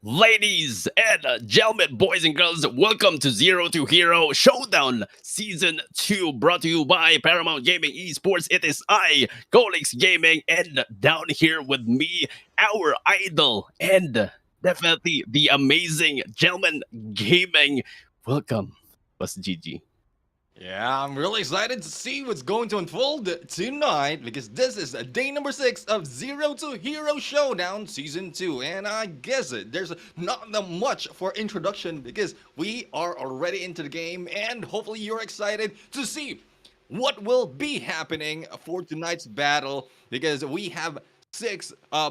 Ladies and gentlemen, boys and girls, welcome to Zero to Hero Showdown Season 2, brought to you by Paramount Gaming Esports. It is I, Colicx Gaming, and down here with me, our idol, and definitely the amazing Gentleman Gaming. Welcome, Bus GG. Yeah, I'm really excited to see what's going to unfold tonight because this is day number 6 of Zero to Hero Showdown Season 2. And I guess there's not that much for introduction because we are already into the game and hopefully you're excited to see what will be happening for tonight's battle because we have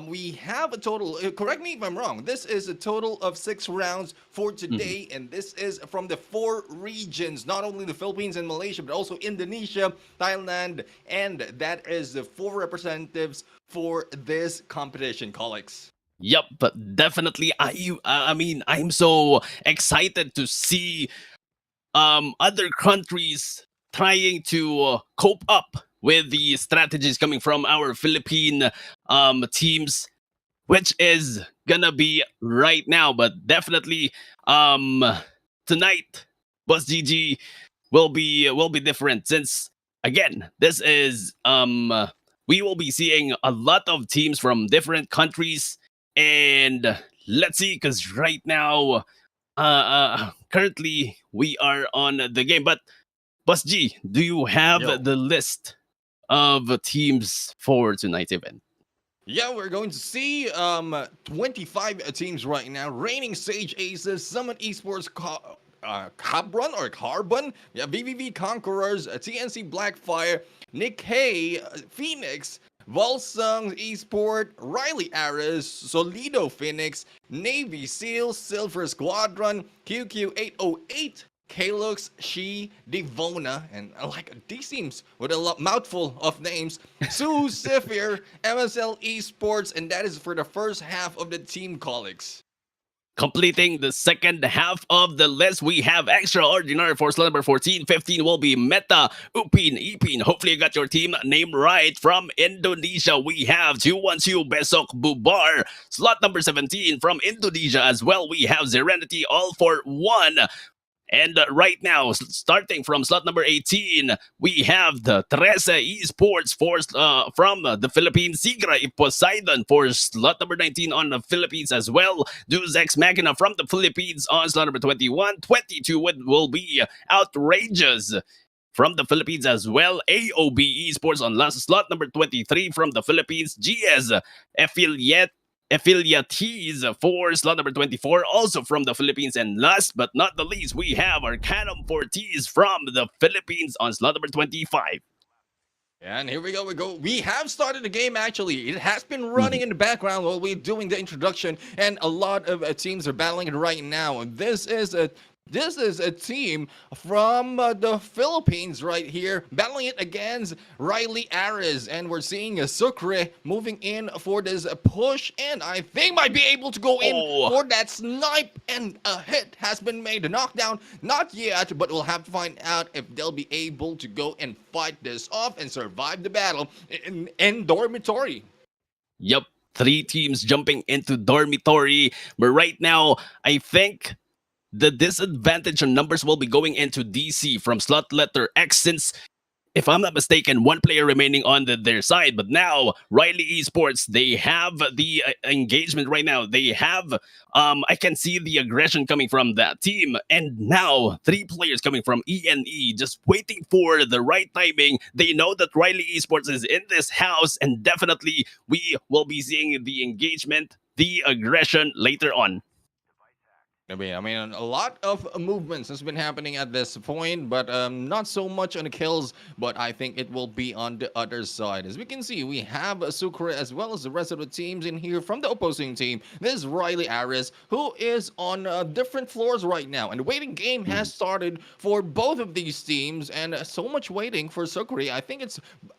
we have a total, correct me if I'm wrong, this is a total of 6 rounds for today, and this is from the 4 regions, not only the Philippines and Malaysia, but also Indonesia, Thailand, and that is the 4 representatives for this competition, Colicx. Yep, but definitely, I'm so excited to see other countries trying to cope up with the strategies coming from our Philippine teams, which is gonna be right now. But definitely tonight, Bus GG will be different since again this is we will be seeing a lot of teams from different countries, and let's see, because right now currently we are on the game. But Bus G, do you have the list of teams for tonight's event? Yeah, we're going to see 25 teams right now. Reigning Sage Aces, Summit Esports, CABRON or Carbon, yeah, VVV Conquerors, TNC BLACKFYRE, NICAEA, Phoenix, VOLSUNGS-ESPORT, Riley Ares, SOLIDO Phoenix, NAVYSEALS SilverSquadron, QQ808, CAELUX, DIVONA, and like these teams with a mouthful of names, SUHU, ZEPHYR, MSL E-Sports, and that is for the first half of the team, Colicx. Completing the second half of the list, we have Extraordinary for slot number 14. 15 will be Meta, UPIN, EPHIALTES. Hopefully you got your team name right. From Indonesia, we have 212 BESOK, BUBAR. Slot number 17 from Indonesia as well, we have ZERENITY, all for one. And right now, starting from slot number 18, we have the TRESE Esports from the Philippines, SIGRA, POSEIDON for slot number 19 on the Philippines as well. DEUS MAKINA from the Philippines on slot number 21. 22 will be Outrageous from the Philippines as well. AOB Esports on last slot number 23 from the Philippines. GS Affiliates for slot number 24, also from the Philippines. And last but not the least, we have ARCANUM FORTIS from the Philippines on slot number 25. And here we go. We have started the game, actually. It has been running in the background while we're doing the introduction, and a lot of teams are battling it right now. And this is a team from the Philippines right here, battling it against Riley Ares. And we're seeing SUHU moving in for this push, and I think might be able to go in for that snipe, and a hit has been made. A knockdown, not yet, but we'll have to find out if they'll be able to go and fight this off and survive the battle in dormitory. Yep, 3 teams jumping into dormitory, but right now, I think the disadvantage on numbers will be going into DC from slot letter X, since, if I'm not mistaken, 1 player remaining on their side. But now, Riley Esports, they have the engagement right now. They have, I can see the aggression coming from that team. And now, 3 players coming from ENE, just waiting for the right timing. They know that Riley Esports is in this house, and definitely we will be seeing the engagement, the aggression later on. I mean, a lot of movements has been happening at this point, but not so much on the kills, but I think it will be on the other side. As we can see, we have SUHU as well as the rest of the teams in here from the opposing team. This is Riley Ares, who is on different floors right now, and the waiting game has started for both of these teams, and so much waiting for SUHU. I think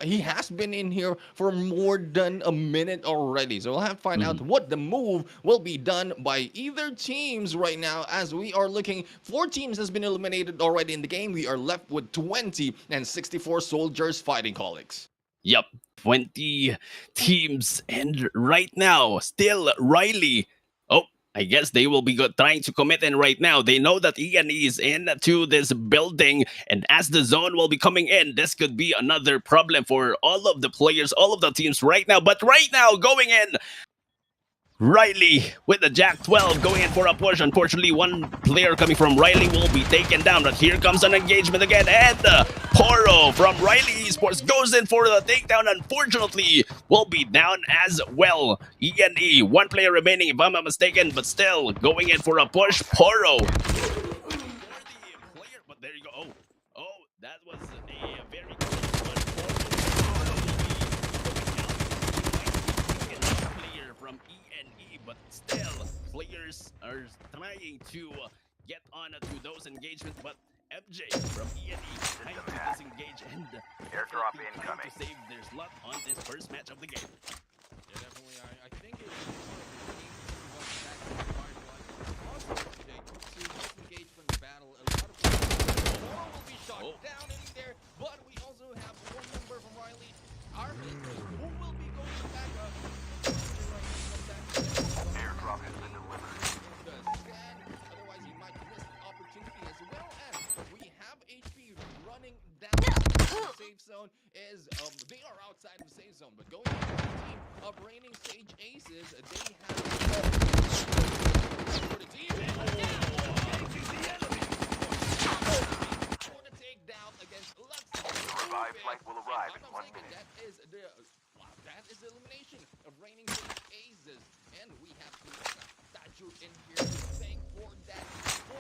he has been in here for more than a minute already, so we'll have to find out what the move will be done by either teams right now, as we are looking. 4 teams has been eliminated already in the game. We are left with 20 and 64 soldiers fighting, Colicx. Yep, 20 teams, and right now, still Riley. Oh, I guess they will be trying to commit in right now. They know that ENE is into this building, and as the zone will be coming in, this could be another problem for all of the players, all of the teams right now. But right now, going in, Riley with the Jack 12 going in for a push. Unfortunately, one player coming from Riley will be taken down, but here comes an engagement again, and Poro from Riley Esports goes in for the takedown. Unfortunately, will be down as well. ENE, one player remaining if I'm not mistaken, but still going in for a push. Poro. But there you go. Oh, that was a very player from ENE, but still players are trying to get on to those engagements, but MJ from ENE trying to disengage and Airdrop trying incoming. to save their slot on this first match of the game. Yeah, definitely. I think it's engagement battle. A lot of people will be shot down in there, but we also have one member from Riley. Who will be going to back up? Airdrop has been delivered. Otherwise, he might miss the opportunity as well. And we have HP running down. The safe zone is they are outside the safe zone, but going into the team of Reigning Sage Aces, they have for the team. For the takedown against Lux. Revive flight will arrive in 1 minute. That is the elimination of Reigning Sage Aces, and we have Statue in here saying for that 4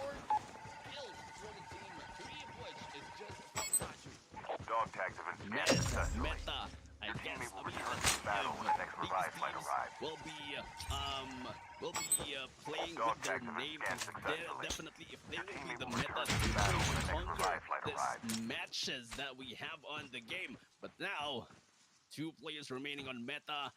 kills for the team, 3 of which is just from Statue. Dog tags have been scanned successfully. Meta, I Your guess. teammate will return to the battle when the next revive flight arrives. Will be playing Dog with their tags have been name. scanned successfully. Definitely, if they Your will be teammate the will meta return to the battle when the next conquer revive flight this arrives. matches that we have on the game. But now, 2 players remaining on meta.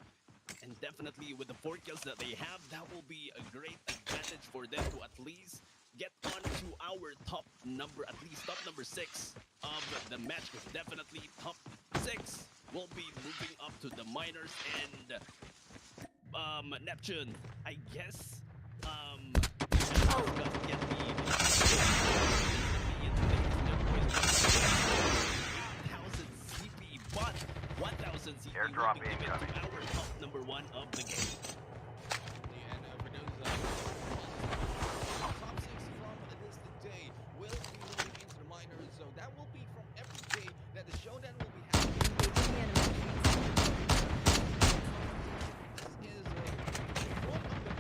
And definitely with the 4 kills that they have, that will be a great advantage for them to at least get onto our top number, at least top number 6 of the match. Because definitely top 6 will be moving up to the minors, and Neptune, I guess, gonna get the 8,000 CP, but 1,000 CP Airdrop will be given incoming. to our top number 1 of the game. And for those top 6 from this day will be moving into the minors, so that will be from every day that the showdown will be happening. This is one of the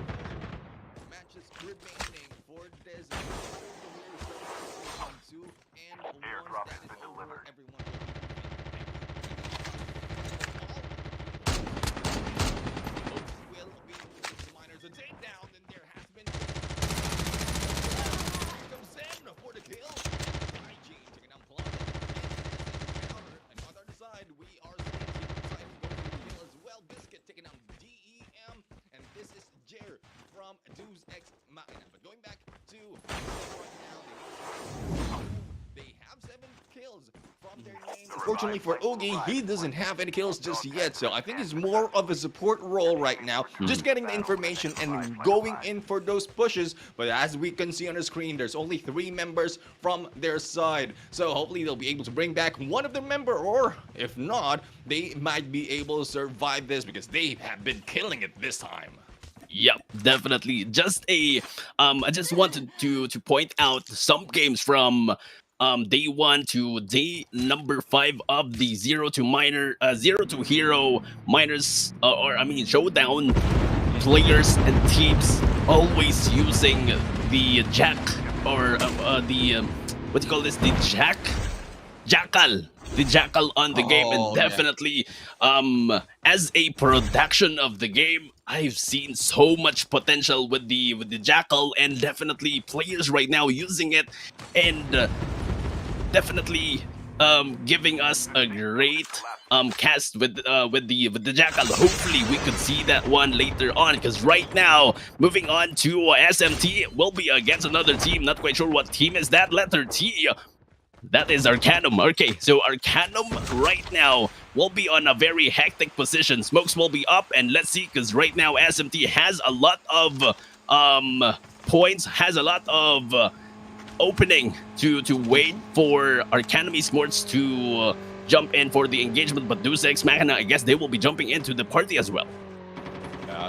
matches remaining for this 2 and Airdrop once has that been is over, delivered. everyone will be moving to minors. A takedown, and there has been comes in for the kill. IG taking down Plum. And on the other side, we are seeing Team Side go for the kill as well. Biscuit taking down DEM, and this is Jer from DEUS X MAKINA. But going back to right now, they have 7 kills from their name. Unfortunately for Oogie, he doesn't have any kills just yet, so I think it's more of a support role right now, just getting the information and going in for those pushes. But as we can see on the screen, there's only 3 members from their side, so hopefully they'll be able to bring back one of their member, or if not, they might be able to survive this because they have been killing it this time. Yep, definitely. Just I just wanted to point out some games from day 1 to day number 5 of the 0 to hero minors, or I mean showdown players and teams always using the jack, or what do you call this, the jackal on the game. And yeah. definitely as a production of the game, I've seen so much potential with the jackal, and definitely players right now using it, and definitely giving us a great cast with the jackal. Hopefully we could see that one later on, because right now moving on to SMT will be against another team. Not quite sure what team is that. Letter T. That is Arcanum. Okay, so Arcanum right now will be on a very hectic position. Smokes will be up, and let's see, because right now SMT has a lot of points, has a lot of opening to wait for ARCANUM E-Sports to jump in for the engagement, but DEUS X MAKINA, I guess they will be jumping into the party as well.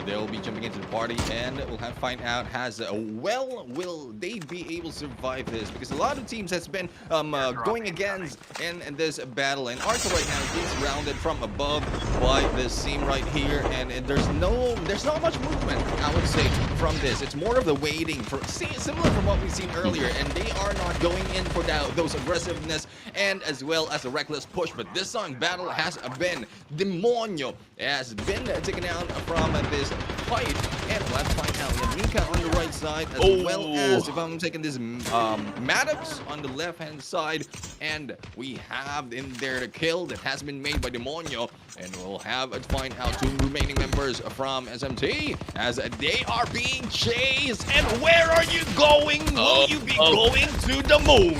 They'll be jumping into the party, and we'll have to find out will they be able to survive this, because a lot of teams has been going against in this battle, and Arca right now is being surrounded from above by this team right here, and there's not much movement, I would say, from this. It's more of the waiting for similar from what we've seen earlier, and they are not going in for those aggressiveness and as well as a reckless push. But this time battle has been Demonio has been taken out from this fight, and we'll have to find out. We have Nika on the right side, as well as, if I'm taking this, Maddox on the left hand side, and we have in there the kill that has been made by Demonio, and we'll have to find out 2 remaining members from SMT as they are being chased. And where are you going? Will you be going to the moon?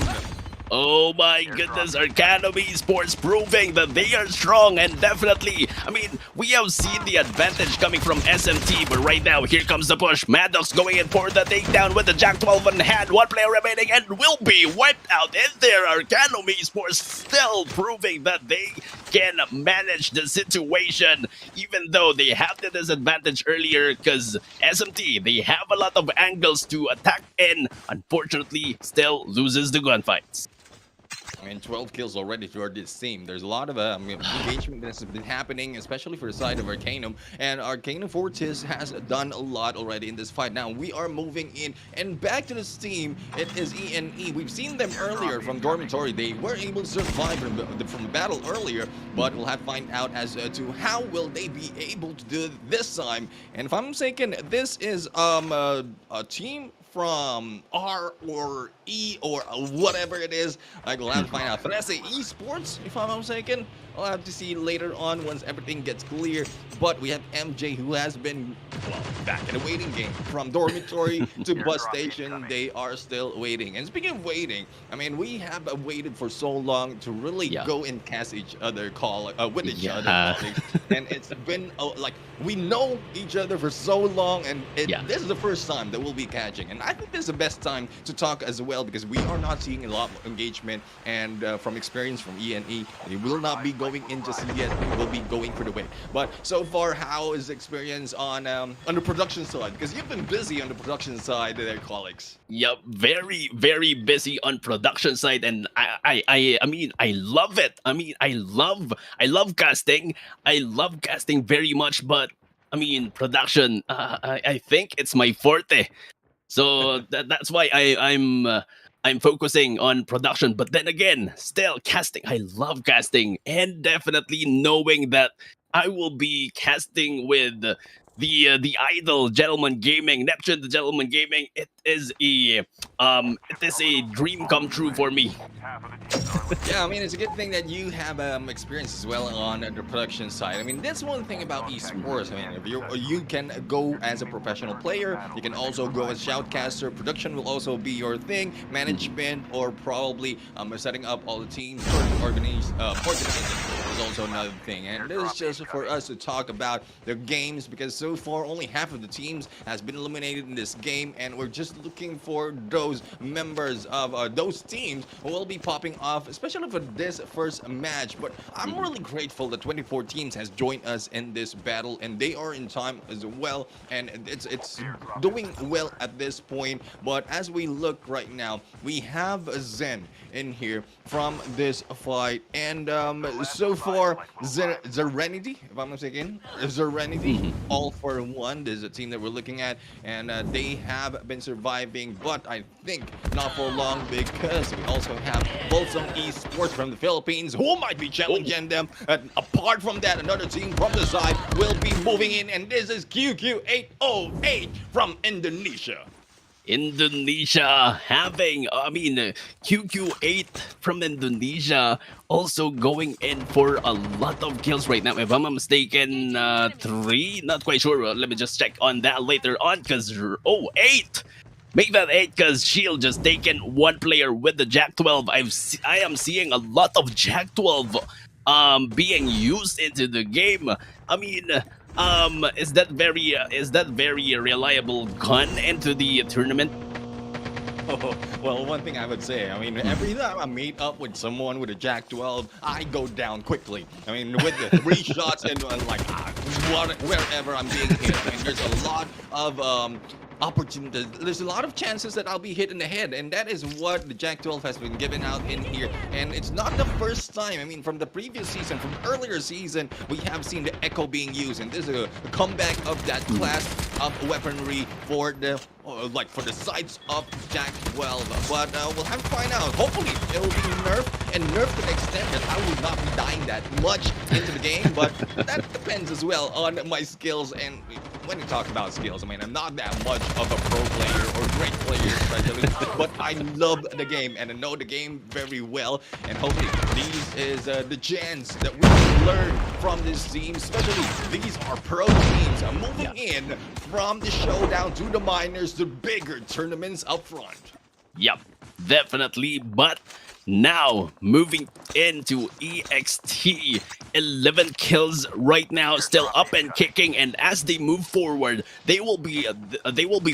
Oh my goodness, ARCANUM E-Sports proving that they are strong, and definitely, I mean, we have seen the advantage coming from SMT, but right now, here comes the push. Maddox going in for the takedown with the Jack 12 on hand, 1 player remaining, and will be wiped out in there. ARCANUM E-Sports still proving that they can manage the situation, even though they have the disadvantage earlier, because SMT, they have a lot of angles to attack in, unfortunately, still loses the gunfights. I mean, 12 kills already toward this team. There's a lot of engagement that's been happening, especially for the side of ARCANUM. And ARCANUM FORTIS has done a lot already in this fight. Now, we are moving in. And back to this team, it is ENE. We've seen them earlier from Dormitory. They were able to survive from the battle earlier. But we'll have to find out as to how will they be able to do it this time. And if I'm mistaken, this is a team from R or E or whatever it is. Like, we'll have to find out. TRESE E-Sports, if I'm not mistaken. I'll have to see later on once everything gets clear. But we have MJ, who has been, well, back in the waiting game. From dormitory to bus station, they are still waiting. And speaking of waiting, I mean, we have waited for so long to really go and cast each other with each other colleagues. And it's been like, we know each other for so long, and this is the first time that we'll be catching. And I think this is the best time to talk as well, because we are not seeing a lot of engagement, and from experience from ENE, they will not be going in just yet. We'll be going for the win. But so far, how is the experience on the production side? Because you've been busy on the production side there, Colicx. Yep, very, very busy on production side, and I mean, I love it. I mean, I love casting. I love casting very much, but I mean, production, I think it's my forte. So that's why I'm focusing on production. But then again, still casting. I love casting, and definitely knowing that I will be casting with the idol Gentleman Gaming, Neptune the Gentleman Gaming. It is a dream come true for me. Yeah, I mean, it's a good thing that you have experience as well on the production side. I mean, that's one thing about esports. I mean, if you can go as a professional player, you can also go as shoutcaster. Production will also be your thing. Management, or probably setting up all the teams, or organizing is also another thing. And this is just for us to talk about the games, because so far only half of the teams has been eliminated in this game, and we're just looking for those members of those teams who will be popping off, especially for this first match. But I'm really grateful that 24 teams has joined us in this battle, and they are in time as well, and it's doing well at this point. But as we look right now, we have Zen in here from this fight, and so far ZERENITY, if I'm not mistaken, ZERENITY, all for one. There's a team that we're looking at, and they have been surviving, but I think not for long, because we also have VOLSUNGS-ESPORTS from the Philippines, who might be challenging them. And apart from that, another team from the side will be moving in, and this is QQ808 from Indonesia. Indonesia having, I mean, QQ8 from Indonesia also going in for a lot of kills right now. If I'm not mistaken, 3, not quite sure. Let me just check on that later on, because, 8. Make that 8, because Shield just taken 1 player with the Jack 12. I am seeing a lot of Jack 12 being used into the game. I mean, Is that very reliable gun into the tournament? Oh, well, one thing I would say, I mean, every time I meet up with someone with a Jack 12, I go down quickly. I mean, with the 3 shots and wherever I'm being hit. I mean, there's a lot of opportunities. There's a lot of chances that I'll be hit in the head, and that is what the Jack 12 has been given out in here. And it's not the first time. I mean, from the previous season, from earlier season, we have seen the Echo being used, and there's a comeback of that class of weaponry for the for the sides of Jack 12. But we'll have to find out. Hopefully, it will be nerfed, and nerfed to the extent that I will not be dying that much into the game. But that depends as well on my skills. And when you talk about skills, I mean, I'm not that much of a pro player or great player, especially, but I love the game and I know the game very well. And hopefully, these is the chance that we can learn from this team. Especially, these are pro teams moving in from the showdown to the minors, the bigger tournaments up front. Yep, definitely. But now moving into EXT, 11 kills right now, still up and kicking. And as they move forward, they will be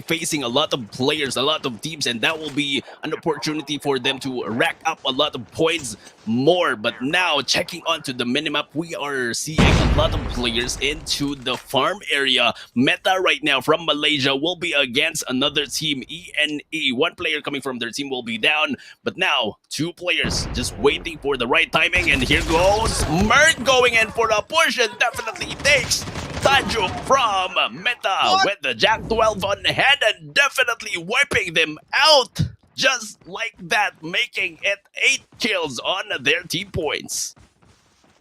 facing a lot of players, a lot of teams, and that will be an opportunity for them to rack up a lot of points more. But now checking onto the minimap, we are seeing a lot of players into the farm area. Meta right now from Malaysia will be against another team, ENE. One player coming from their team will be down, but now 2 players just waiting for the right timing. And here goes Mert going in for the push, and definitely takes Tajuk from Meta with the Jack 12 on head, and definitely wiping them out just like that, making it 8 kills on their team points.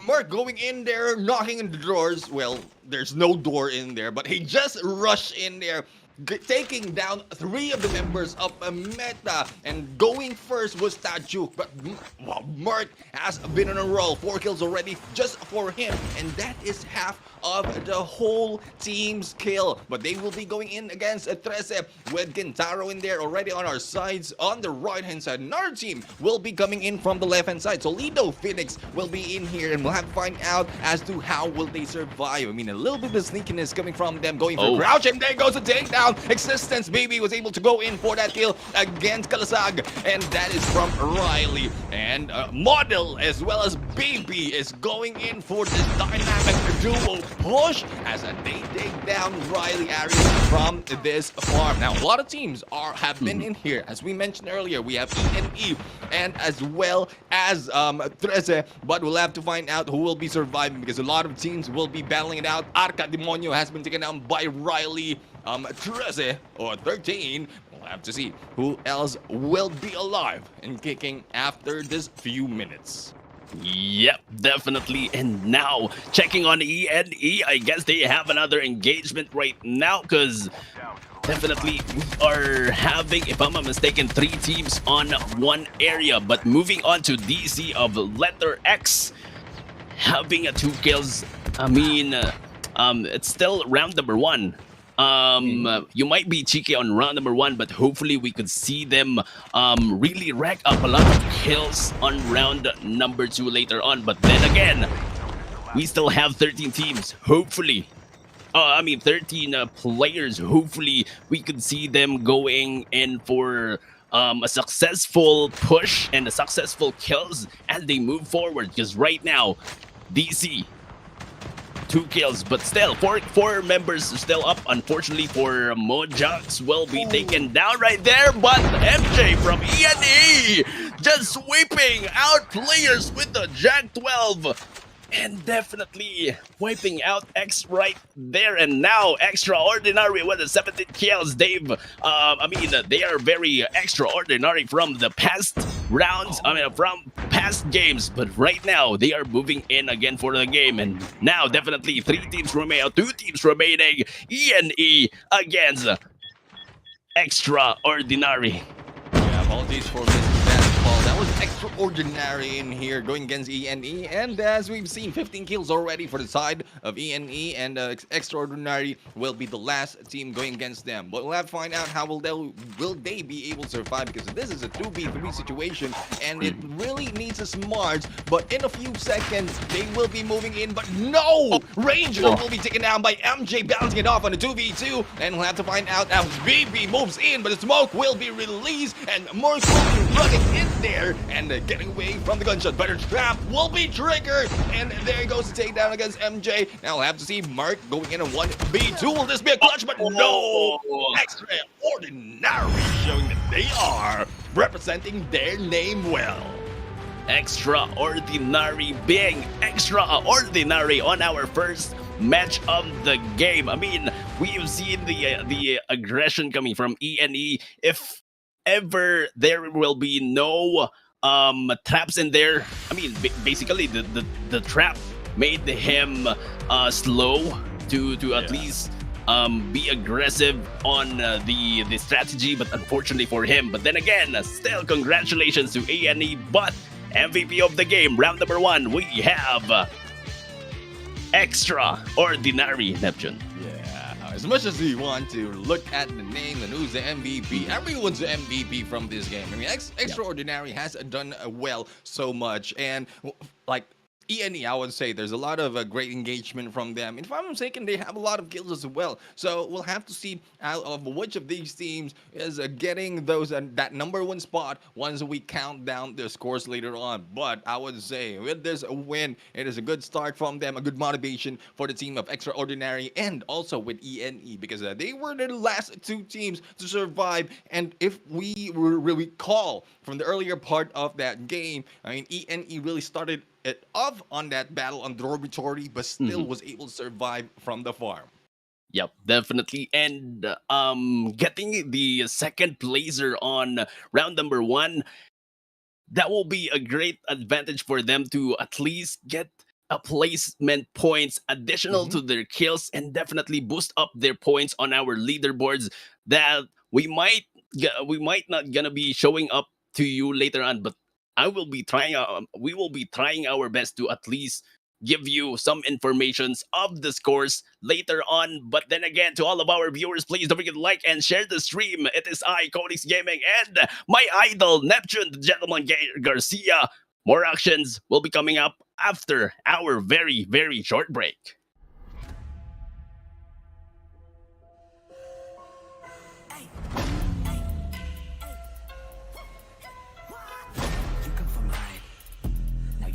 Mark going in there, knocking on the doors. Well, there's no door in there, but he just rushed in there, taking down 3 of the members of Meta, and going first was Tajuk. But Mark has been on a roll, 4 kills already just for him, and that is half of the whole team's kill. But they will be going in against TRESE with Gentaro in there already on our sides. On the right hand side, another team will be coming in from the left hand side. SOLIDO Phoenix will be in here, and we'll have to find out as to how will they survive. I mean, a little bit of sneakiness coming from them, going for crouch, and there goes a takedown. Existence Baby was able to go in for that kill against Kalasag, and that is from Riley. And Model as well as Baby is going in for this dynamic duo push as they take down Riley Arias from this farm. Now, a lot of teams have been in here. As we mentioned earlier, we have ENE and as well as TRESE, but we'll have to find out who will be surviving because a lot of teams will be battling it out. Arca Demonio has been taken down by Riley. TRESE or 13. We'll have to see who else will be alive and kicking after this few minutes. Yep, definitely. And now checking on ENE, I guess they have another engagement right now, because definitely we are having, if I'm not mistaken, 3 teams on one area. But moving on to DC of letter X, having 2 kills. I mean, it's still round number 1. You might be cheeky on round number 1, but hopefully we could see them really rack up a lot of kills on round number 2 later on. But then again, we still have 13 teams. Hopefully, 13 players. Hopefully we could see them going in for a successful push and a successful kills as they move forward. Because right now, DC 2 kills, but still 4 members still up. Unfortunately for Mojax will be taken down right there, but MJ from ENE just sweeping out players with the Jack 12 and definitely wiping out X right there. And now Extraordinary with the 17 kills. They are very extraordinary from the past rounds, from past games, but right now they are moving in again for the game. And now definitely 2 teams remaining. ENE against Extraordinary. Yeah, apologies for missing that call. That was Extraordinary in here going against ENE. And as we've seen, 15 kills already for the side of ENE. And Extraordinary will be the last team going against them. But we'll have to find out how will they be able to survive, because this is a 2v3 situation. And it really needs a smarts. But in a few seconds, they will be moving in. But no! Ranger will be taken down by MJ, bouncing it off on the 2v2. And we'll have to find out how BB moves in. But the smoke will be released. And Morse will be running in there and getting away from the gunshot. But a trap will be triggered. And there goes the takedown against MJ. Now we'll have to see Mark going in a 1v2. Will this be a clutch? But no! Extraordinary, showing that they are representing their name well. Extraordinary being extraordinary on our first match of the game. I mean, we've seen the aggression coming from ENE. If ever there will be no traps in there, I mean, basically the trap made him slow to at least be aggressive on the strategy, but unfortunately for him. But then again, still congratulations to ENE. But MVP of the game, round number 1, we have Extraordinary Neptune. Yeah, as much as we want to look at the name and who's the MVP, everyone's the MVP from this game. I mean, Extraordinary has done well so much, and like ENE, I would say there's a lot of great engagement from them. If I'm not mistaken, they have a lot of kills as well. So we'll have to see out of which of these teams is getting those that number 1 spot once we count down their scores later on. But I would say with this win, it is a good start from them, a good motivation for the team of Extraordinary, and also with ENE, because they were the last 2 teams to survive. And if we recall from the earlier part of that game, I mean, ENE really started it off on that battle on Dormitory, but still was able to survive from the farm. Yep, definitely. And getting the second placer on round number 1, that will be a great advantage for them to at least get a placement points additional to their kills, and definitely boost up their points on our leaderboards that we might not gonna be showing up to you later on, but we will be trying our best to at least give you some informations of the scores later on. But then again, to all of our viewers, please don't forget to like and share the stream. It is I, Colicx Gaming, and my idol, Neptune, the Gentleman Garcia. More actions will be coming up after our very, very short break.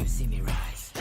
See me rise.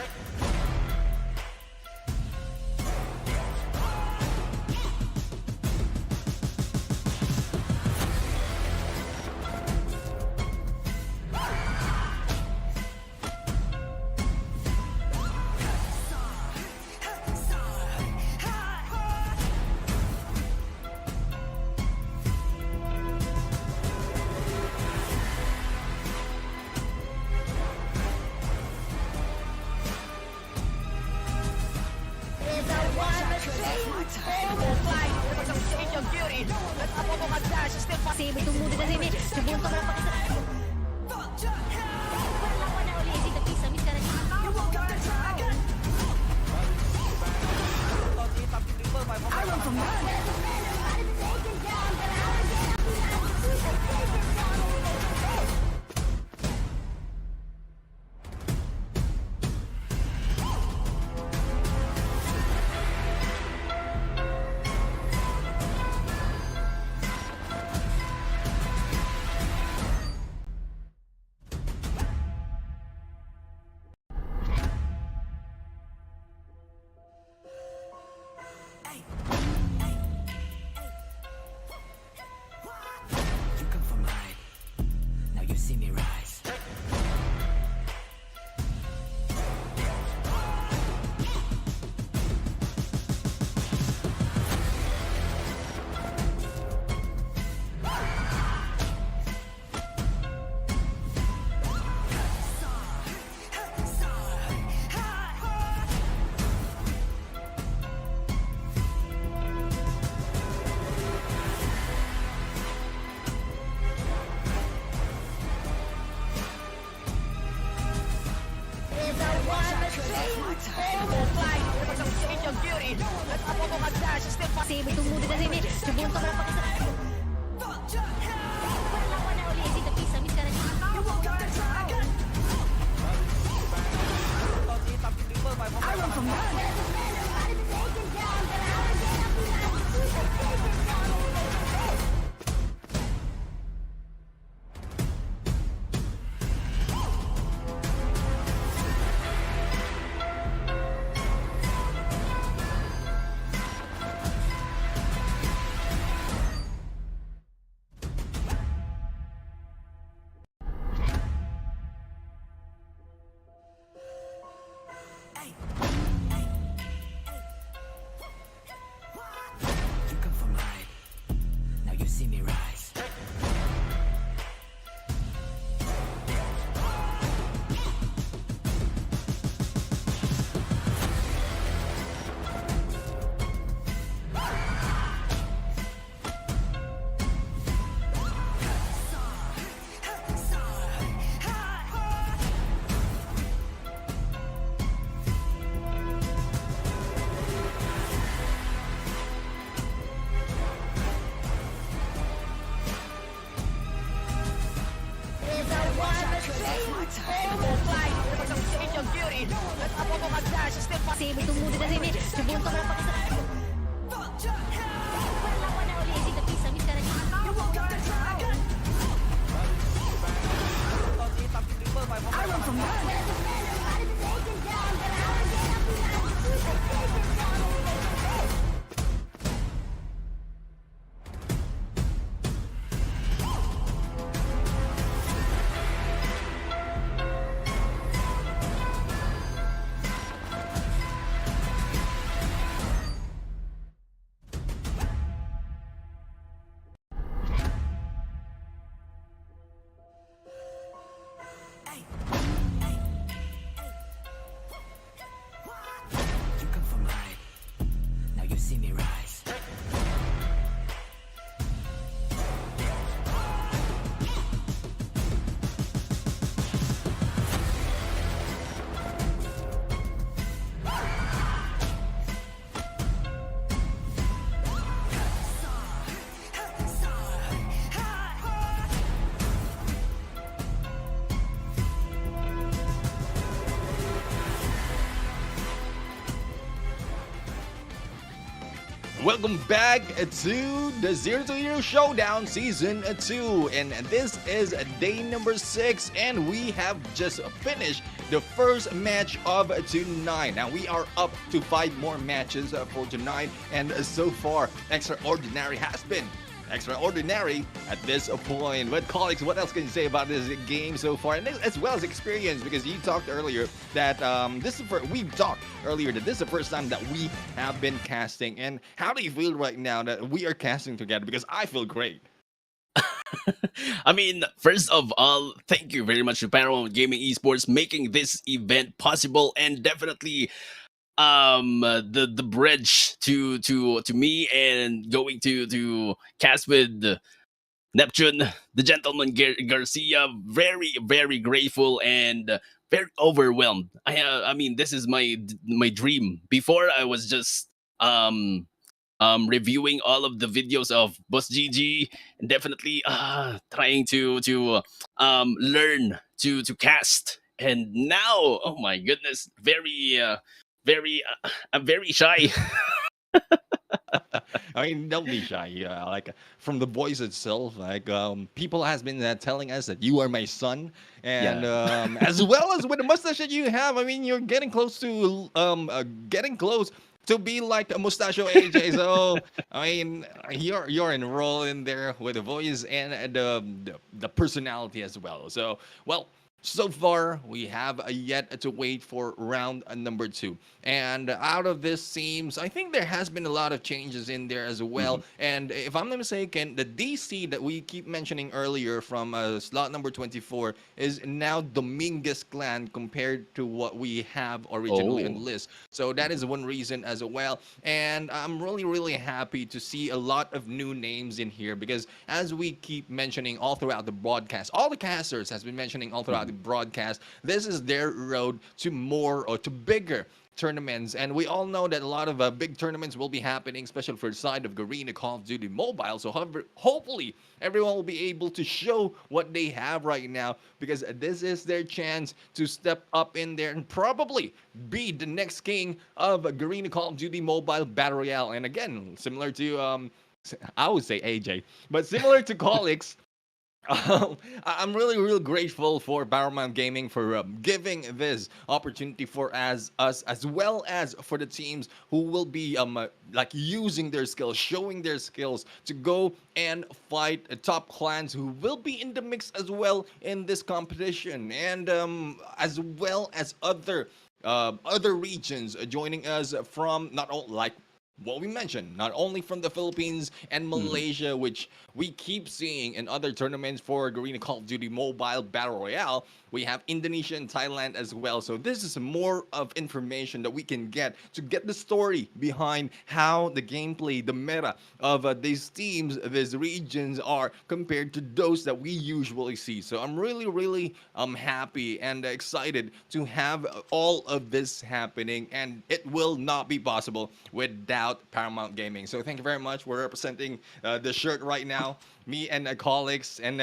Welcome back to the 0 to 0 Showdown Season 2, and this is day number 6, and we have just finished the first match of tonight. Now we are up to 5 more matches for tonight, and so far extraordinary has been extraordinary at this point. But Colicx, what else can you say about this game so far, and as well as experience? Because you talked earlier that we talked earlier that this is the first time that we have been casting. And how do you feel right now that we are casting together? Because I feel great. I mean, first of all, thank you very much to Paramount Gaming Esports making this event possible, and definitely the bridge to me and going to cast with Neptune, the gentleman Garcia. Very grateful and very overwhelmed. I mean, this is my dream. Before, I was just reviewing all of the videos of Boss GG, and definitely trying to learn to cast. And now, oh my goodness, I'm very shy. I mean, don't be shy. Yeah, like from the voice itself, like people has been telling us that you are my son, and as well as with the mustache that you have. I mean, you're getting close to be like a Mustachio AJ. So I mean, you're enrolled in there with the voice and the personality as well. So well. So far, we have yet to wait for round number 2. And out of this seems, I think there has been a lot of changes in there as well. And if I'm not mistaken, the DC that we keep mentioning earlier from slot number 24 is now Dominguez clan compared to what we have originally on the list. So that is one reason as well. And I'm really happy to see a lot of new names in here, because as we keep mentioning all throughout the broadcast, all the casters has been mentioning all throughout the broadcast, this is their road to more or to bigger tournaments, and we all know that a lot of big tournaments will be happening, especially for the side of Garena Call of Duty Mobile. So hopefully everyone will be able to show what they have right now, because this is their chance to step up in there and probably be the next king of Garena Call of Duty Mobile Battle Royale. And again, similar to I would say AJ, but similar to Colicx, I'm really grateful for Paramount Gaming for giving this opportunity for us, as well as for the teams who will be like using their skills, showing their skills to go and fight top clans who will be in the mix as well in this competition, and as well as other regions joining us from not only like what we mentioned, not only from the Philippines and Malaysia, which we keep seeing in other tournaments for Garena Call of Duty Mobile Battle Royale. We have Indonesia and Thailand as well. So this is more of information that we can get to get the story behind how the gameplay, the meta of these teams, these regions are compared to those that we usually see. So I'm really happy and excited to have all of this happening, and it will not be possible without Paramount Gaming. So thank you very much. We're representing the shirt right now, me and Colicx, and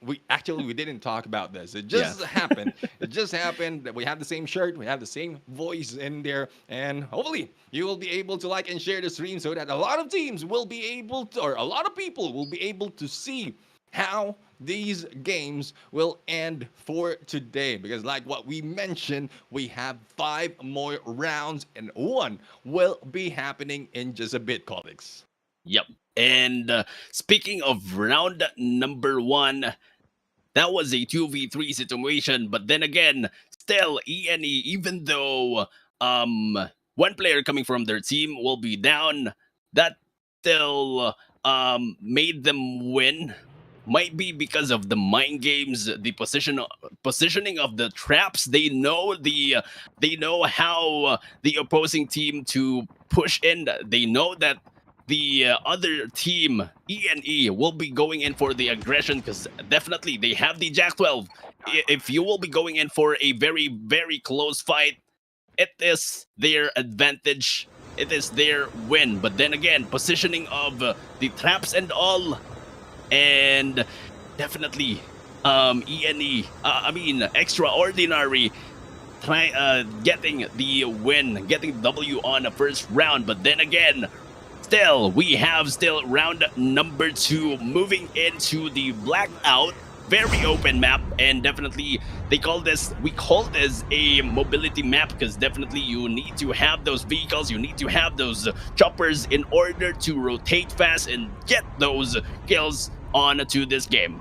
we didn't talk about this. It just happened. It just happened that we have the same shirt, we have the same voice in there, and hopefully you will be able to like and share the stream so that a lot of teams will be able to, or a lot of people will be able to see how these games will end for today, because like what we mentioned, we have 5 more rounds and one will be happening in just a bit, Colicx. Yep. And speaking of round number 1, that was a 2v3 situation, but then again, still ENE, even though one player coming from their team will be down, that still made them win. Might be because of the mind games, the positioning of the traps. They know how the opposing team to push in. They know that the other team, ENE, will be going in for the aggression, because definitely they have the Jack 12. If you will be going in for a very close fight, it is their advantage. It is their win. But then again, positioning of the traps and all, and definitely ENE, Extraordinary getting the win, getting the W on the first round. But then again, still we have round number 2 moving into the blackout, very open map, and definitely we call this a mobility map, because definitely you need to have those vehicles, you need to have those choppers in order to rotate fast and get those kills onto this game.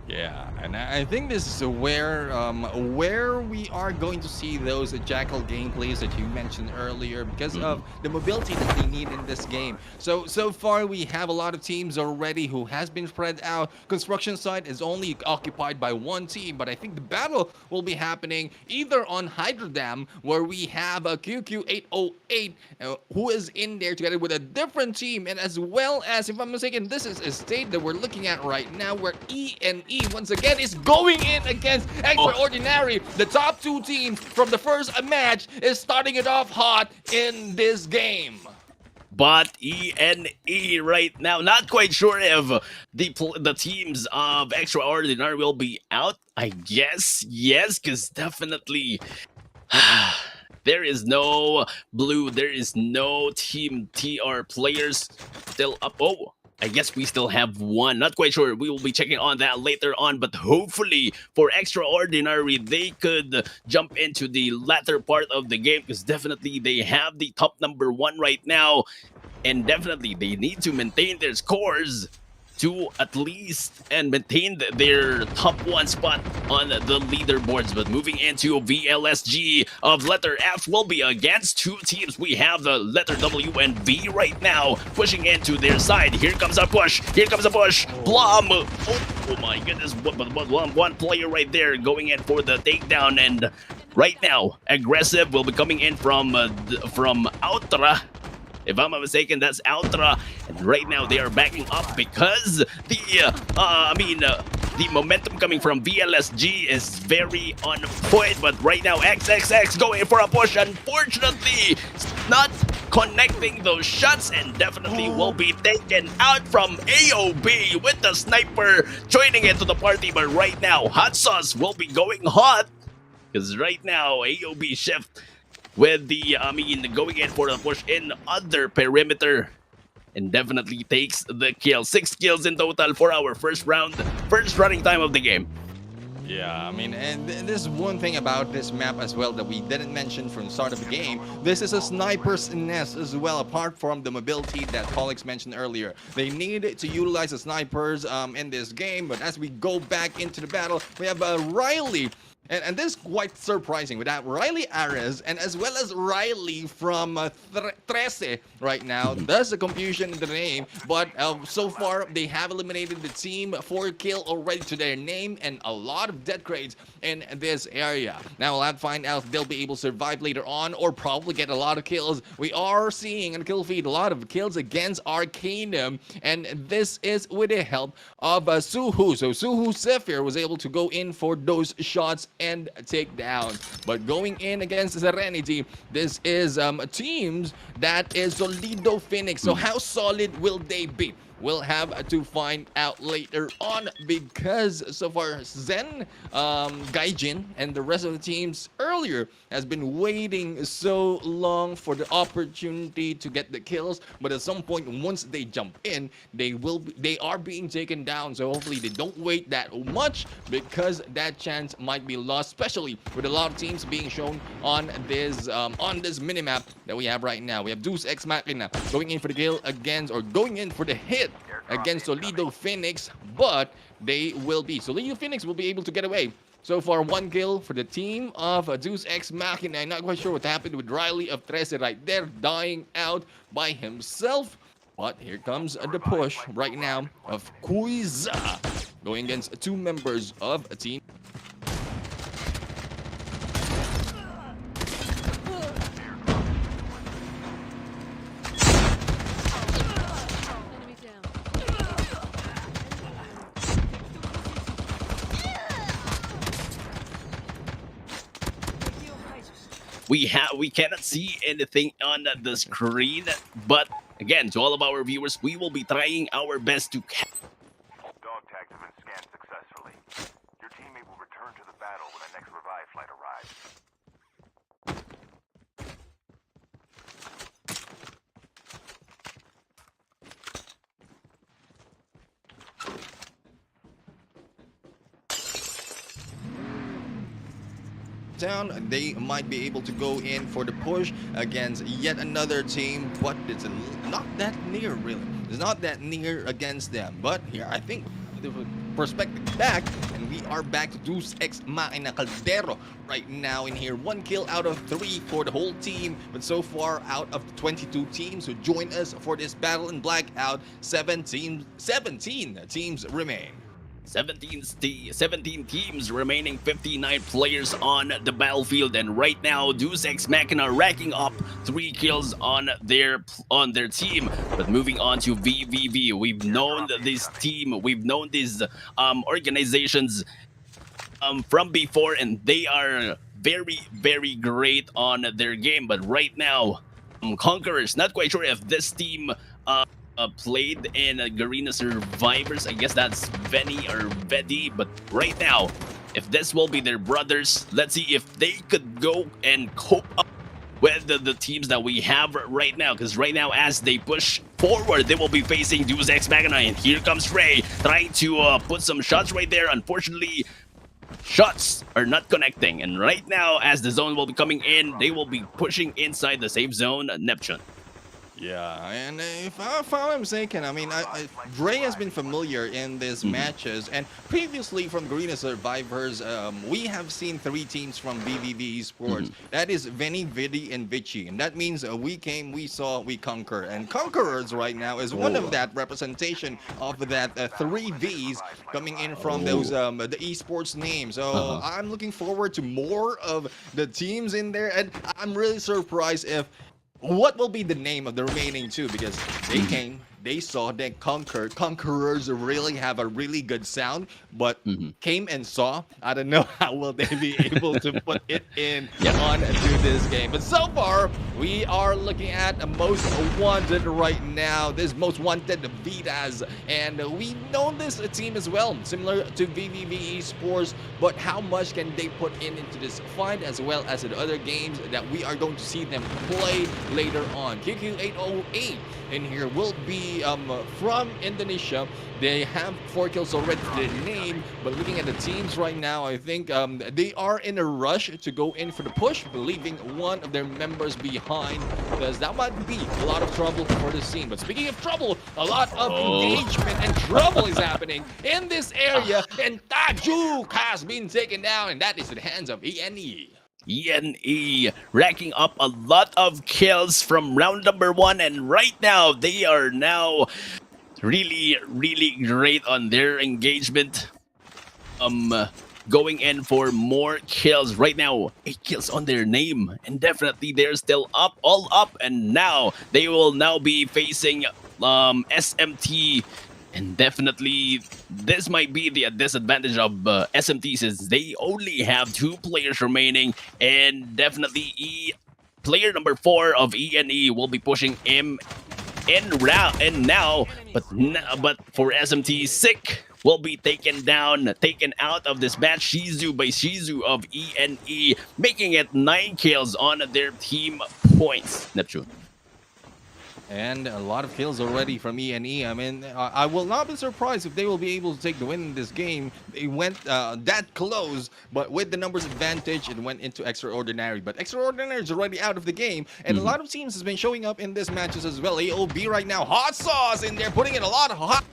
Yeah, and I think this is where we are going to see those Jackal gameplays that you mentioned earlier, because of the mobility that they need in this game. So far we have a lot of teams already who has been spread out. Construction site is only occupied by one team, but I think the battle will be happening either on Hydrodam, where we have a QQ808 who is in there together with a different team, and as well as, if I'm mistaken, this is a state that we're looking at right now, where ENE once again is going in against Extraordinary. The top 2 teams from the first match is starting it off hot in this game. But ENE right now, not quite sure if the teams of Extraordinary will be out. I guess yes, because definitely there is no blue, there is no team TR players still up. Oh, I guess we still have one. Not quite sure. We will be checking on that later on. But hopefully for Extraordinary, they could jump into the latter part of the game, because definitely they have the top number 1 right now. And definitely they need to maintain their scores to at least and maintain their top 1 spot on the leaderboards. But moving into VLSG of letter F will be against 2 teams. We have the letter W and V right now pushing into their side. Here comes a push. Here comes a push. Blum. Oh my goodness. One player right there going in for the takedown. And right now, Aggressive will be coming in from Outra. If I'm not mistaken, that's the Outra, and right now they are backing up because the The momentum coming from VLSG is very on point, but right now XXX going for a push. Unfortunately, not connecting those shots and definitely will be taken out from AOB with the sniper joining into the party. But right now, Hot Sauce will be going hot because right now AOB shift with the going in for the push in other perimeter and definitely takes the kill. 6 kills in total for our first round, first running time of the game. Yeah, I mean, and this one thing about this map as well that we didn't mention from the start of the game. This is a sniper's nest as well, apart from the mobility that Colicx mentioned earlier. They need to utilize the snipers in this game, but as we go back into the battle, we have Riley. And this is quite surprising with that Riley Ares and as well as Riley from TRESE right now. There's a confusion in the name, but so far they have eliminated the team. 4 kill already to their name and a lot of death crates in this area. Now we'll have to find out if they'll be able to survive later on or probably get a lot of kills. We are seeing in kill feed a lot of kills against ARCANUM, and this is with the help of SUHU. So SUHU ZEPHYR was able to go in for those shots and take down. But going in against ZERENITY, this is teams that is Solido Phoenix. So how solid will they be? We'll have to find out later on, because so far Zen, Gaijin, and the rest of the teams earlier has been waiting so long for the opportunity to get the kills. But at some point, once they jump in, they are being taken down. So hopefully they don't wait that much, because that chance might be lost, especially with a lot of teams being shown on this minimap that we have right now. We have DEUS X MAKINA going in for the kill against, or going in for the hit against Solido Phoenix, but Solido Phoenix will be able to get away. So far, 1 kill for the team of DEUS X MAKINA. I'm not quite sure what happened with Riley of TRESE right there, dying out by himself. But here comes the push right now of Kuiza going against 2 members of a team. We cannot see anything on the screen, but again, to all of our viewers, we will be trying our best to Dog tags have been scanned successfully. Your teammate will return to the battle when the next revive flight arrives. Down, they might be able to go in for the push against yet another team, but it's not that near, really. It's not that near against them. But here, I think the perspective back, and we are back to DEUS X MAKINA Caldero right now in here. 1 kill out of 3 for the whole team, but so far out of the 22 teams who join us for this battle in Blackout, 17 teams remain. 17 teams remaining, 59 players on the battlefield, and right now DEUS X MAKINA racking up 3 kills on their team. But moving on to VVV, we've known this team, we've known these organizations from before, and they are very great on their game. But right now, CONQUERORS, not quite sure if this team played in Garena Survivors. I guess that's Veni or Vedi, but right now, if this will be their brothers, let's see if they could go and cope up with the teams that we have right now, because right now as they push forward, they will be facing DEUS X MAKINA, and here comes Ray trying to put some shots right there. Unfortunately, shots are not connecting, and right now as the zone will be coming in, they will be pushing inside the safe zone. Neptune. Yeah, and if I'm mistaken, I mean, Dre has been familiar in these matches, and previously from Garena Survivors, we have seen 3 teams from VVV Esports. That is Veni, Vidi, and Vici, and that means we came, we saw, we conquer. And CONQUERORS right now is one of that representation of that 3 Vs coming in from those the esports names. So I'm looking forward to more of the teams in there, and I'm really surprised if what will be the name of the remaining 2, because they came, they saw that Conquerors really have a really good sound, but came and saw. I don't know how will they be able to put it in on to this game. But so far, we are looking at a most wanted right now. This most wanted VITAS, and we know this team as well, similar to E-Sports. But how much can they put into this fight, as well as in other games that we are going to see them play later on? QQ808 in here will be from Indonesia. They have 4 kills already to their name, but looking at the teams right now, I think they are in a rush to go in for the push, leaving one of their members behind, because that might be a lot of trouble for the team. But speaking of trouble, a lot of engagement and trouble is happening in this area, and Tajuk has been taken down, and that is in the hands of ENE. ENE racking up a lot of kills from round number 1, and right now they are now really great on their engagement. Going in for more kills right now. 8 kills on their name, and definitely they're still all up, and now they will now be facing SMT. And definitely, this might be the disadvantage of SMT, since they only have 2 players remaining. And definitely, player number 4 of ENE will be pushing him in now. But for SMT, Sick will be taken out of this match. Shizu by Shizu of ENE, making it 9 kills on their team points. Neptune. And a lot of kills already from ENE. I mean, I will not be surprised if they will be able to take the win in this game. They went that close, but with the numbers advantage, it went into Extraordinary. But Extraordinary is already out of the game, and a lot of teams has been showing up in this matches as well. AOB right now, hot sauce in there, putting in a lot of hot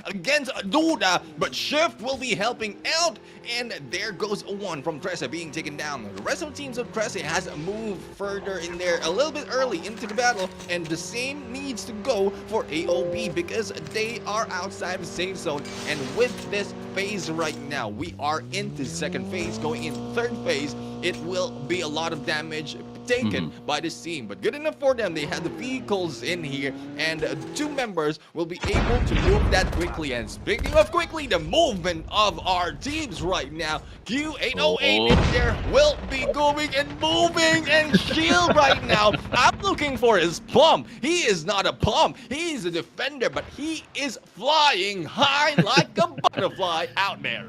against Duda, but Shift will be helping out, and there goes one from TRESE being taken down. The rest of the teams of TRESE has moved further in there a little bit early into the battle, and the same needs to go for AOB because they are outside the safe zone. And with this phase right now, we are into second phase, going in third phase. It will be a lot of damage taken by this team, but good enough for them. They have the vehicles in here, and 2 members will be able to move that quickly. And speaking of quickly, the movement of our teams right now, Q808 in there will be going and moving, and Shield right now, I'm looking for his pump. He is not a pump, he's a defender, but he is flying high like a butterfly out there.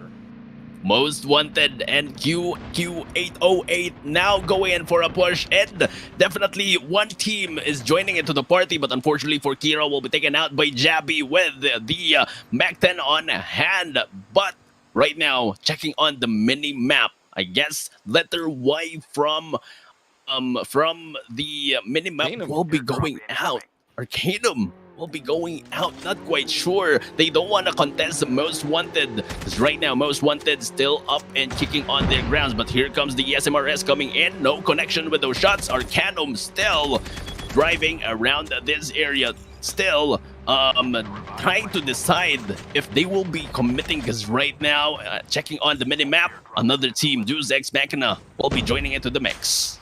Most Wanted and Q808 now going in for a push, and definitely one team is joining into the party, but unfortunately for Kira will be taken out by Jabby with the Mac 10 on hand. But right now, checking on the mini map, I guess letter Y from the mini map will be going out. Arcanum will be going out, not quite sure. They don't want to contest the Most Wanted, because right now Most Wanted still up and kicking on their grounds. But here comes the SMRS coming in, no connection with those shots. Arcanum still driving around this area, still trying to decide if they will be committing, because right now, checking on the mini-map, another team, DEUS X MAKINA, will be joining into the mix.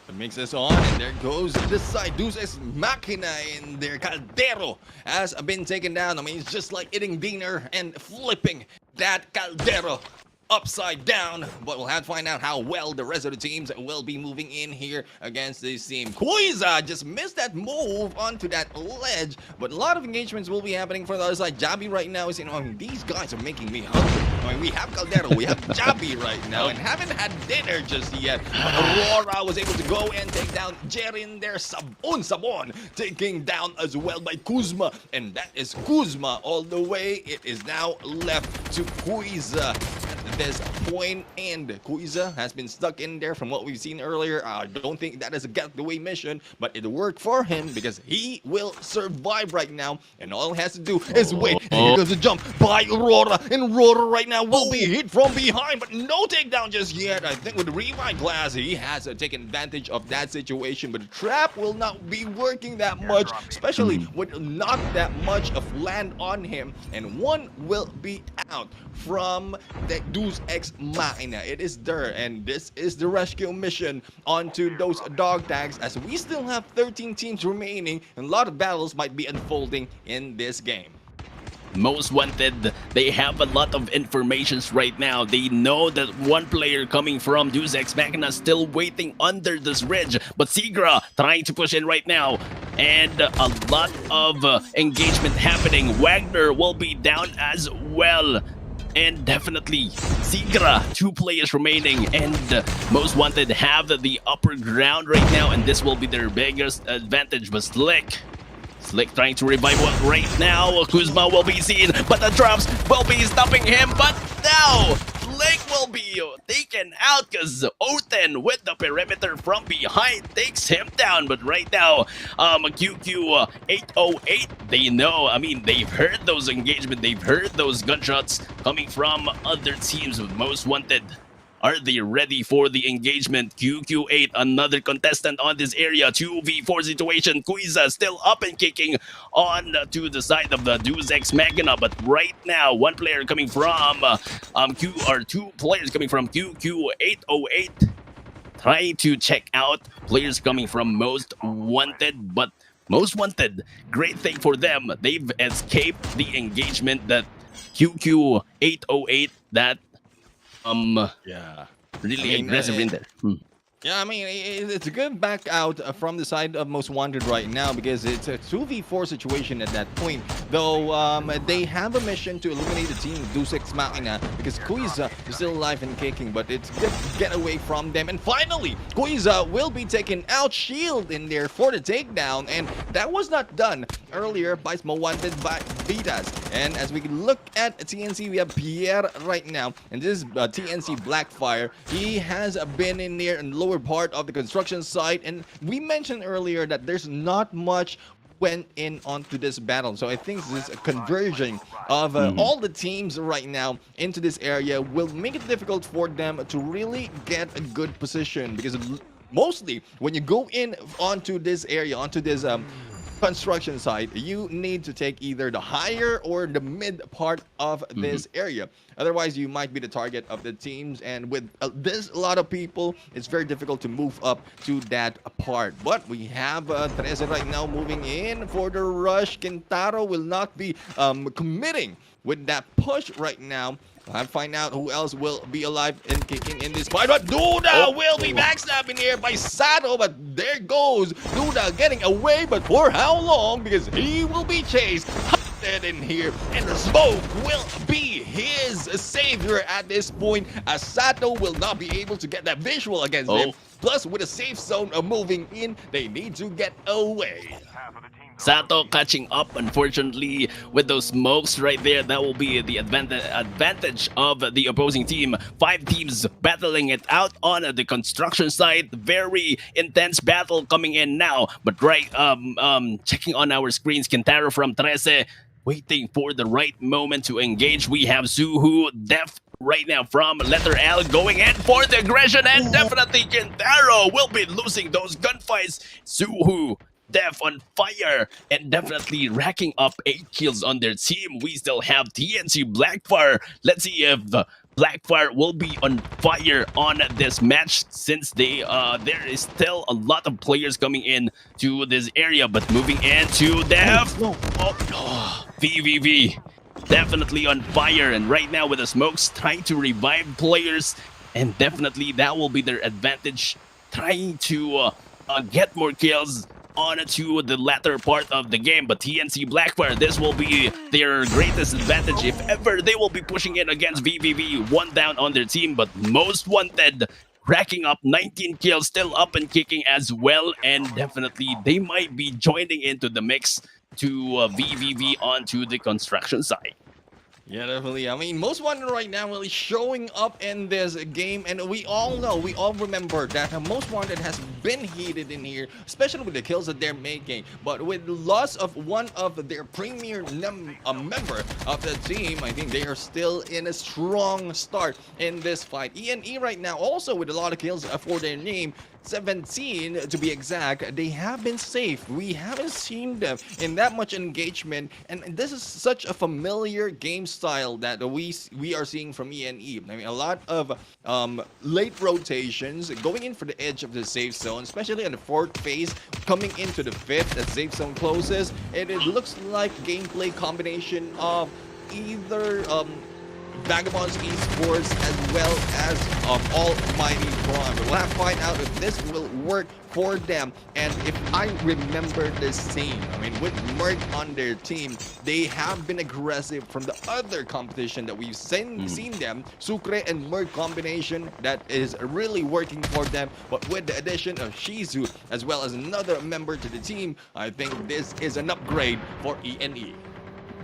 The mix is on, and there goes this side. DEUS X MAKINA in there. Caldero has been taken down. I mean, it's just like eating dinner and flipping that Caldero upside down. But we'll have to find out how well the rest of the teams will be moving in here against this team. Kuiza just missed that move onto that ledge, but a lot of engagements will be happening for the other side. Jabby right now is saying, I mean, these guys are making me hungry. I mean, we have Caldero, we have Jabby right now, and haven't had dinner just yet. Aurora was able to go and take down Jerin there. Sabon taking down as well by Kuzma, and that is Kuzma all the way. It is now left to Kuiza at this point, and Kuiza has been stuck in there from what we've seen earlier. I don't think that is a get-away mission, but it worked for him because he will survive right now, and all he has to do is wait. And here goes a jump by Aurora, and Aurora right now will be hit from behind, but no takedown just yet. I think with the revive glass, he has taken advantage of that situation, but the trap will not be working that much, especially with not that much of land on him, and one will be out from the DEUS Deus Ex Machina. It is there, and this is the rescue mission onto those dog tags, as we still have 13 teams remaining, and a lot of battles might be unfolding in this game. Most Wanted, they have a lot of informations right now. They know that one player coming from Deus Ex Machina still waiting under this ridge, but SIGRA trying to push in right now, and a lot of engagement happening. Wagner will be down as well. And definitely SIGRA, 2 players remaining, and Most Wanted have the upper ground right now, and this will be their biggest advantage. But Slick trying to revive one right now. Kuzma will be seen, but the drops will be stopping him. But now Slick will be taken out because Oten with the perimeter from behind takes him down. But right now, QQ 808, they know, I mean, they've heard those engagement, they've heard those gunshots coming from other teams with Most Wanted. Are they ready for the engagement? QQ8, another contestant on this area. 2v4 situation. Kuiza still up and kicking on to the side of the Deus Ex Machina. But right now, one player coming from two players coming from QQ808. Trying to check out players coming from Most Wanted. But Most Wanted, great thing for them. They've escaped the engagement that QQ808 that Yeah. really aggressive in there. Yeah, I mean, it's a good back out from the side of Most Wanted right now, because it's a 2v4 situation at that point. Though they have a mission to eliminate the team of Deus Ex Machina, because Kuiza is still alive and kicking, but it's good to get away from them. And finally, Kuiza will be taken out, shield in there for the takedown, and that was not done earlier by Most Wanted by VITAS. And as we look at TNC, we have Pierre right now, and this is TNC BLACKFYRE. He has been in there and lower part of the construction site, and we mentioned earlier that there's not much went in onto this battle. So I think this conversion of all the teams right now into this area will make it difficult for them to really get a good position, because mostly when you go in onto this area, onto this construction site, you need to take either the higher or the mid part of this area. Otherwise, you might be the target of the teams, and with this a lot of people, it's very difficult to move up to that part. But we have TRESE right now moving in for the rush. Kentaro will not be committing with that push right now. I'll find out who else will be alive and kicking in this fight. But Duda will be backstabbing here by Sato. But there goes Duda getting away. But for how long? Because he will be chased in here. And the smoke will be his savior at this point, as Sato will not be able to get that visual against him. Plus, with a safe zone moving in, they need to get away. Sato catching up, unfortunately, with those smokes right there. That will be the advantage of the opposing team. 5 teams battling it out on the construction site. Very intense battle coming in now. But right, checking on our screens, Kentaro from TRESE waiting for the right moment to engage. We have SUHU, Def right now from letter L going in for the aggression, and definitely Kentaro will be losing those gunfights. SUHU, Def on fire, and definitely racking up 8 kills on their team. We still have TNC BLACKFYRE. Let's see if BLACKFYRE will be on fire on this match, since they there is still a lot of players coming in to this area. But moving into Def, VVV definitely on fire, and right now with the smokes trying to revive players, and definitely that will be their advantage, trying to get more kills onto the latter part of the game. But TNC BLACKFYRE, this will be their greatest advantage if ever they will be pushing in against VVV. 1 down on their team, but Most Wanted racking up 19 kills, still up and kicking as well, and definitely they might be joining into the mix to VVV onto the construction site. Yeah, definitely. I mean, Most Wanted right now really showing up in this game, and we all know, we all remember that Most Wanted has been heated in here, especially with the kills that they're making. But with the loss of one of their premier member of the team, I think they are still in a strong start in this fight. ENE right now also with a lot of kills for their name, 17 to be exact, they have been safe. We haven't seen them in that much engagement, and this is such a familiar game style that we are seeing from ENE. I mean, a lot of late rotations going in for the edge of the safe zone, especially in the fourth phase, coming into the fifth as safe zone closes, and it looks like gameplay combination of either Vagabonds Esports as well as Almighty Braun. We'll have to find out if this will work for them. And if I remember this scene, I mean, with Merc on their team, they have been aggressive from the other competition that we've seen them. Sucre and Merc combination that is really working for them. But with the addition of Shizu as well as another member to the team, I think this is an upgrade for ENE.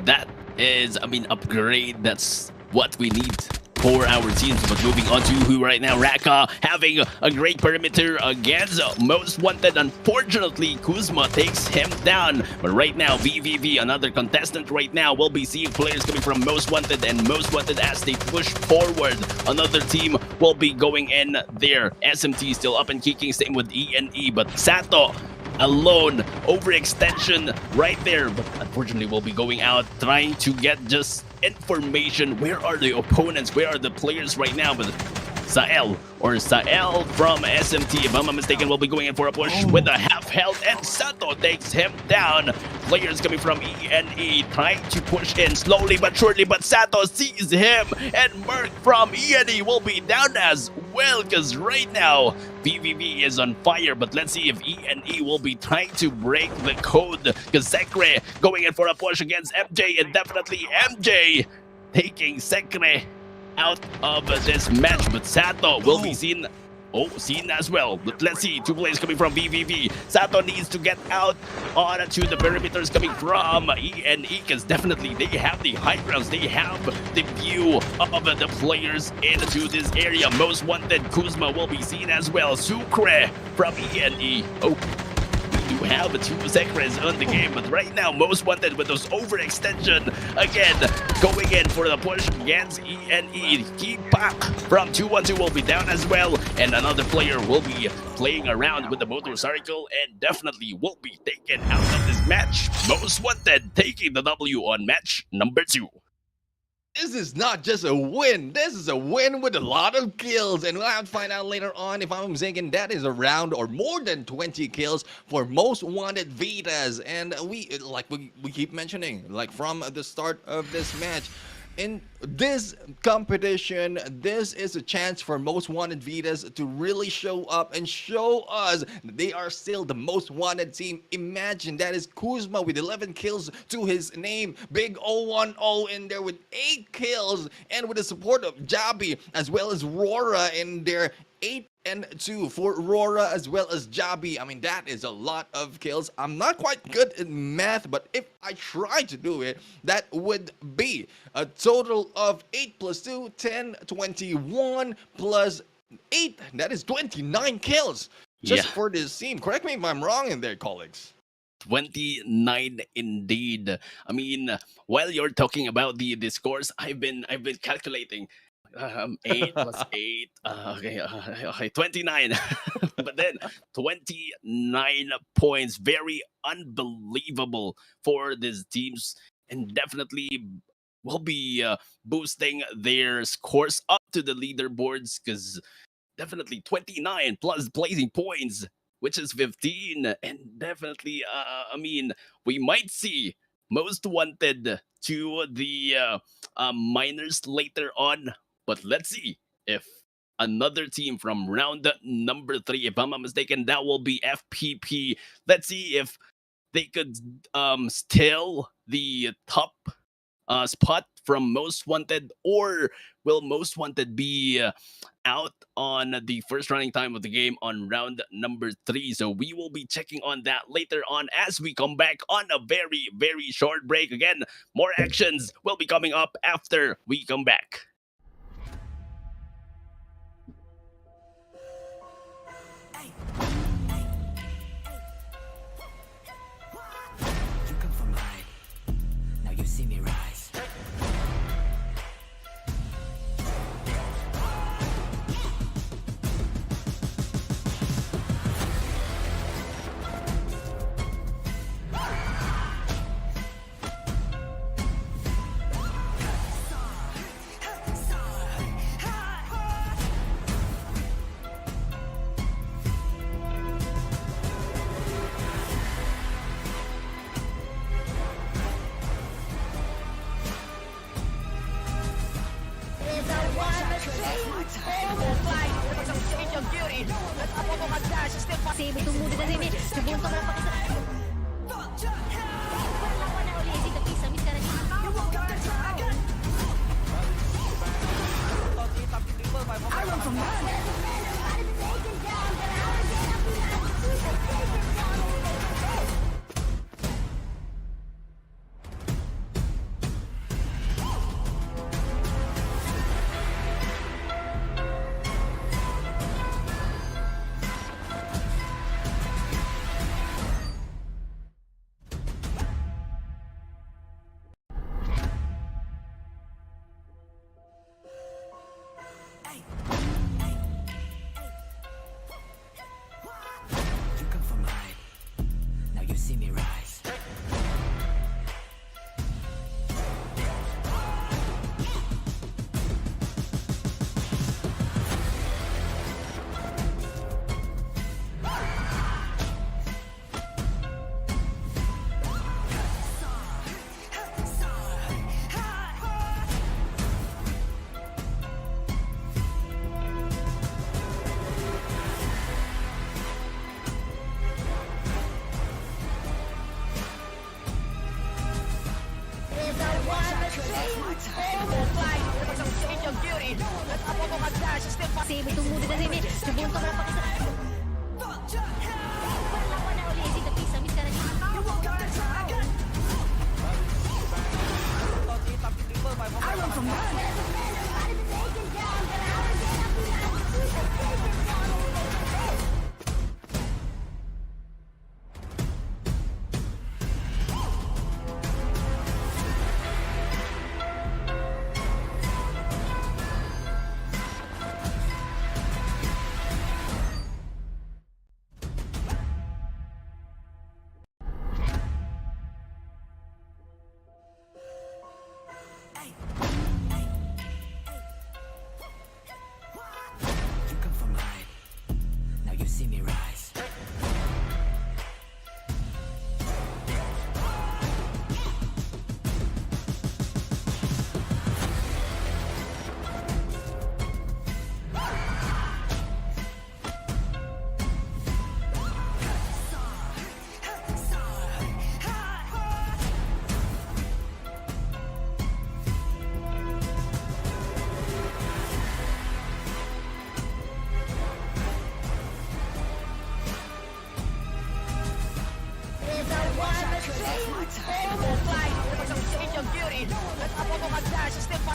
That is, I mean, upgrade. That's what we need for our teams. But moving on to who right now, Raka having a great perimeter against Most Wanted. Unfortunately, Kuzma takes him down. But right now, VVV, another contestant right now, will be seeing players coming from Most Wanted and Most Wanted as they push forward. Another team will be going in there. SMT still up and kicking, same with ENE, but Sato alone, overextension right there, but unfortunately will be going out trying to get just information. Where are the opponents? Where are the players right now? But Sael from SMT, if I'm not mistaken, will be going in for a push with a half health, and Sato takes him down. Players coming from ENE trying to push in slowly but surely, but Sato sees him, and Merc from ENE will be down as well, because right now VVV is on fire. But let's see if ENE will be trying to break the code, because Sekre going in for a push against MJ, and definitely MJ taking Sekre out of this match. But Sato will be seen as well. But let's see, two players coming from VVV. Sato needs to get out onto the perimeters coming from ENE, because definitely they have the high grounds, they have the view of the players into this area. Most Wanted Kuzma will be seen as well. Sucre from ENE. We do have two Sekres on the game, but right now Most Wanted with those overextension again going in for the push against ENE. Kipak from 212 will be down as well, and another player will be playing around with the motorcycle and definitely will be taken out of this match. Most Wanted taking the W on match number 2. This is not just a win. This is a win with a lot of kills. And we'll have to find out later on, if I'm mistaken, that is around or more than 20 kills for Most Wanted VITAS. And we keep mentioning, like from the start of this match, in this competition, this is a chance for Most Wanted VITAS to really show up and show us that they are still the most wanted team. Imagine, that is Kuzma with 11 kills to his name, Big 010 in there with 8 kills, and with the support of Jabi as well as Rora in there, 8 and 2 for Rora as well as Jabi. I mean, that is a lot of kills. I'm not quite good in math, but if I try to do it, that would be a total of 8 plus 2, 10, 21 plus 8. That is 29 kills just for this team. Correct me if I'm wrong in there, Colicx. 29 indeed. I mean, while you're talking about the scores, I've been calculating. 8 plus 8, okay, 29. But then 29 points, very unbelievable for these teams, and definitely will be boosting their scores up to the leaderboards, because definitely 29 plus blazing points, which is 15, and definitely I mean, we might see Most Wanted to the minors later on. But let's see if another team from round number 3, if I'm not mistaken, that will be FPP. Let's see if they could steal the top spot from Most Wanted, or will Most Wanted be out on the first running time of the game on round number 3. So we will be checking on that later on as we come back on a very, very short break. Again, more actions will be coming up after we come back. See me rise. Save tumulong na rin eh. Nabunto ka na pakisarado. Wala na uli. Hindi ka pisa. Miss ka na dito. I run from You come from high, now you see me rise. Save tumulong na rin eh. Nabunto ka na pakisarado. Wala na uli. Hindi ka pisa. Miss ka na dito. I run from You come from high, now you see me rise.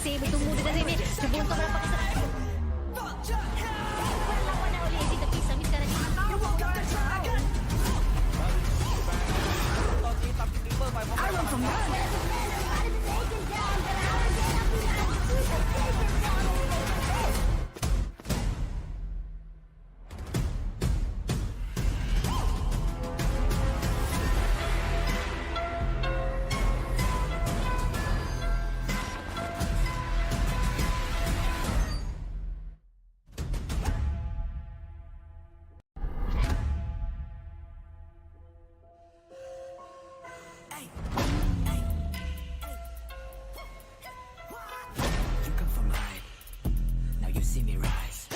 Save tumulong na rin eh. Nabunto ka na pakisarado. Wala na uli. Hindi ka pisa. Miss ka na dito. I run from You come from high, now you see me rise.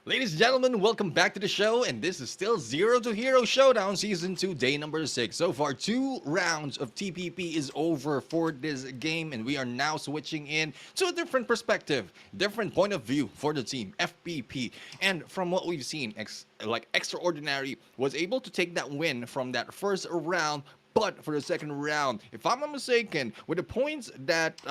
Ladies and gentlemen, welcome back to the show, and this is still Zero to Hero Showdown Season 2, day number 6. So far, 2 rounds of TPP is over for this game, and we are now switching in to a different perspective, different point of view for the team, FPP. And from what we've seen, Extraordinary was able to take that win from that first round, but for the second round, if I'm not mistaken, with the points that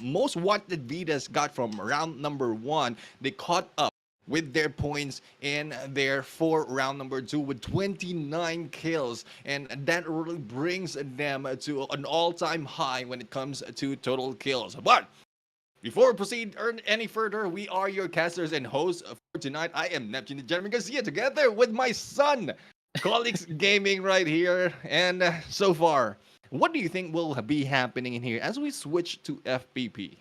most wanted VITAS got from round number 1, they caught up with their points in their for round number 2 with 29 kills, and that really brings them to an all-time high when it comes to total kills. But Before we proceed any further, we are your casters and hosts for tonight. I am Neptune Jeremy Garcia together with my son, Colicx Gaming right here. And so far, what do you think will be happening in here as we switch to FPP?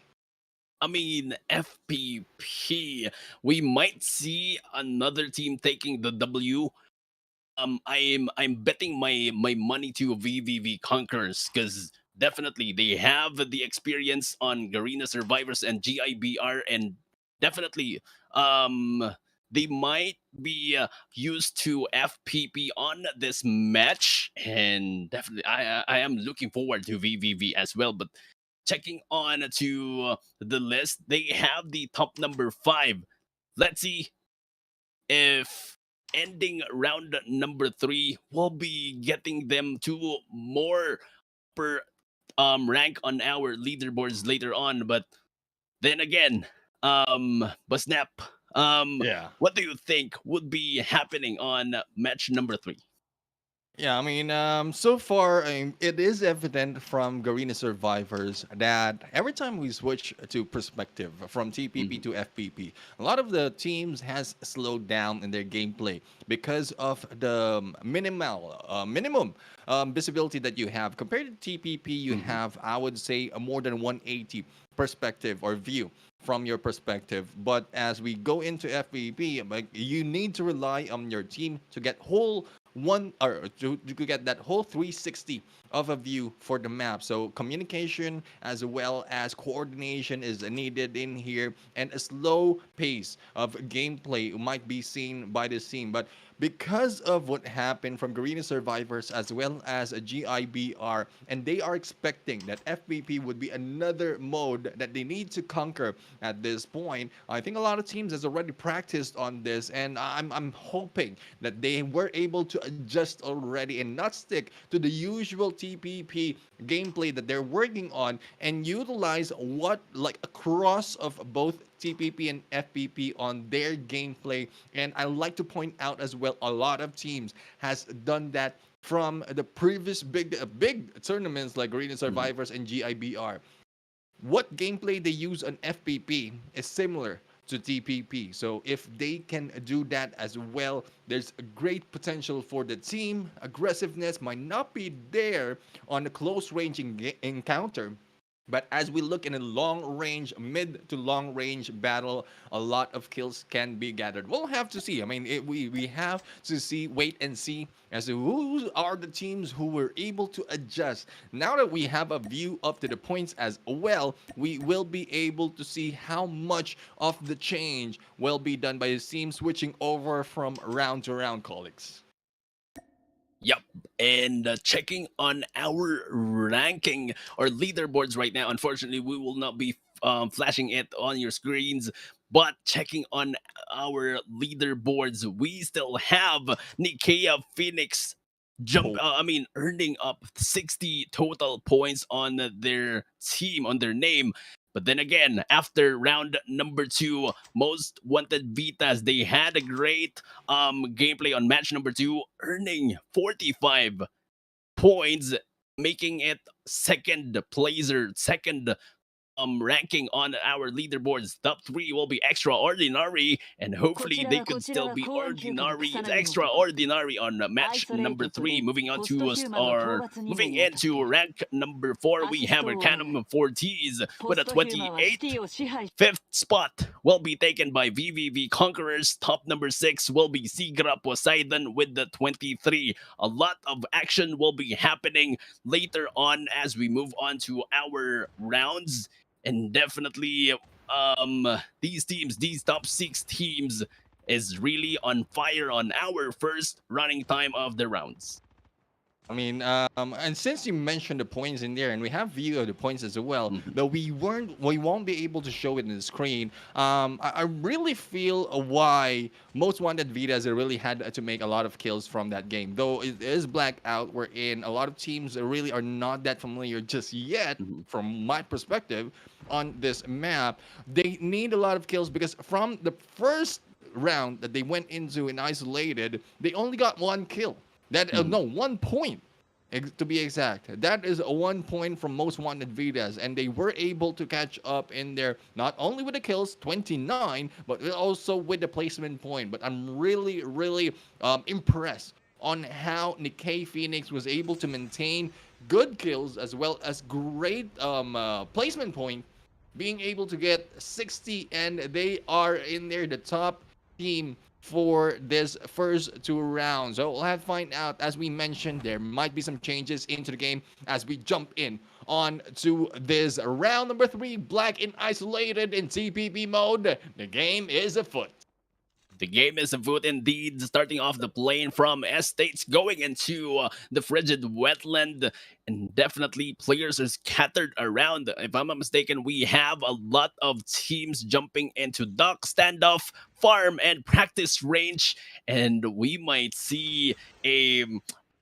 I mean, FPP, we might see another team taking the W. I'm betting my money to VVV Conquerors because definitely they have the experience on Garena Survivors and GIBR, and definitely they might be used to FPP on this match, and definitely I am looking forward to VVV as well. But checking on to the list, they have the top number 5. Let's see if ending round number 3 will be getting them to more per rank on our leaderboards later on. But then again, Busnap, Yeah. what do you think would be happening on match number 3? Yeah, I mean, so far, it is evident from Garena Survivors that every time we switch to perspective from TPP to FPP, a lot of the teams has slowed down in their gameplay because of the minimum visibility that you have. Compared to TPP, you have, I would say, a more than 180 perspective or view from your perspective. But as we go into FPP, like, you need to rely on your team to get whole one or to get that whole 360 of a view for the map. So communication as well as coordination is needed in here, and a slow pace of gameplay might be seen by the team. But because of what happened from Garena Survivors as well as a GIBR, and they are expecting that FPP would be another mode that they need to conquer at this point. I think a lot of teams has already practiced on this, and I'm hoping that they were able to adjust already and not stick to the usual TPP gameplay that they're working on, and utilize what like a cross of both TPP and FPP on their gameplay. And I like to point out as well, a lot of teams has done that from the previous big tournaments like Arena Survivors and GIBR. What gameplay they use on FPP is similar to TPP. So if they can do that as well, there's a great potential for the team. Aggressiveness might not be there on a close range encounter, but as we look in a long range, mid to long range battle, a lot of kills can be gathered. We'll have to see. I mean, we have to see, wait and see as to who are the teams who were able to adjust. Now that we have a view up to the points as well, we will be able to see how much of the change will be done by the team switching over from round to round, Colicx. Yep. And checking on our ranking or leaderboards right now, unfortunately, we will not be flashing it on your screens. But checking on our leaderboards, we still have NICAEA Phoenix earning up 60 total points on their team, on their name. But then again, after round number 2, Most Wanted VITAS, they had a great gameplay on match number 2, earning 45 points, making it second ranking on our leaderboards. Top 3 will be extraordinary, and hopefully they could still be extraordinary on match number 3. Moving into rank number 4, we have ARCANUM FORTIS with a 28. Fifth spot will be taken by VVV Conquerors. Top number 6 will be SIGRA POSEIDON with the 23. A lot of action will be happening later on as we move on to our rounds. And definitely, these top 6 teams is really on fire on our first running time of the rounds. I mean, and since you mentioned the points in there, and we have view of the points as well, though we won't be able to show it in the screen. I really feel why Most Wanted VITAS really had to make a lot of kills from that game. Though it is blackout, wherein a lot of teams really are not that familiar just yet, from my perspective, on this map. They need a lot of kills because from the first round that they went into in isolated, they only got 1 kill. 1 point. To be exact, that is a 1 point from most wanted VITAS, and they were able to catch up in there, not only with the kills, 29, but also with the placement point. But I'm really, really impressed on how NICAEA Phoenix was able to maintain good kills as well as great placement point, being able to get 60, and they are in there the top team for this first 2 rounds. So we'll have to find out. As we mentioned, there might be some changes into the game as we jump in on to this round number 3. Black in isolated in TPP mode. The game is afoot. The game is afoot indeed, starting off the plane from Estates, going into the frigid wetland, and definitely players are scattered around. If I'm not mistaken, we have a lot of teams jumping into dock, standoff, farm, and practice range, and we might see a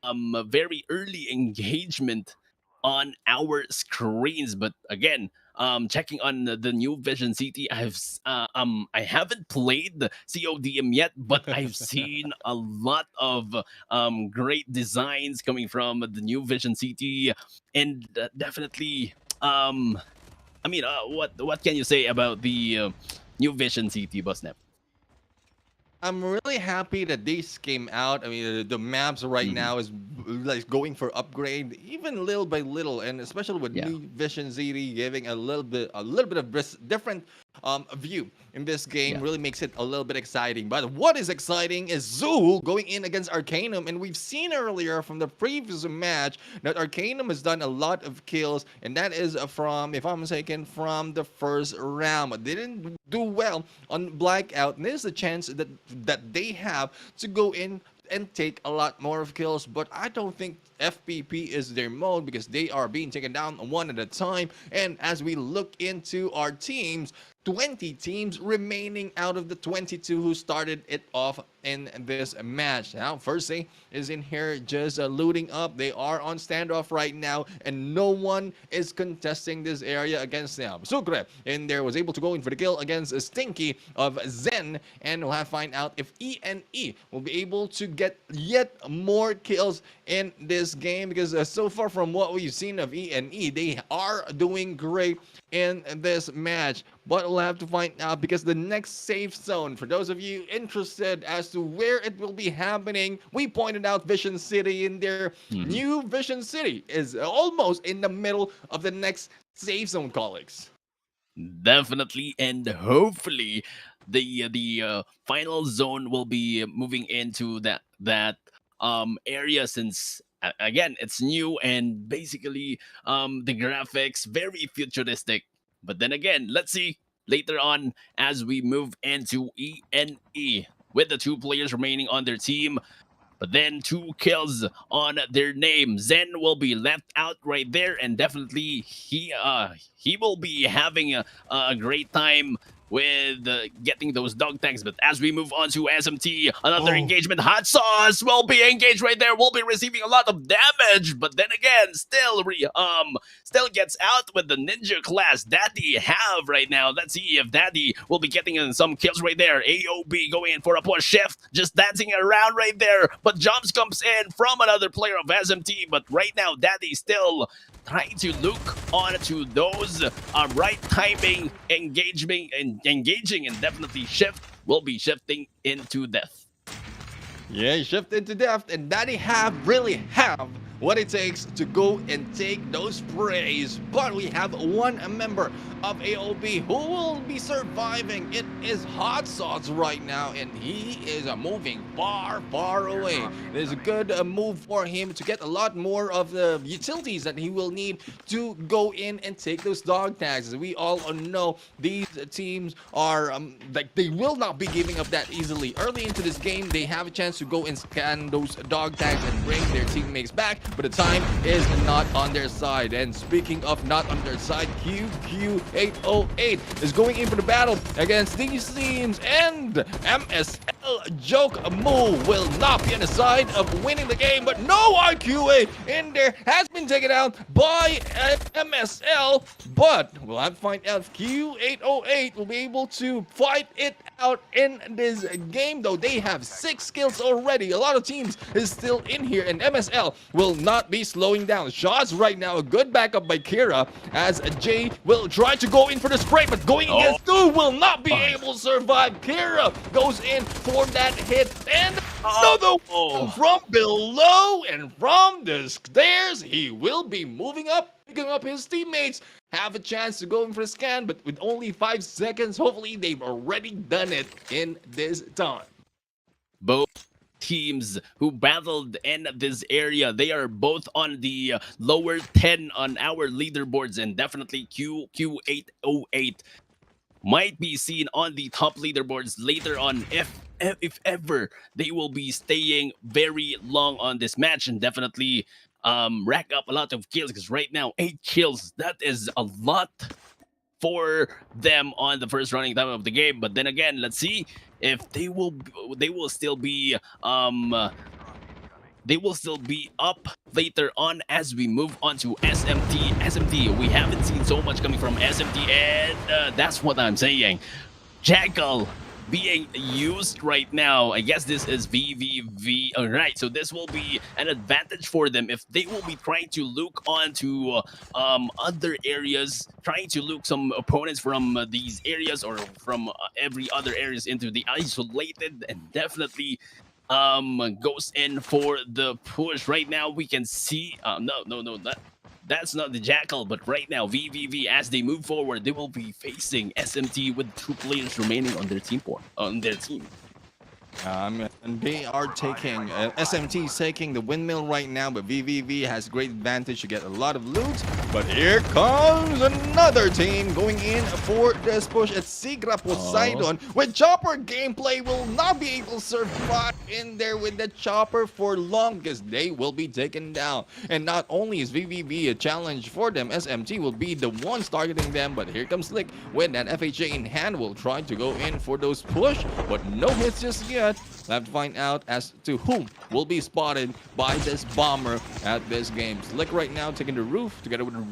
very early engagement on our screens. But again, checking on the new Vision City, I haven't played the CODM yet, but I've seen a lot of great designs coming from the new Vision City, and definitely what can you say about the new Vision City, Bossnap? I'm really happy that this came out. I mean, the maps right now is like going for upgrade, even little by little, and especially with new Vision City giving a little bit of different view in this game, really makes it a little bit exciting. But what is exciting is ZUHU going in against Arcanum, and we've seen earlier from the previous match that Arcanum has done a lot of kills, and that is from, if I'm mistaken, from the first round. But they didn't do well on Blackout, and this is a chance that they have to go in and take a lot more of kills. But I don't think FPP is their mode, because they are being taken down one at a time. And as we look into our teams, 20 teams remaining out of the 22 who started it off in this match. Now, First is in here just looting up. They are on standoff right now, and no one is contesting this area against them. SIGRA in there was able to go in for the kill against Stinky of Zen, and we'll have to find out if ENE will be able to get yet more kills in this game, because so far from what we've seen of ENE, they are doing great in this match. But we'll have to find out, because the next safe zone, for those of you interested as to where it will be happening, we pointed out Vision City in there. New Vision City is almost in the middle of the next safe zone, Colicx. Definitely, and hopefully the final zone will be moving into that area, since again, it's new, and basically the graphics very futuristic. But then again, let's see later on as we move into ENE with the 2 players remaining on their team, but then 2 kills on their name. Zen will be left out right there, and definitely he will be having a great time with getting those dog tags. But as we move on to SMT, another engagement, Hot Sauce will be engaged right there, will be receiving a lot of damage, but then again, still gets out with the ninja class Daddy have right now. Let's see if Daddy will be getting in some kills right there. AOB going in for a push shift, just dancing around right there, but jumps comes in from another player of SMT. But right now, Daddy still trying to look on to those right timing, engaging, and definitely shift will be shifting into death. Yeah, shift into death, and Daddy really have what it takes to go and take those praise. But we have one member of AOB who will be surviving. It is Hot Sauce right now, and he is moving far away. There's a good move for him to get a lot more of the utilities that he will need to go in and take those dog tags. As we all know, these teams are like, they will not be giving up that easily. Early into this game, they have a chance to go and scan those dog tags and bring their teammates back, but the time is not on their side. And speaking of not on their side, QQ808 is going in for the battle against these teams, and MSL Joke Moo will not be on the side of winning the game. But no, no IQA in there, has been taken out by MSL, but we'll have to find out if Q808 will be able to fight it out in this game, though they have 6 kills already. A lot of teams is still in here, and MSL will not be slowing down. Shots right now, a good backup by Kira, as Jay will try to go in for the spray, but going against 2 will not be able to survive. Kira goes in for that hit, and another one from below, and from the stairs, he will be moving up, picking up his teammates. Have a chance to go in for a scan, but with only 5 seconds, hopefully they've already done it in this time. Both teams who battled in this area, they are both on the lower 10 on our leaderboards, and definitely Q808 might be seen on the top leaderboards later on if ever they will be staying very long on this match, and definitely rack up a lot of kills, because right now 8 kills, that is a lot for them on the first running time of the game. But then again, let's see if they will still be up later on as we move on to SMT. We haven't seen so much coming from SMT, and that's what I'm saying. Jackal being used right now. I guess this is VVV. All right, so this will be an advantage for them if they will be trying to look onto other areas, trying to look some opponents from these areas or from every other areas into the isolated, and definitely goes in for the push. Right now we can see that's not the Jackal, but right now VVV, as they move forward, they will be facing SMT with 2 players remaining on their team. And they are taking SMT is taking the windmill right now, but VVV has great advantage to get a lot of loot. But here comes another team going in for this push at SIGRA POSEIDON. With chopper gameplay, will not be able to survive in there with the chopper for long, because they will be taken down. And not only is VVV a challenge for them, SMT will be the ones targeting them. But here comes Slick with that FHA in hand, will try to go in for those push, but no hits just yet. We'll have to find out as to whom will be spotted by this bomber at this game. Slick right now taking the roof together with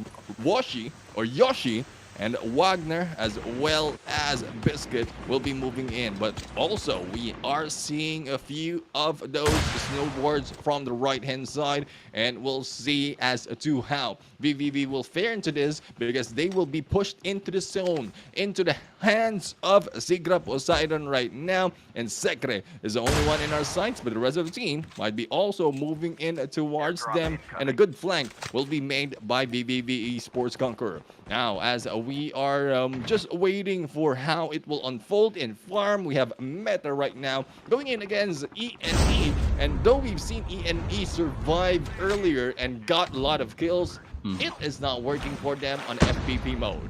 Yoshi, and Wagner, as well as Biscuit, will be moving in. But also, we are seeing a few of those snowboards from the right-hand side, and we'll see as to how VVV will fare into this, because they will be pushed into the zone, into the hands of SIGRA POSEIDON right now, and Sekre is the only one in our sights, but the rest of the team might be also moving in towards them, and a good flank will be made by VVV E-Sports Conqueror. Now, as we are just waiting for how it will unfold in farm, we have Meta right now going in against ENE, and though we've seen ENE survive earlier and got a lot of kills, it is not working for them on FPP mode.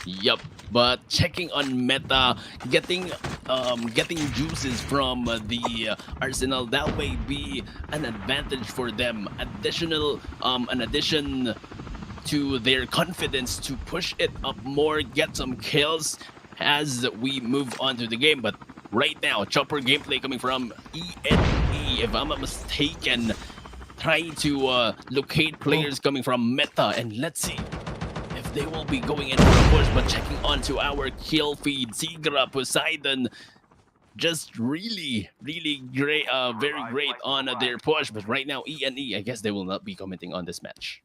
Yup, but checking on Meta, getting juices from the arsenal, that may be an advantage for them. An addition to their confidence to push it up more, get some kills as we move on to the game. But right now, chopper gameplay coming from ENE, if I'm not mistaken, trying to locate players coming from Meta, and let's see if they will be going in for a push. But checking onto our kill feed, SIGRA POSEIDON just really great, very great on their push. But right now, ENE, I guess they will not be commenting on this match.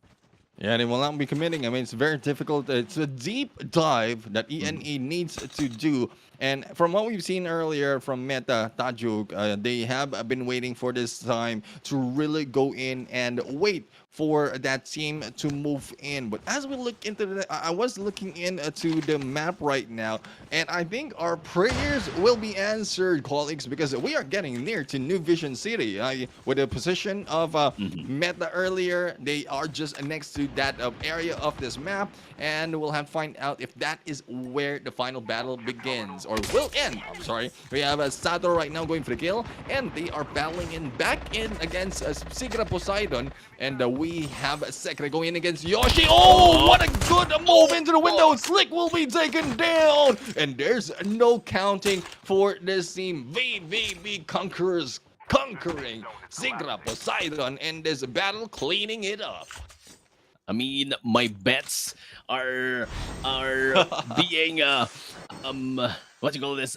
Yeah, they will not be committing. I mean, it's very difficult. It's a deep dive that ENE needs to do. And from what we've seen earlier from Meta, Tajuk, they have been waiting for this time to really go in and wait for that team to move in. But as we look into the, I was looking into the map right now, and I think our prayers will be answered, Colicx, because we are getting near to New Vision City. With the position of Meta earlier, they are just next to that area of this map, and we'll have to find out if that is where the final battle begins, or will end. I'm sorry. We have Sato right now going for the kill, and they are battling back in against SIGRA POSEIDON, and we have Sekre going in against Yoshi. Oh, what a good move into the window. Slick will be taken down, and there's no counting for this team. VVV Conquerors conquering SIGRA, Poseidon in this battle, cleaning it up. I mean, my bets are being what you call this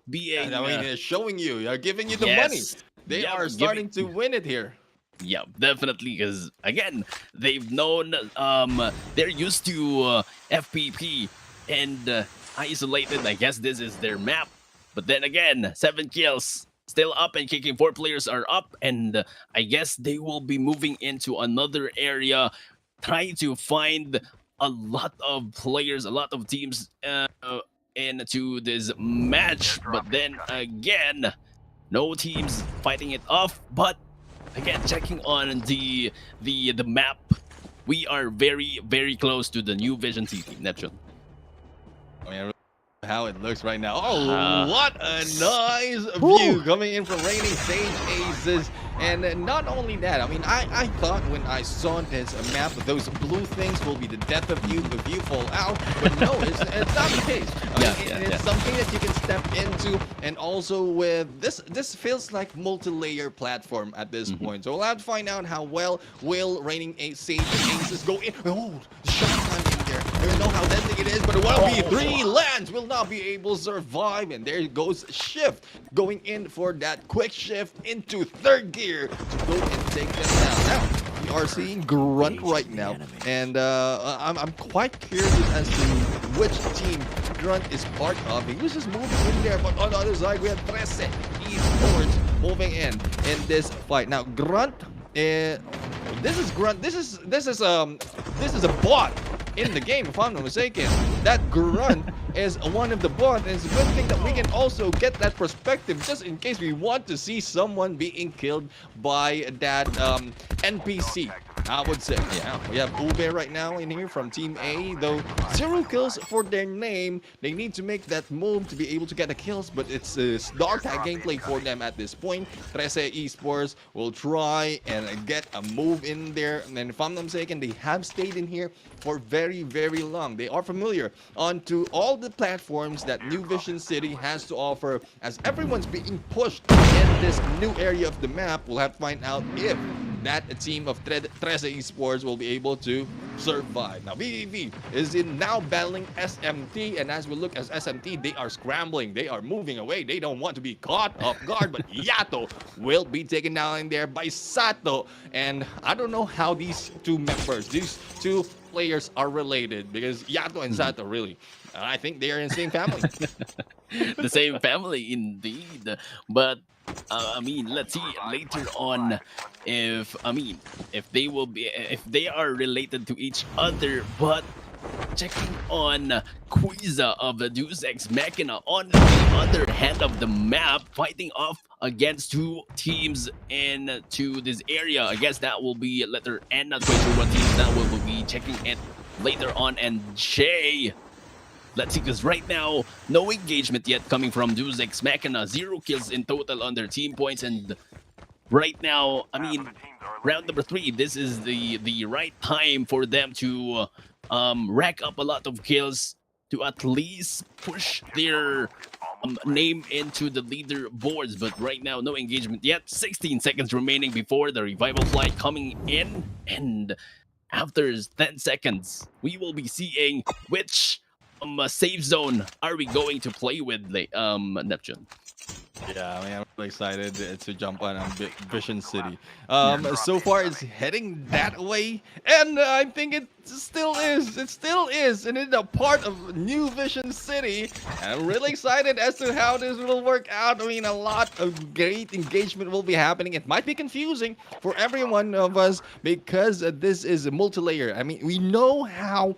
being I mean, it's showing you, are giving you the yes. money. They Yep, are starting to win it here. Yeah, definitely. Because again, they've known they're used to FPP and isolated. I guess this is their map. But then again, 7 kills. Still up and kicking. 4 players are up, and I guess they will be moving into another area, trying to find a lot of players, a lot of teams into this match. But then again, no teams fighting it off. But again, checking on the map, we are very, very close to the new Vision City, Neptune. I mean, I really like how it looks right now. Oh, what a nice view coming in from Raining Sage Aces. And not only that, I mean, I thought when I saw this map, those blue things will be the death of you if you fall out. But no, it's not the case. It's something that you can step into. And also with this feels like multi-layer platform at this point. So we'll have to find out how well will Raining Sage Aces go in. Oh, shot time in there. I don't know how deadly it is, but it will be 3 lands. Will not be able to survive. And there goes Shift going in for that quick shift into 3rd gear to go and take them down. Now, we are seeing Grunt right now, and I'm quite curious as to which team Grunt is part of. He was just moving in there, but on the other side, we have TRESE E-Sports moving in this fight. Now, Grunt, this is Grunt. This is a bot in the game, if I'm not mistaken. That Grunt is one of the bots, and it's a good thing that we can also get that perspective just in case we want to see someone being killed by that NPC, I would say. Yeah, we have Ube right now in here from Team A, though 0 kills for their name. They need to make that move to be able to get the kills, but it's dog tag gameplay for them at this point. TRESE Esports will try and get a move in there, and if I'm not mistaken, they have stayed in here for very, very long. They are familiar onto all the platforms that New Vision City has to offer. As everyone's being pushed in this new area of the map, we'll have to find out if that team of TRESE Esports will be able to survive. Now, VVV is in now battling SMT, and as we look at SMT, they are scrambling. They are moving away. They don't want to be caught off guard, but Yato will be taken down in there by Sato. And I don't know how these two members, these two players are related, because Yato and Sato really, I think they are in the same family. The same family indeed. But I mean, let's see later on if they are related to each other. But checking on Quiza of the Deus Ex Machina on the other hand of the map, fighting off against 2 teams into this area. I guess that will be letter N. Not quite sure what teams that will be checking it later on. And Jay, let's see, because right now, no engagement yet coming from Deus Ex Machina. 0 kills in total on their team points. And right now, I mean, round number 3, this is the right time for them to rack up a lot of kills to at least push their name into the leaderboards. But right now, no engagement yet. 16 seconds remaining before the revival flight coming in. And after 10 seconds, we will be seeing which safe zone are we going to play with, Neptune. Yeah, I mean, I'm really excited to jump on Vision City. So far, it's heading that way, and I think it still is. It still is, and it's a part of New Vision City. I'm really excited as to how this will work out. I mean, a lot of great engagement will be happening. It might be confusing for every one of us because this is a multi-layer. I mean, we know how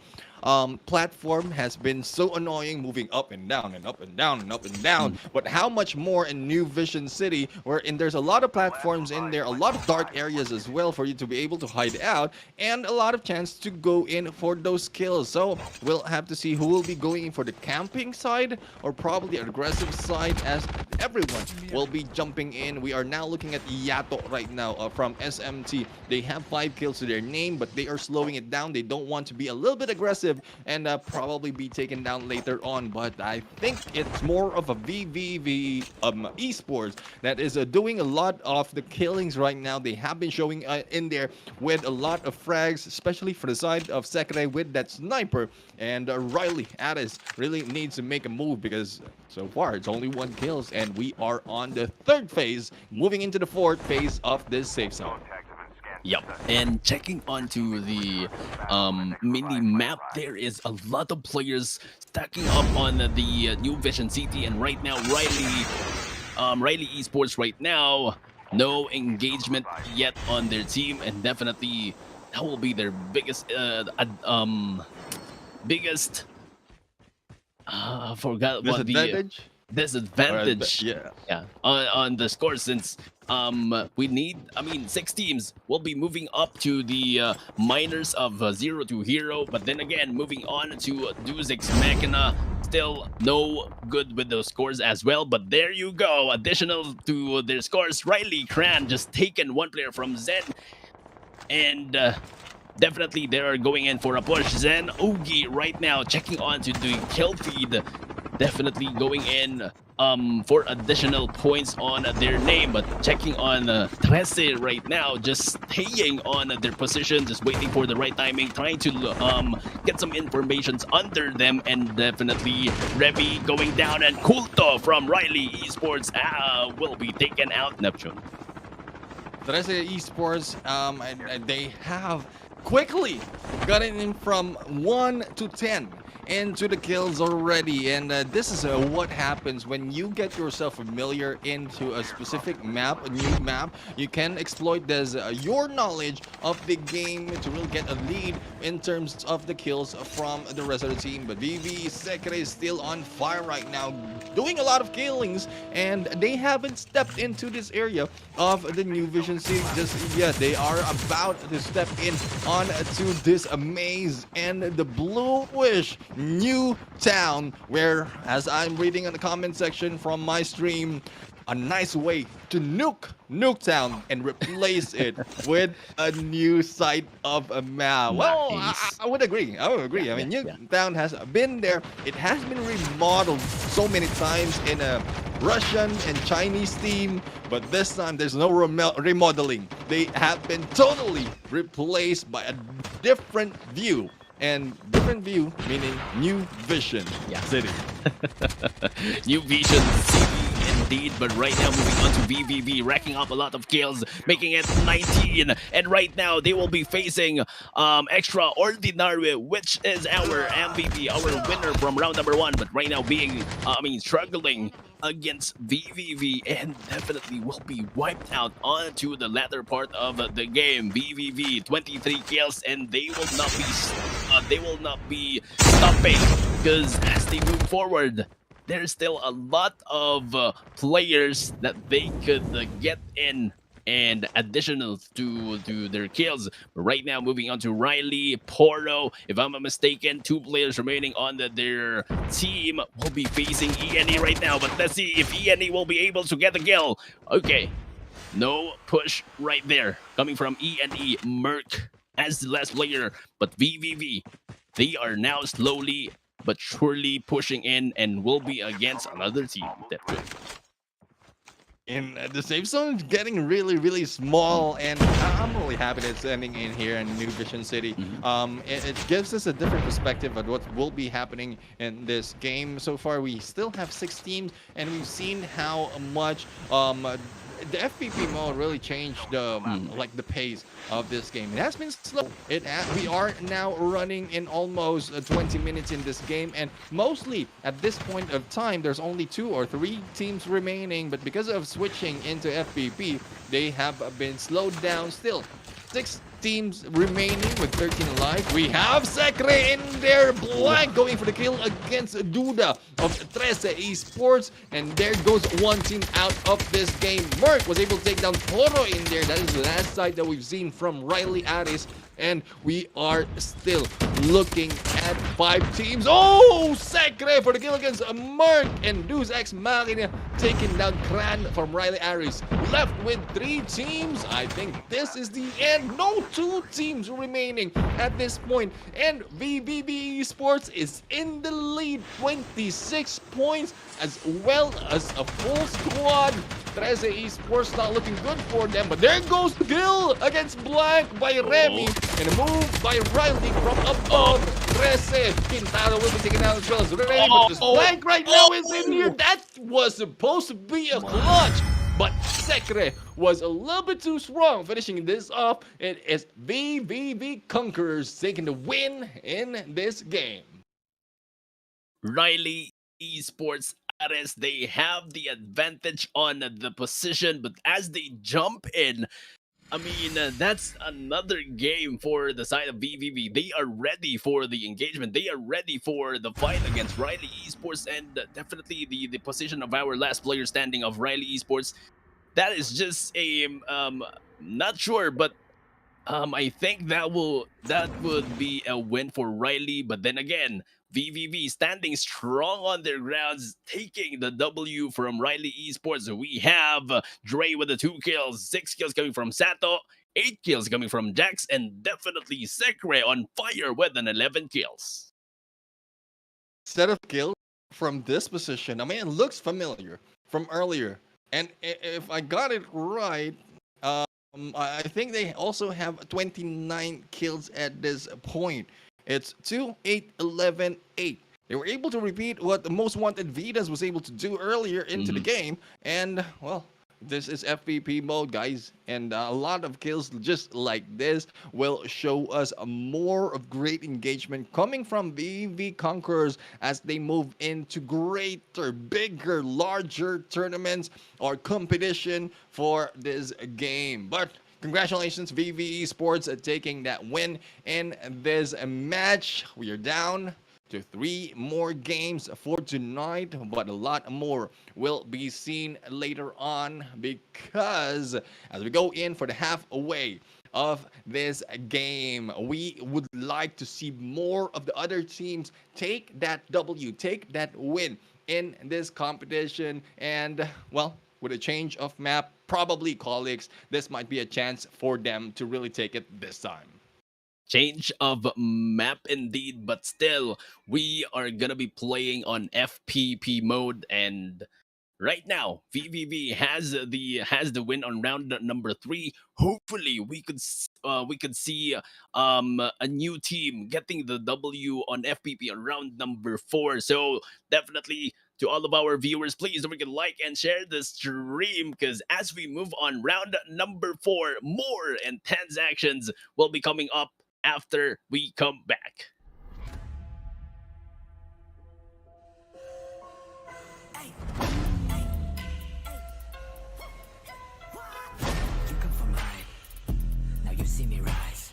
platform has been so annoying, moving up and down and up and down and up and down. But how much more in New Vision City, wherein there's a lot of platforms in there, a lot of dark areas as well for you to be able to hide out, and a lot of chance to go in for those kills. So we'll have to see who will be going in for the camping side or probably aggressive side, as everyone will be jumping in. We are now looking at Yato right now from SMT. They have 5 kills to their name, but they are slowing it down. They don't want to be a little bit aggressive aggressive and probably be taken down later on. But I think it's more of a VVV esports that is doing a lot of the killings right now. They have been showing in there with a lot of frags, especially for the side of Sekre with that sniper. And Riley Addis really needs to make a move because so far it's only 1 kills, and we are on the 3rd phase, moving into the 4th phase of this safe zone. Yep, and checking onto the mini map, there is a lot of players stacking up on the New Vision City, and right now Riley Esports right now, no engagement yet on their team, and definitely that will be their biggest forgot what the disadvantage. Yeah, on the score, since we need, 6 teams will be moving up to the minors of 0 to hero, but then again moving on to DEUS MAKINA, still no good with those scores as well. But there you go, additional to their scores, Riley Cran just taken 1 player from Zen, and definitely they are going in for a push. Zen Oogie right now checking on to the kill feed, definitely going in for additional points on their name, but checking on TRESE right now, just staying on their position, just waiting for the right timing, trying to get some informations under them, and definitely Revy going down, and Kulto from Riley Esports will be taken out. Neptune. TRESE Esports, and they have quickly gotten in from 1 to 10 into the kills already, and this is what happens when you get yourself familiar into a specific map, a new map. You can exploit this your knowledge of the game to really get a lead in terms of the kills from the rest of the team. But VV Sekre is still on fire right now, doing a lot of killings, and they haven't stepped into this area of the New Vision City just yet. They are about to step in on to this maze and the bluish new town, where, as I'm reading in the comment section from my stream, a nice way to nuke Nuketown and replace it with a new site of a map. Well, Nice. I would agree. I mean, Nuketown has been there. It has been remodeled so many times in a Russian and Chinese theme, but this time there's no remodeling. They have been totally replaced by a different view. And different view meaning New Vision City. New Vision City indeed, but right now moving on to VVV, racking up a lot of kills, making it 19, and right now they will be facing Extraordinary, which is our MVP, our winner from round number 1, but right now being, struggling against VVV, and definitely will be wiped out onto the latter part of the game. VVV 23 kills, and they will not be stopping, because as they move forward, there's still a lot of players that they could get in and additional to their kills. Right now moving on to Riley, Poro, if I'm not mistaken, 2 players remaining on their team will be facing ENE right now, but let's see if ENE will be able to get the kill. Okay, no push right there coming from ENE. Merc as the last player, but VVV, they are now slowly but surely pushing in and will be against another team. In the safe zone is getting really small, and I'm really happy that it's ending in here in New Vision City. It gives us a different perspective of what will be happening in this game. So far we still have 6 teams, and we've seen how much the FPP mode really changed the the pace of this game. It has been slow. We are now running in almost 20 minutes in this game, and mostly at this point of time there's only 2 or 3 teams remaining, but because of switching into FPP they have been slowed down. Still 6 teams remaining with 13 alive. We have Sekre in there, Black going for the kill against Duda of TRESE Esports, and there goes 1 team out of this game. Merc was able to take down Poro in there. That is the last side that we've seen from Riley Aris, and we are still looking at 5 teams. Oh, Sekre for the kill against Merc, and DEUS MAKINA taking down Kran from Riley Aris. Left with 3 teams. I think this is the end. No 2 teams remaining at this point, and VVV Esports is in the lead, 26 points, as well as a full squad. TRESE Esports not looking good for them, but there goes the kill against Blank by Remy, and a move by Riley from above. TRESE, Quintana will be taken out as well as Remy, but this Blank right now is in here. That was supposed to be a clutch, but SIGRA was a little bit too strong. Finishing this off, it is VVV Conquerors taking the win in this game. Riley Esports Ares, they have the advantage on the position, but as they jump in, I mean, that's another game for the side of VVV. They are ready for the engagement. They are ready for the fight against Riley Esports, and definitely the position of our last player standing of Riley Esports. That is just a not sure, but I think that would be a win for Riley. But then again, VVV standing strong on their grounds, taking the W from Riley Esports. We have Dre with the 2 kills, 6 kills coming from Sato, 8 kills coming from Jax, and definitely SIGRA on fire with an 11 kills. Set of kills from this position, I mean, it looks familiar from earlier. And if I got it right, I think they also have 29 kills at this point. It's 2, 8, 11, 8. They were able to repeat what the most wanted VITAS was able to do earlier into the game. And, well, this is FPP mode, guys. And a lot of kills just like this will show us more of great engagement coming from VV Conquerors as they move into greater, bigger, larger tournaments or competition for this game. But congratulations, VV Esports, taking that win in this match. We are down to 3 more games for tonight, but a lot more will be seen later on, because as we go in for the halfway of this game, we would like to see more of the other teams take that W, take that win in this competition. And, well, with a change of map, probably Colicx, this might be a chance for them to really take it this time. Change of map indeed, but still, we are gonna be playing on FPP mode, and right now VVV has the win on round number 3. Hopefully, we could see a new team getting the W on FPP on round number 4. So definitely, to all of our viewers, please don't forget to like and share the stream, because as we move on round number 4, more intense actions will be coming up after we come back. You come from high, now you see me rise.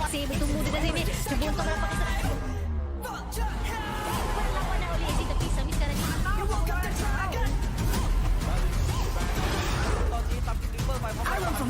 Save tumulo na rin eh. Nabunto na pakita. Wala pa na ulit. Ito pisa. Miss ka na dito. I run from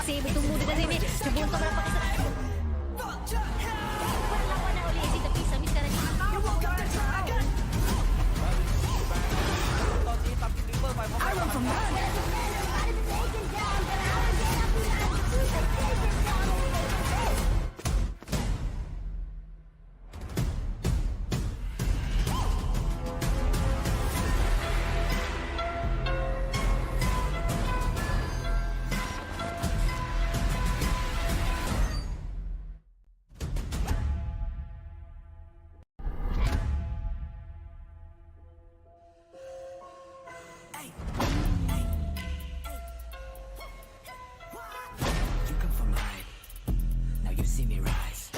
Save tumulo na rin. Subunto mo lang pakisarado. Wala pa na uli. Isip na pisa. Miss ka na niya. You come from high. Now you see me rise.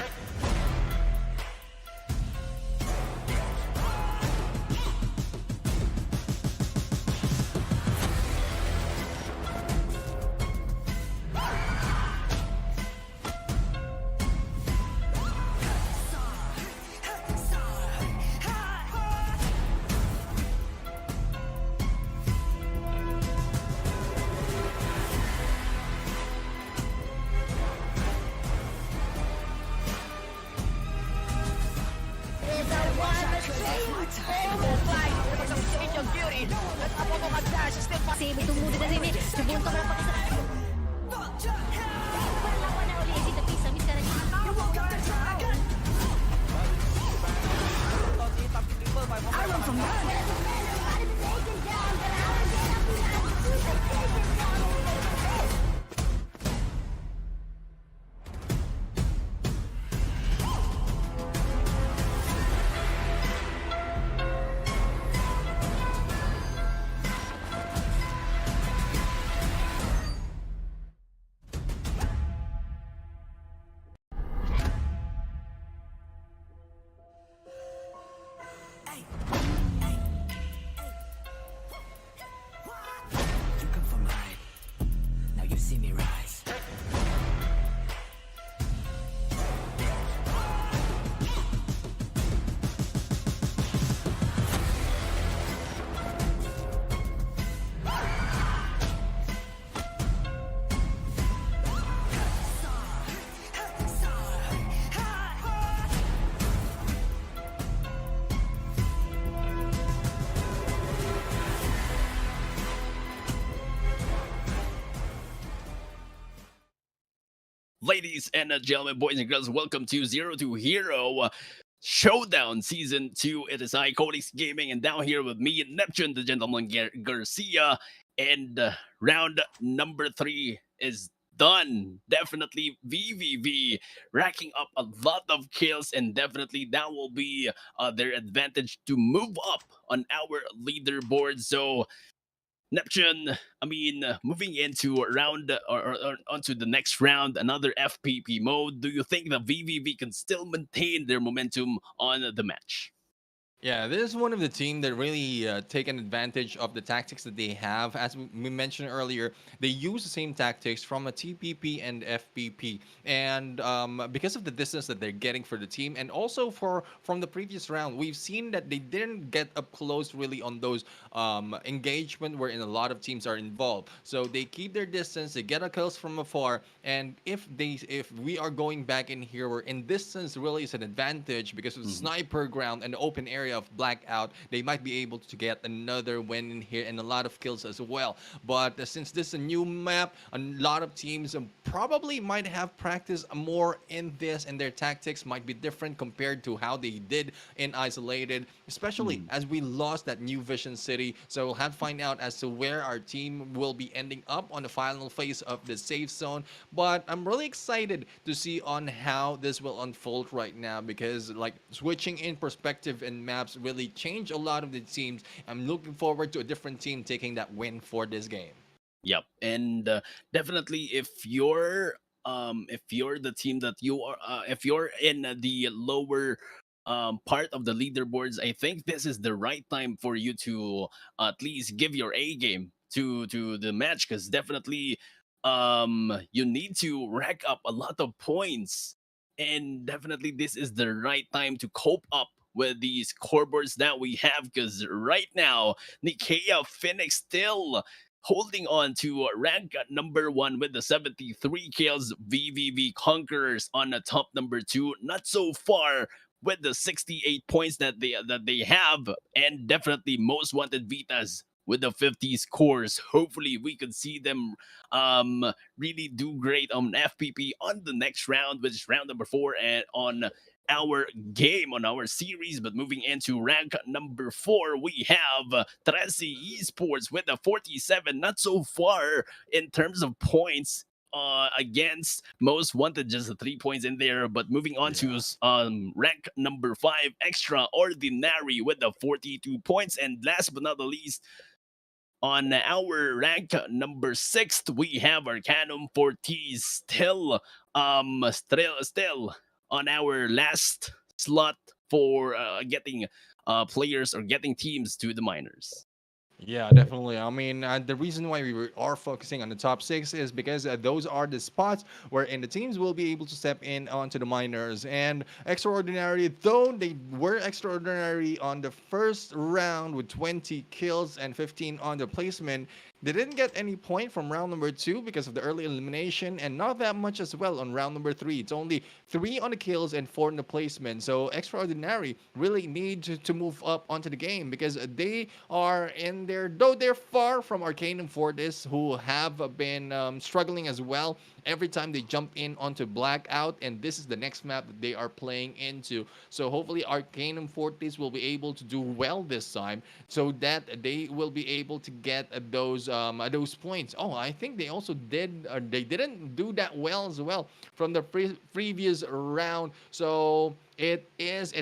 Save tumulo na rin. Subunto mo lang pakisarado. Wala pa na uli. Isip na pisa. Miss ka na niya. You come from high. Now you see me rise. Ladies and gentlemen, boys and girls, welcome to Zero to Hero Showdown Season 2. It is I, Colicx Gaming, and down here with me, Neptune, the Gentleman Garcia. And round number 3 is done. Definitely VVV racking up a lot of kills, and definitely that will be their advantage to move up on our leaderboard. So Neptune, moving into round or onto the next round, another FPP mode. Do you think the VVV can still maintain their momentum on the match? Yeah, this is one of the team that really taken advantage of the tactics that they have. As we mentioned earlier, they use the same tactics from a TPP and FPP, and because of the distance that they're getting for the team, and also from the previous round, we've seen that they didn't get up close really on those engagement wherein a lot of teams are involved. So they keep their distance, they get a kills from afar, and if we are going back in here, where in distance really is an advantage because of the sniper ground and the open area of Blackout, they might be able to get another win in here and a lot of kills as well. But since this is a new map, a lot of teams probably might have practiced more in this, and their tactics might be different compared to how they did in Isolated, especially as we lost that new Vision City. So we'll have to find out as to where our team will be ending up on the final phase of the safe zone. But I'm really excited to see on how this will unfold right now, because like switching in perspective and maps really change a lot of the teams. I'm looking forward to a different team taking that win for this game. Yep, and definitely if you're the team that you are, if you're in the lower part of the leaderboards, I think this is the right time for you to at least give your A game to the match, because definitely you need to rack up a lot of points, and definitely this is the right time to cope up with these scoreboards that we have, because right now NICAEA Phoenix still holding on to rank at number 1 with the 73 kills. VVV Conquerors on the top number 2, not so far with the 68 points that they have, and definitely most wanted VITAS with the 50 scores. Hopefully we could see them really do great on FPP on the next round, which is round number 4, and on our game, on our series. But moving into rank number 4, we have TRESE Esports with a 47, not so far in terms of points against most wanted, just 3 points in there. But moving on to rank number 5, Extraordinary with the 42 points. And last but not the least, on our rank number 6, we have ARCANUM FORTIS still on our last slot for getting players or getting teams to the minors. Yeah, definitely. I mean, the reason why are focusing on the top 6 is because those are the spots wherein the teams will be able to step in onto the minors. And Extraordinary, though they were extraordinary on the first round with 20 kills and 15 on the placement, they didn't get any point from round number 2 because of the early elimination, and not that much as well on round number 3. It's only 3 on the kills and 4 on the placement. So Extraordinary really need to move up onto the game, because they are in there, though they're far from Arcanum Fortis, who have been struggling as well every time they jump in onto Blackout, and this is the next map that they are playing into. So hopefully Arcanum Fortis will be able to do well this time, so that they will be able to get those points. Oh, I think they also did, they didn't do that well as well from the previous round. So it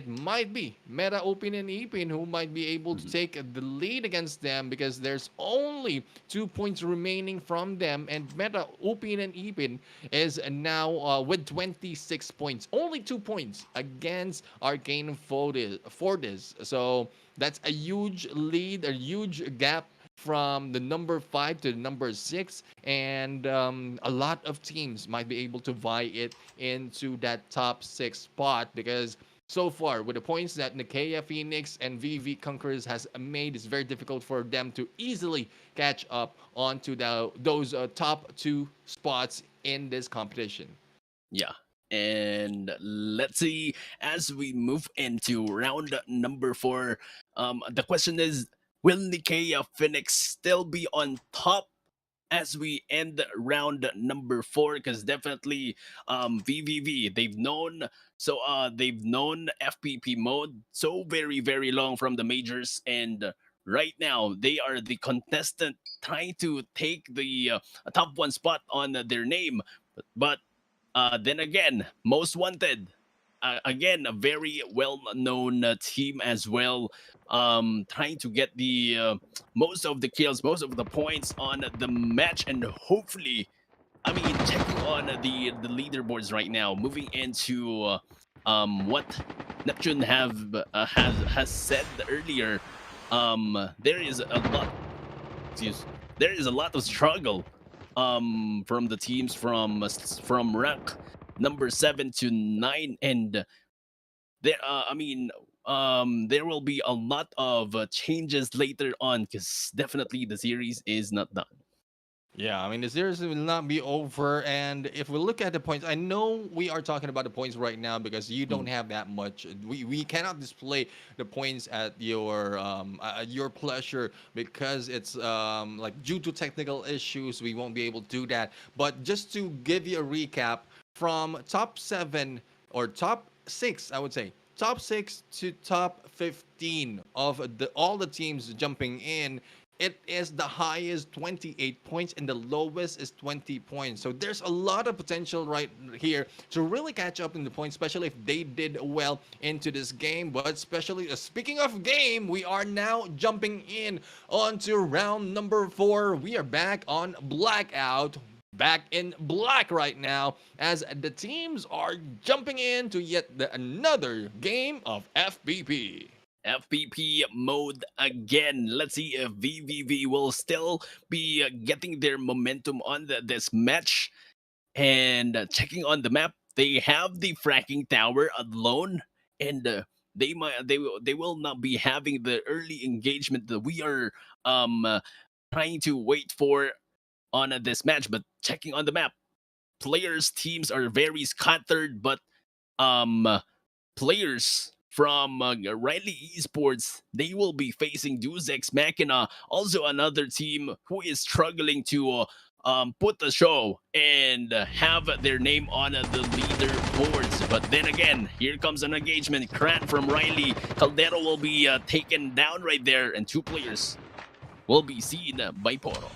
might be Meta, UPIN, and EPIN who might be able to take the lead against them, because there's only 2 points remaining from them, and Meta, UPIN, and EPIN is now with 26 points, only 2 points against Arcanum Fortis. So that's a huge lead, a huge gap from the number 5 to the number 6, and a lot of teams might be able to vie it into that top 6 spot, because so far with the points that NICAEA Phoenix and VV Conquerors has made, it's very difficult for them to easily catch up onto those top 2 spots in this competition. Yeah. And let's see, as we move into round number 4, the question is, will NICAEA Phoenix still be on top as we end round number 4? Because definitely VVV, they've known FPP mode so very long from the majors, and right now they are the contestant trying to take the top 1 spot on their name. But then again, most wanted, again, a very well-known team as well, trying to get the most of the kills, most of the points on the match. And hopefully, I mean, checking on the leaderboards right now, moving into what Neptune has said earlier, there is a lot of struggle from the teams from rank number 7 to 9, and there there will be a lot of changes later on, because definitely the series is not done. Yeah, I mean, the series will not be over. And if we look at the points, I know we are talking about the points right now because you don't have that much. We cannot display the points at your pleasure, because it's like due to technical issues, we won't be able to do that. But just to give you a recap, from top 7 or top 6, I would say top 6 to top 15 of all the teams jumping in, it is the highest 28 points and the lowest is 20 points. So there's a lot of potential right here to really catch up in the points, especially if they did well into this game. But especially speaking of game, we are now jumping in onto round number 4. We are back on Blackout, back in black right now, as the teams are jumping into yet another game of FPP. FPP mode again. Let's see if VVV will still be getting their momentum on this match. And checking on the map, they have the fracking tower alone, and they will not be having the early engagement that we are trying to wait for on this match. But checking on the map, players' teams are very scattered, but players from Riley Esports, they will be facing Deus Ex Machina, also another team who is struggling to put the show and have their name on the leaderboards. But then again, here comes an engagement. Krat from Riley, Caldero will be taken down right there, and two players will be seen by Poro.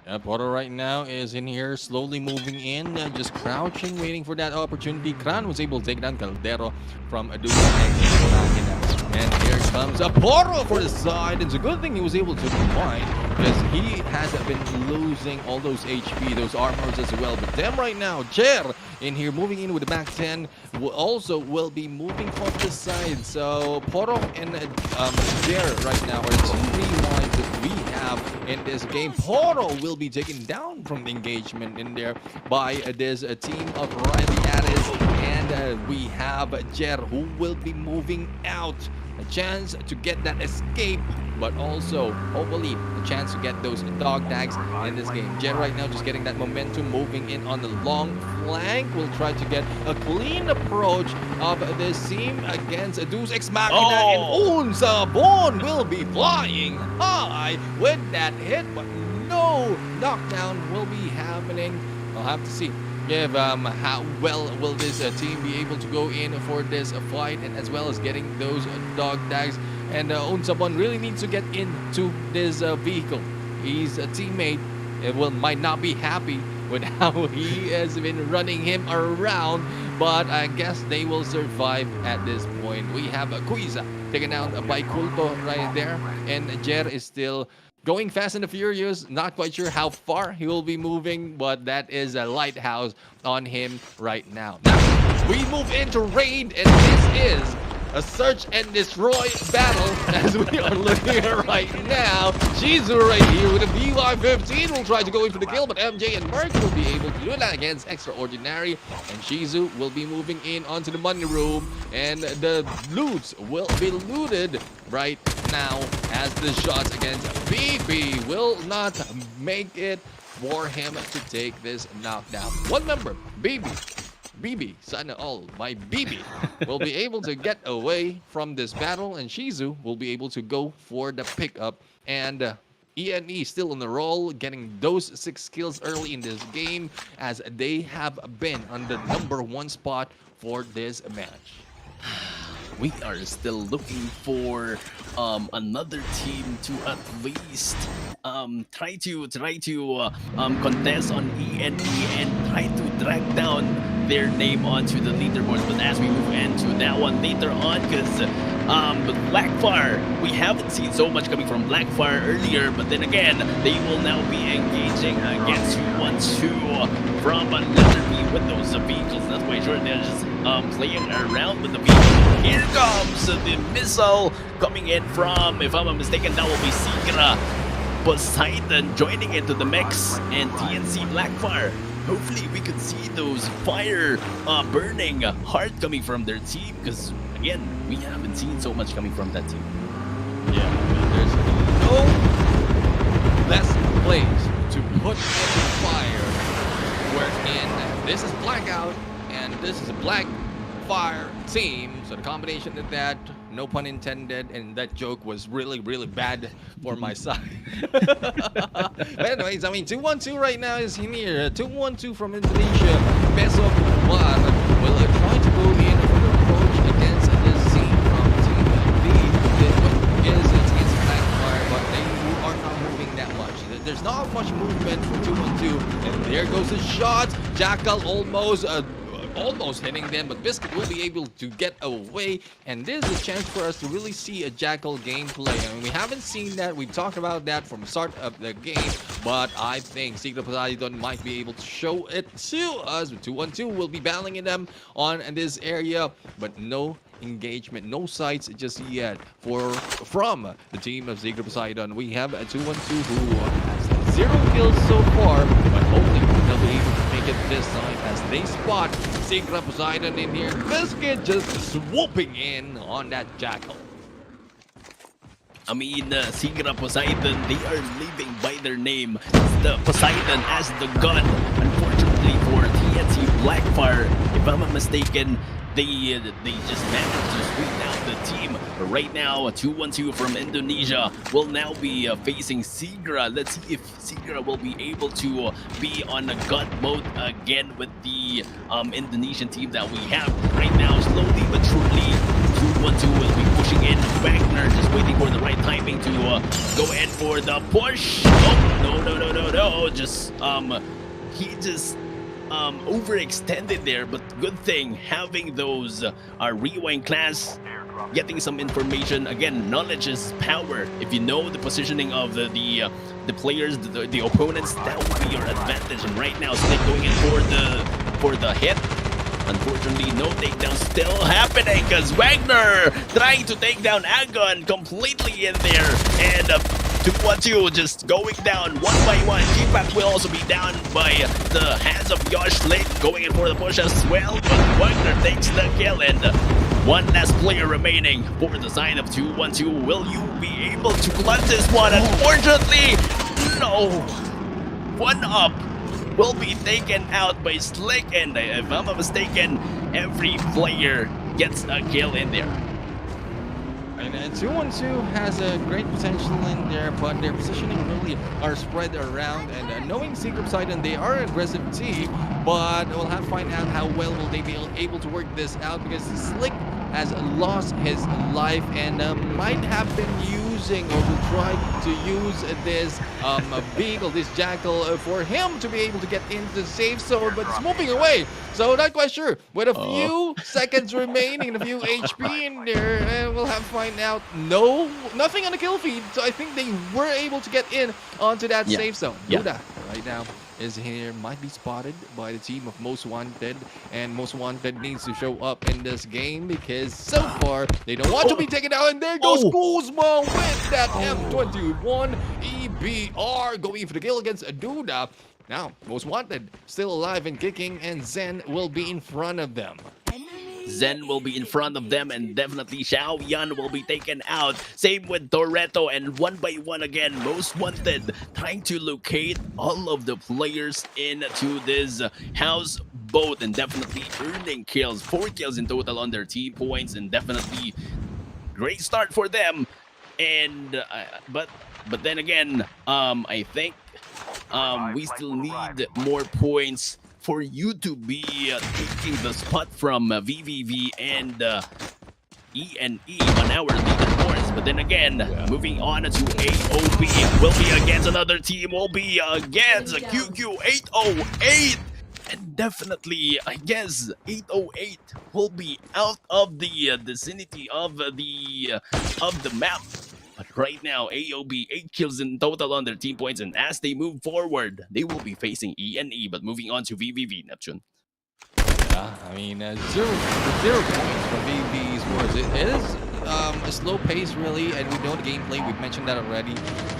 Yeah, Porto right now is in here, slowly moving in, just crouching, waiting for that opportunity. Kran was able to take down Caldero from Deus Ex. And here comes a Porto for the side. It's a good thing he was able to combine, because he has been losing all those HP, those armors as well. But them right now, Jer in here, moving in with the back 10, will be moving from the side. So Porto and Jer right now are two rewinds that we have in this game. Porto will be taken down from the engagement in there by this team of Riley Addis, and we have Jer who will be moving out. A chance to get that escape, but also hopefully a chance to get those dog tags in this game. Jer right now just getting that momentum, moving in on the long flank. Will try to get a clean approach of this team against Deus Ex Machina, and Unsa Bon will be flying high with that hit, but no knockdown will be happening. I'll have to see if how well will this team be able to go in for this fight, and as well as getting those dog tags. And Unsabon really needs to get into this vehicle. His teammate might not be happy with how he has been running him around, but I guess they will survive at this point. We have Kuiza taken out by Kulto right there, and Jer is still going fast and the furious. Not quite sure how far he will be moving, but that is a lighthouse on him right now. Now, we move into raid, and this is a search and destroy battle as we are looking at right now. Shizu right here with a BY-15 will try to go in for the kill, but MJ and Merc will be able to do that against Extraordinary, and Shizu will be moving in onto the money room, and the loots will be looted right now as the shots against BB will not make it for him to take this knockdown. One member, BB, sana all, my BB, will be able to get away from this battle, and Shizu will be able to go for the pickup. And ENE still on the roll, getting those 6 kills early in this game, as they have been on the #1 spot for this match. We are still looking for another team to at least try to contest on ENE and try to drag down their name onto the leaderboards. But as we move into that one later on, because BLACKFYRE, we haven't seen so much coming from BLACKFYRE earlier, but then again, they will now be engaging against 212 from another team with those vehicles. Not quite sure, they're just playing around with the vehicle. Here comes the missile coming in from, if I'm not mistaken, that will be SIGRA. POSEIDON joining into the mix, and TNC BLACKFYRE. Hopefully we could see those fire burning hard coming from their team, because again, we haven't seen so much coming from that team. Yeah, there's no less place to put in the fire. Wherein this is Blackout and this is a BLACKFYRE team. So the combination of that, no pun intended, and that joke was really, really bad for my side. But anyways, I mean, 212 right now is in here. 212 from Indonesia. BESOK BUBAR will try to go in for the approach against this team from Team B. Is against BLACKFYRE, but they are not moving that much. There's not much movement for 212. And there goes the shot. Jackal almost hitting them, but Biscuit will be able to get away, and this is a chance for us to really see a Jackal gameplay. I mean, we haven't seen that. We talked about that from the start of the game, but I think SIGRA POSEIDON might be able to show it to us. 212 will be battling in them on this area, but no engagement, no sights just yet from the team of SIGRA POSEIDON. We have a 212 who has 0 kills so far, but hopefully they'll be able to make it this time as they spot SIGRA Poseidon in here. Biscuit just swooping in on that Jackal. I mean, SIGRA Poseidon, they are living by their name. The Poseidon as the gun. Unfortunately for TNC BLACKFYRE, if I'm not mistaken, they just managed to sweep out the team. But right now, 2-1-2 from Indonesia will now be facing SIGRA. Let's see if SIGRA will be able to be on a gut mode again with the Indonesian team that we have right now. Slowly but surely, 2-1-2 will be pushing in. Wagner just waiting for the right timing to go in for the push. Oh, no. Just, he just overextended there, but good thing having those rewind class, getting some information. Again, knowledge is power. If you know the positioning of the players, the opponents, that will be your advantage. And right now, Slick going in for the hit. Unfortunately, no takedown still happening because Wagner trying to take down Agon completely in there. And 2-1-2 just going down one by one. G-Pack will also be down by the hands of Josh Slick, going in for the push as well. But Wagner takes the kill, and one last player remaining for the side of 2-1-2. Will you be able to clutch this one? Unfortunately, no. One up will be taken out by Slick, and if I'm not mistaken, every player gets a kill in there. And 2-1-2 has a great potential in there, but their positioning really are spread around. And knowing SIGRA Poseidon, they are an aggressive team, but we'll have to find out how well will they be able to work this out, because Slick has lost his life and might have been using or will try to use this vehicle, this Jackal, for him to be able to get into the safe zone, but it's moving away. So not quite sure. With a few seconds remaining and a few HP in there, and we'll have to find out. No, nothing on the kill feed. So I think they were able to get in onto that safe zone. Duda right now is here, might be spotted by the team of Most Wanted, and Most Wanted needs to show up in this game because so far they don't want to be taken out. And there goes Kuzma with that M21 EBR going for the kill against Duda. Now, Most Wanted still alive and kicking, and Zen will be in front of them. Zen will be in front of them, and definitely Xiao Yan will be taken out. Same with Toretto, and one by one again, Most Wanted trying to locate all of the players into this house boat and definitely earning kills. 4 kills in total on their team points, and definitely great start for them. And but then again, I think we still need more points for you to be taking the spot from VVV and ENE on our leaderboards. But then again, moving on to AOB, will be against another team, will be against QQ808. And definitely, I guess 808 will be out of the vicinity of the map. But right now, AOB 8 kills in total on their team points, and as they move forward, they will be facing ENE. But moving on to VVV, Neptune. Yeah, I mean, 0 points from VVV Sports. It is a slow pace, really, and we know the gameplay. We've mentioned that already.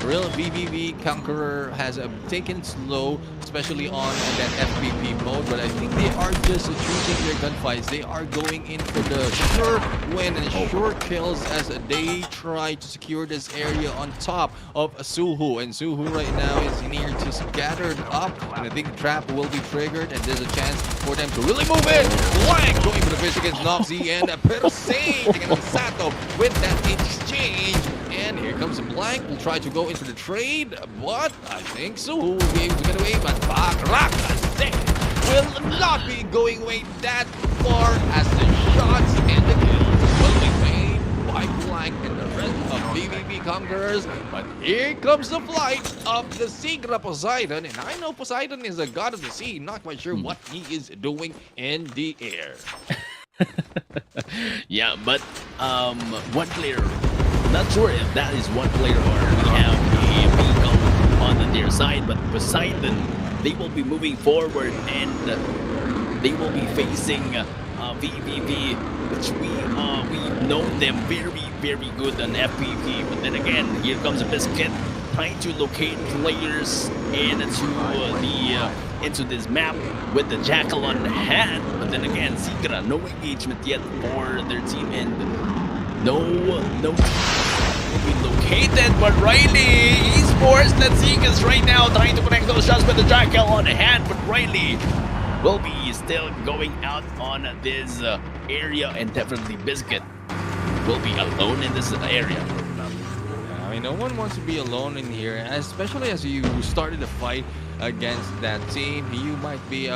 Real VVV Conqueror has taken it slow, especially on that FPP mode, but I think they are just choosing their gunfights. They are going in for the sure win and sure kills as they try to secure this area on top of SUHU. And SUHU right now is near to scattered up, and I think the trap will be triggered, and there's a chance for them to really move in. Blank going for the fish against Noxy, and Perseid against Sato with that exchange. And here comes a Blank. Will try to go into the trade, but I think SUHU will be able to get away. But Bakrak will not be going away that far, as the shots and the kills will be made by Blank and the rest of VVV Conquerors. But here comes the flight of the SIGRA Poseidon, and I know Poseidon is a god of the sea. Not quite sure what he is doing in the air. Yeah, but one player, not sure if that is one player or we have a vehicle on their side, but Poseidon, they will be moving forward and they will be facing VVV, which we know them very good on FPV. But then again, here comes a Biscuit trying to locate players into this map with the Jackal on hand. But then again, SIGRA, no engagement yet for their team, and no team will be located. But Riley Esports, let's see, because right now trying to connect those shots with the Jackal on hand, but Riley will be still going out on this area, and definitely Biscuit will be alone in this area. I mean, no one wants to be alone in here, especially as you started the fight against that team. You might be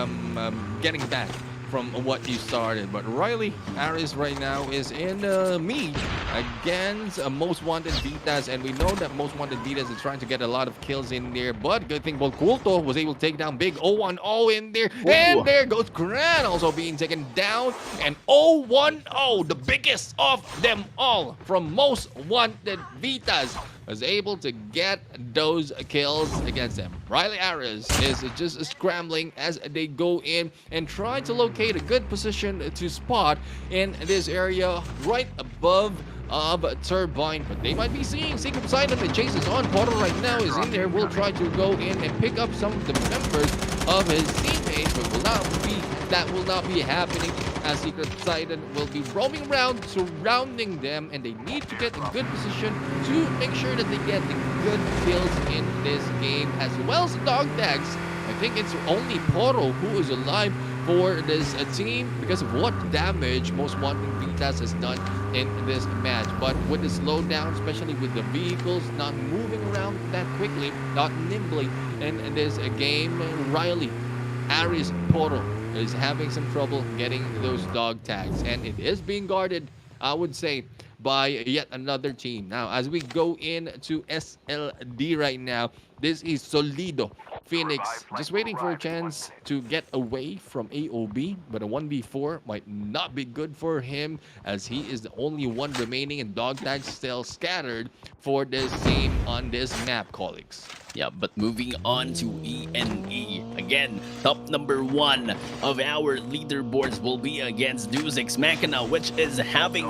getting back from what you started. But Riley Harris right now is in me against Most Wanted VITAS, and we know that Most Wanted VITAS is trying to get a lot of kills in there. But good thing Volkulto was able to take down big 0-1-0 in there. Ooh. And there goes Gran also being taken down. And 0-1-0, the biggest of them all from Most Wanted VITAS, was able to get those kills against them. Riley Harris is just scrambling as they go in and try to locate a good position to spot in this area right above of Turbine, but they might be seeing Secret POSEIDON that chases on. Portal right now is in there, will try to go in and pick up some of the members of his teammates, but that will not be happening, as Secret POSEIDON will be roaming around, surrounding them, and they need to get a good position to make sure that they get the good kills in this game, as well as dog tags. I think it's only Portal who is alive for this team because of what damage Most Wanted VITAS has done in this match. But with the slowdown, especially with the vehicles not moving around that quickly, not nimbly in this game, Riley Harris Portal is having some trouble getting those dog tags, and it is being guarded, I would say, by yet another team. Now, as we go into SLD right now, this is Solido. Phoenix just waiting for a chance to get away from AOB, but a 1v4 might not be good for him, as he is the only one remaining, and dog tags still scattered for this team on this map, Colicx. Yeah, but moving on to ENE. Again, top number 1 of our leaderboards will be against DEUS X MAKINA, which is having,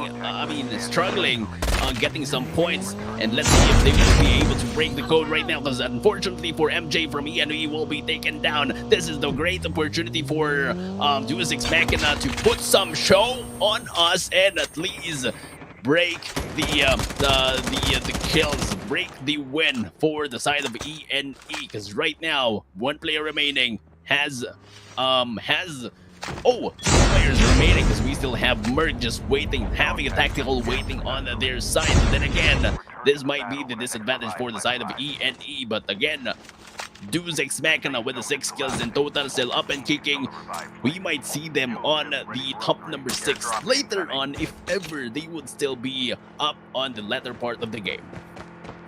struggling on getting some points. And let's see if they will be able to break the code right now, because unfortunately for MJ from ENE will be taken down. This is the great opportunity for DEUS X MAKINA to put some show on us and at least break the kills, break the win for the side of ENE, because right now 1 player remaining has 2 players remaining, because we still have Merc just waiting, having a tactical waiting on their side. But then again, this might be the disadvantage for the side of ENE, but again, DEUS X MAKINA with the 6 kills in total, still up and kicking. We might see them on the top number 6 later on, if ever they would still be up on the latter part of the game.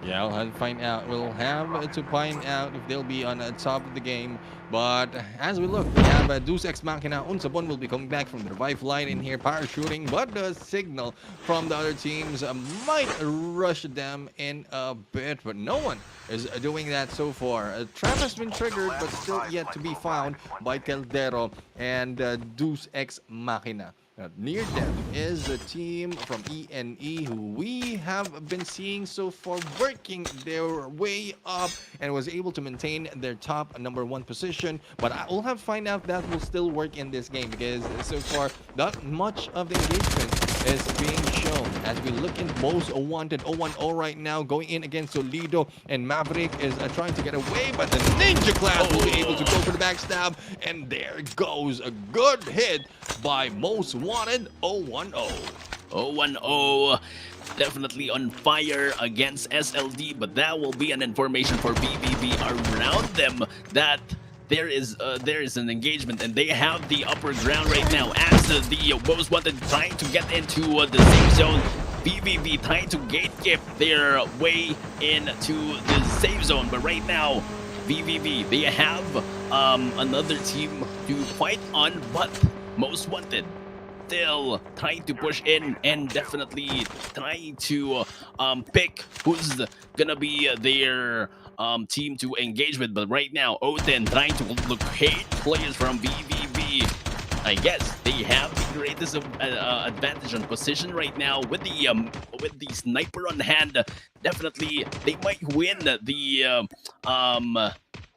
Yeah, we'll have to find out. We'll have to find out if they'll be on the top of the game. But as we look, we have DEUS X MAKINA. Unsabon will be coming back from the revive line in here, parachuting, but the signal from the other teams might rush them in a bit, but no one is doing that so far. A trap has been triggered, but still yet to be found by Caldero and DEUS X MAKINA. Near them is a team from ENE who we have been seeing so far working their way up and was able to maintain their top number 1 position. But I will have to find out that will still work in this game, because so far not much of the engagement is being shown. As we look in Most Wanted 0-1-0 right now, going in against Solido, and Maverick is trying to get away, but the Ninja Class will be able to go for the backstab, and there goes a good hit by Most Wanted 0-1-0. 0-1-0, definitely on fire against SLD, but that will be an information for BBB around them that there is an engagement, and they have the upper ground right now, as the Most Wanted trying to get into the safe zone. BBB trying to gatekeep their way into the safe zone, but right now BBB, they have another team to fight on, but Most Wanted still trying to push in and definitely trying to pick who's gonna be their team to engage with. But right now, Oten trying to locate players from BBB. I guess they have the greatest advantage on position right now with the sniper on hand. Definitely, they might win the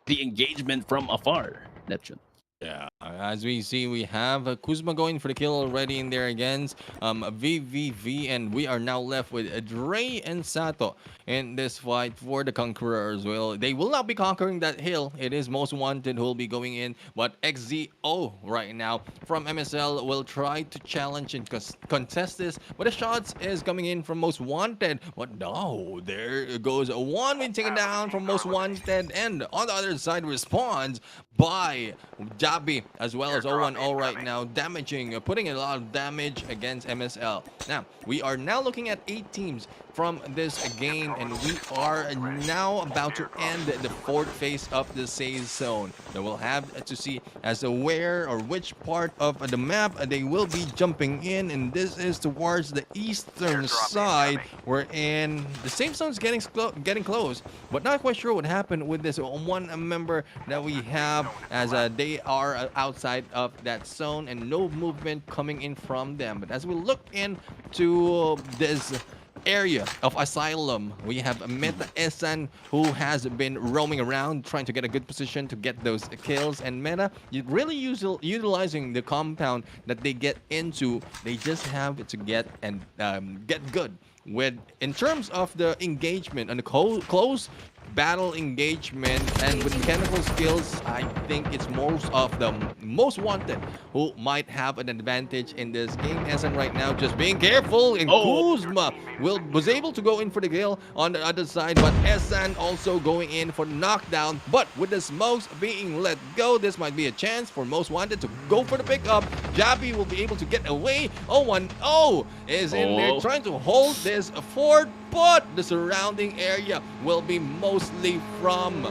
engagement from afar. Neptune. Yeah, as we see, we have Kuzma going for the kill already in there against VVV, and we are now left with Dre and Sato in this fight for the Conquerors. Well, they will not be conquering that hill. It is Most Wanted who will be going in, but XZO right now from MSL will try to challenge and contest this, but the shots is coming in from Most Wanted. But no, there goes one being taken down from Most Wanted, and on the other side responds by Jabi as well as 010 right now, damaging, putting a lot of damage against MSL. Now, we are now looking at 8 teams from this game, and we are now about to end the 4th phase of the save zone. So we'll have to see as to where or which part of the map they will be jumping in, and this is towards the eastern side, wherein the save zone is getting close, but not quite sure what happened with this one member that we have, as they are outside of that zone and no movement coming in from them. But as we look into this area of Asylum, we have Meta Esan, who has been roaming around trying to get a good position to get those kills, and Meta really utilizing the compound that they get into. They just have to get good with, in terms of the engagement and the close battle engagement, and with mechanical skills. I think it's most of the Most Wanted who might have an advantage in this game. Esan right now just being careful, and Kuzma was able to go in for the kill on the other side, but Esan also going in for the knockdown. But with the smokes being let go, this might be a chance for Most Wanted to go for the pickup. Jabi will be able to get away. 010 is in there trying to hold this fort, but the surrounding area will be mostly from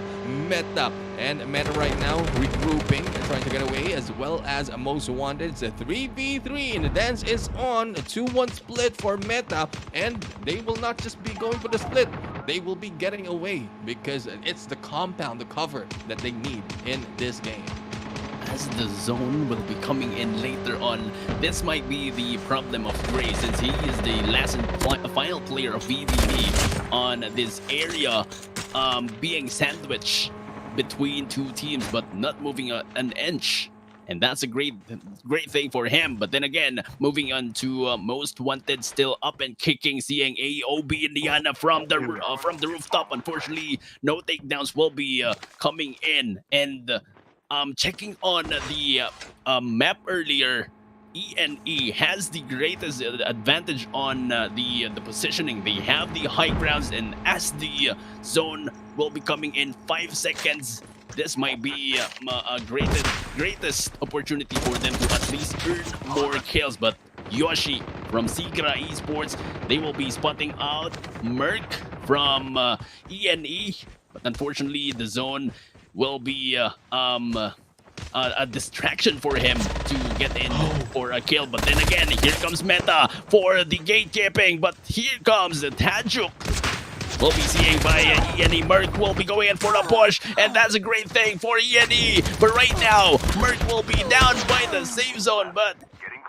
Meta. And Meta right now regrouping and trying to get away, as well as Most Wanted. It's a 3v3, and the dance is on. A 2-1 split for Meta, and they will not just be going for the split. They will be getting away because it's the compound, the cover that they need in this game. As the zone will be coming in later on, this might be the problem of Gray, since he is the last and final player of VVV on this area, being sandwiched between 2 teams but not moving an inch. And that's a great thing for him. But then again, moving on to Most Wanted, still up and kicking, seeing AOB Indiana from the rooftop. Unfortunately, no takedowns will be coming in. And checking on the map earlier, ENE has the greatest advantage on the positioning. They have the high grounds, and as the zone will be coming in 5 seconds, this might be a greatest opportunity for them to at least earn more kills. But Yoshi from SIGRA Esports, they will be spotting out Merc from ENE, but unfortunately the zone will be a distraction for him to get in for a kill. But then again, here comes Meta for the gatekeeping, but here comes Tajuk. We'll be seeing by ENE. Merc will be going in for a push, and that's a great thing for ENE. But right now, Merc will be down by the safe zone, but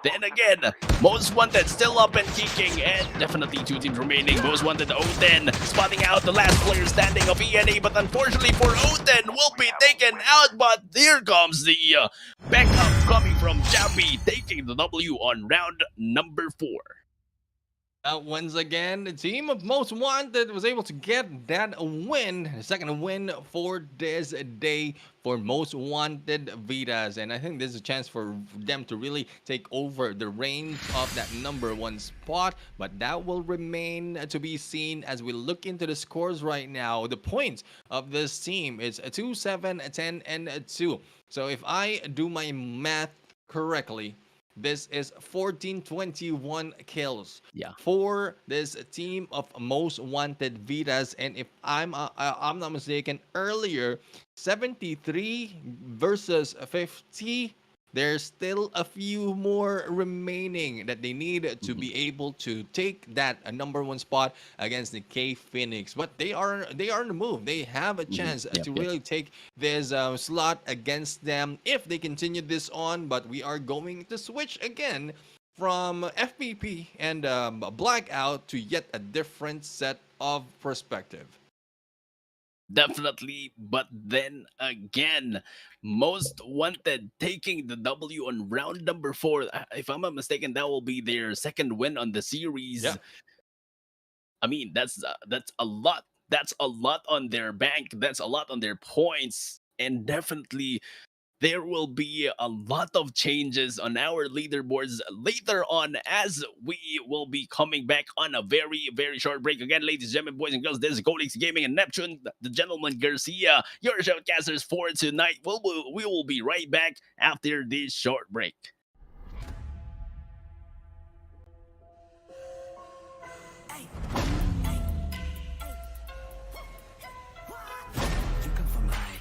then again, Most Wanted still up and kicking, and definitely 2 teams remaining. Most Wanted, Oten, spotting out the last player standing of ENE, but unfortunately for Oten, will be taken out. But here comes the backup coming from Jabi, taking the W on round number 4. Once again, the team of Most Wanted was able to get that win, the second win for this day for Most Wanted VITAS. And I think this is a chance for them to really take over the reins of that number 1 spot. But that will remain to be seen as we look into the scores right now. The points of this team is 2, 7, 10, and 2. So if I do my math correctly, this is 1421 kills for this team of Most Wanted VITAS. And if I'm not mistaken, earlier 73 versus 50 there's still a few more remaining that they need to be able to take that number one spot against the K Phoenix. But they are on the move. They have a chance Yep, to yep. really take this slot against them if they continue this on. But we are going to switch again from FPP and Blackout to yet a different set of perspective. Definitely, but then again, Most Wanted taking the W on round number 4. If I'm not mistaken, that will be their second win on the series. Yeah. I mean, that's a lot. That's a lot on their bank. That's a lot on their points, and definitely there will be a lot of changes on our leaderboards later on as we will be coming back on a very, very short break. Again, ladies and gentlemen, boys and girls, this is Colicx Gaming and Neptune, the gentleman Garcia, your shoutcasters for tonight. We will be right back after this short break. You come from high.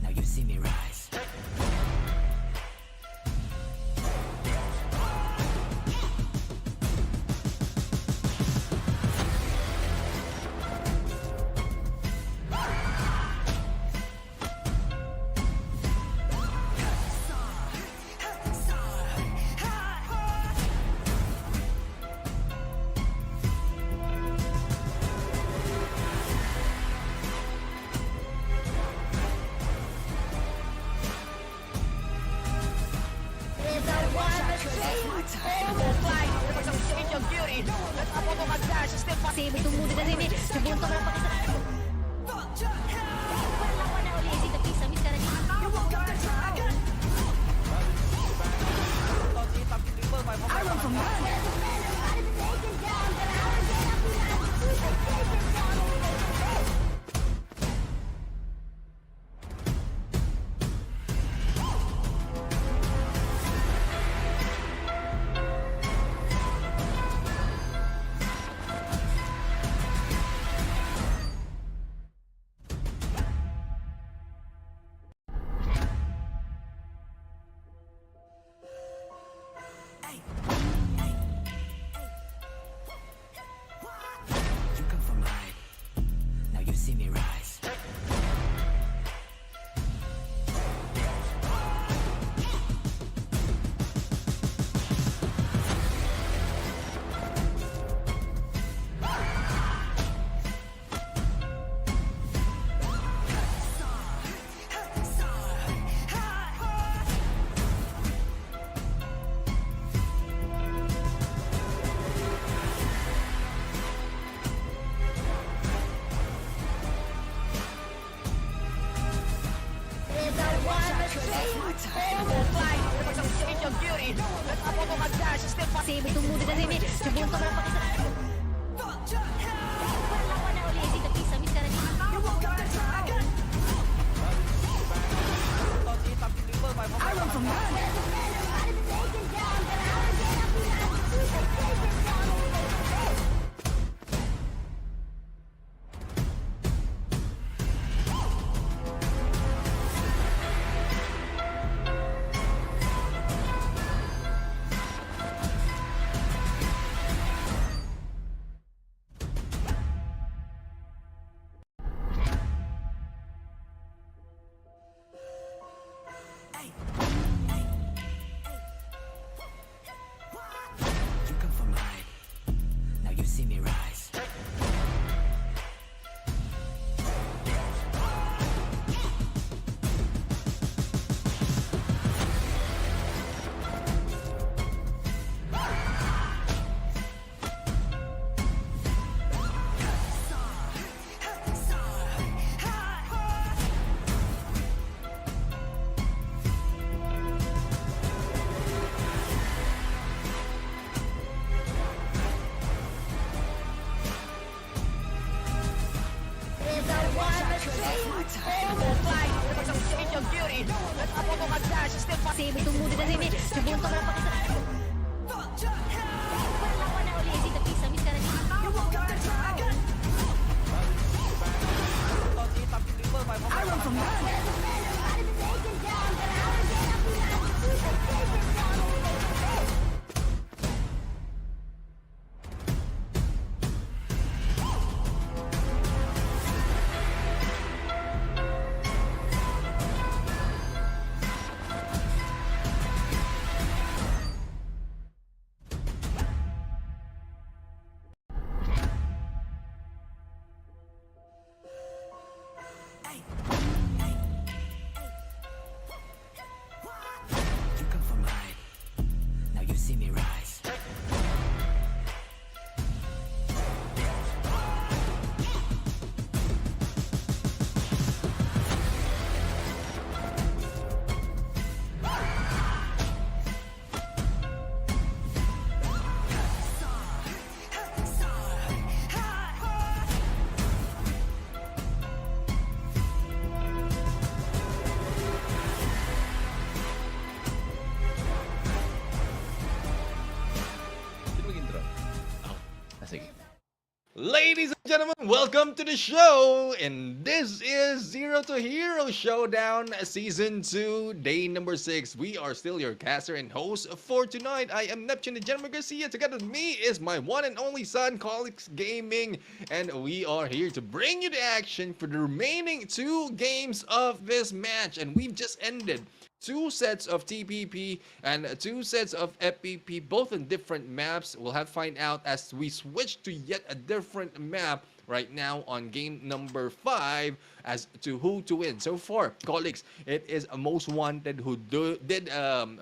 Now you see me rise. Save tumulo na rin eh. Nabunto ka na pakita. Wala ko na uli si Tapisa, Miss Karani. You come from high. Now you see me rise. Save tumulo na rin eh. Nabunto ka na pakita. Wala ko na uli si Tapisa, Miss Karani. You come from high. Now you see me rise. Save tumulo na rin eh. Nabunto ka na pakita. Wala ko na uli si Tapisa, Miss Karani. You come from high. Now you see me rise. Sino mag-intro? Ako. Sige. Ladies and gentlemen, welcome to the show, and this is Zero to Hero Showdown Season 2, Day number 6. We are still your caster and host for tonight. I am Neptune, the Gentleman Garcia. Together with me is my one and only son, Colicx Gaming, and we are here to bring you the action for the remaining 2 games of this match, and we've just ended 2 sets of TPP and 2 sets of FPP, both on different maps. We'll have to find out as we switch to yet a different map right now on game number 5 as to who to win. So far, Colicx, it is a Most Wanted who did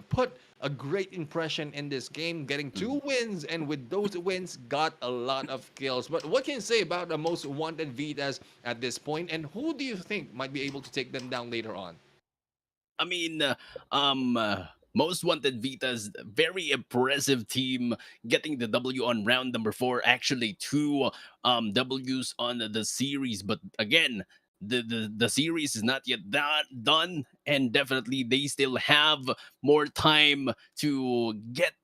put a great impression in this game, getting 2 wins, and with those wins, got a lot of kills. But what can you say about the Most Wanted VITAS at this point, and who do you think might be able to take them down later on? I mean, Most Wanted Vita's very impressive team getting the W on round number 4. Actually, 2 W's on the series, but again, the series is not yet done, and definitely they still have more time to get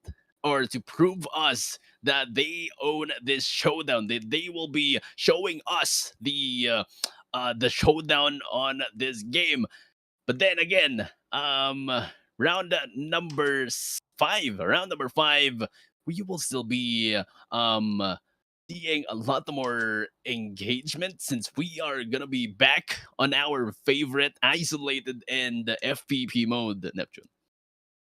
or to prove us that they own this showdown. They will be showing us the showdown on this game. But then again, round number 5, we will still be seeing a lot more engagement since we are gonna be back on our favorite isolated and FPP mode, Neptune.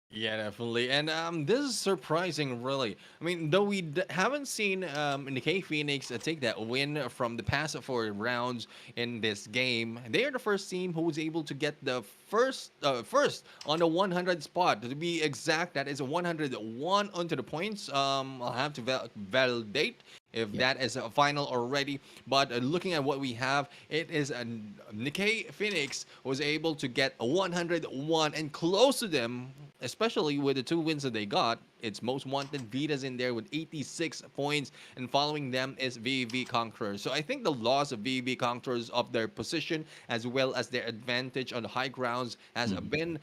Yeah, definitely. And this is surprising, really. I mean, though we haven't seen NICAEA Phoenix take that win from the past 4 rounds in this game, they are the first team who was able to get the first on the 100 spot. To be exact, that is a 101 onto the points. I'll have to validate if that is a final already. But looking at what we have, it is a NICAEA Phoenix was able to get a 101 and close to them, especially with the 2 wins that they got. It's Most Wanted Vitas in there with 86 points, and following them is VV Conquerors. So I think the loss of VV Conquerors of their position as well as their advantage on the high grounds has been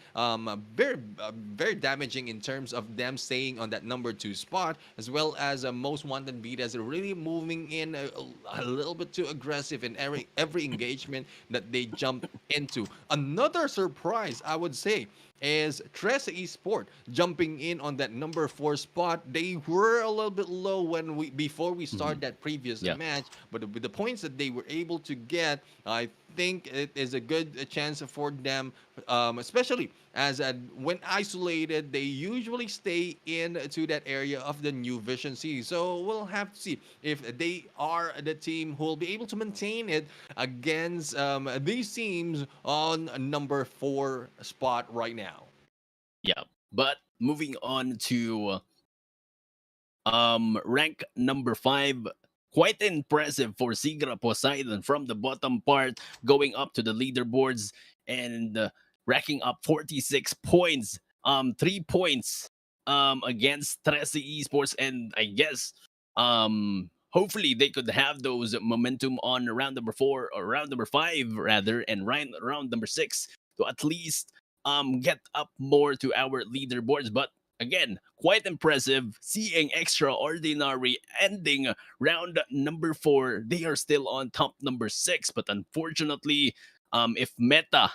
very damaging in terms of them staying on that number 2 spot, as well as Most Wanted Vitas really moving in a little bit too aggressive in every engagement that they jump into. Another surprise, I would say, is TRESE E-Sport jumping in on that number 4 spot. They were a little bit low before we started that previous match, but with the points that they were able to get, I think it is a good chance for them, especially as when isolated, they usually stay into that area of the New Vision Sea. So we'll have to see if they are the team who will be able to maintain it against these teams on number 4 spot right now. Yeah, but moving on to rank number 5. Quite impressive for SIGRA Poseidon from the bottom part, going up to the leaderboards and racking up 46 points. 3 points against TRESE Esports, and I guess hopefully they could have those momentum on round number 4 or round number 5 rather, and round number 6 to at least get up more to our leaderboards. But again, quite impressive seeing Extraordinary ending round number 4. They are still on top number 6, but unfortunately, if Meta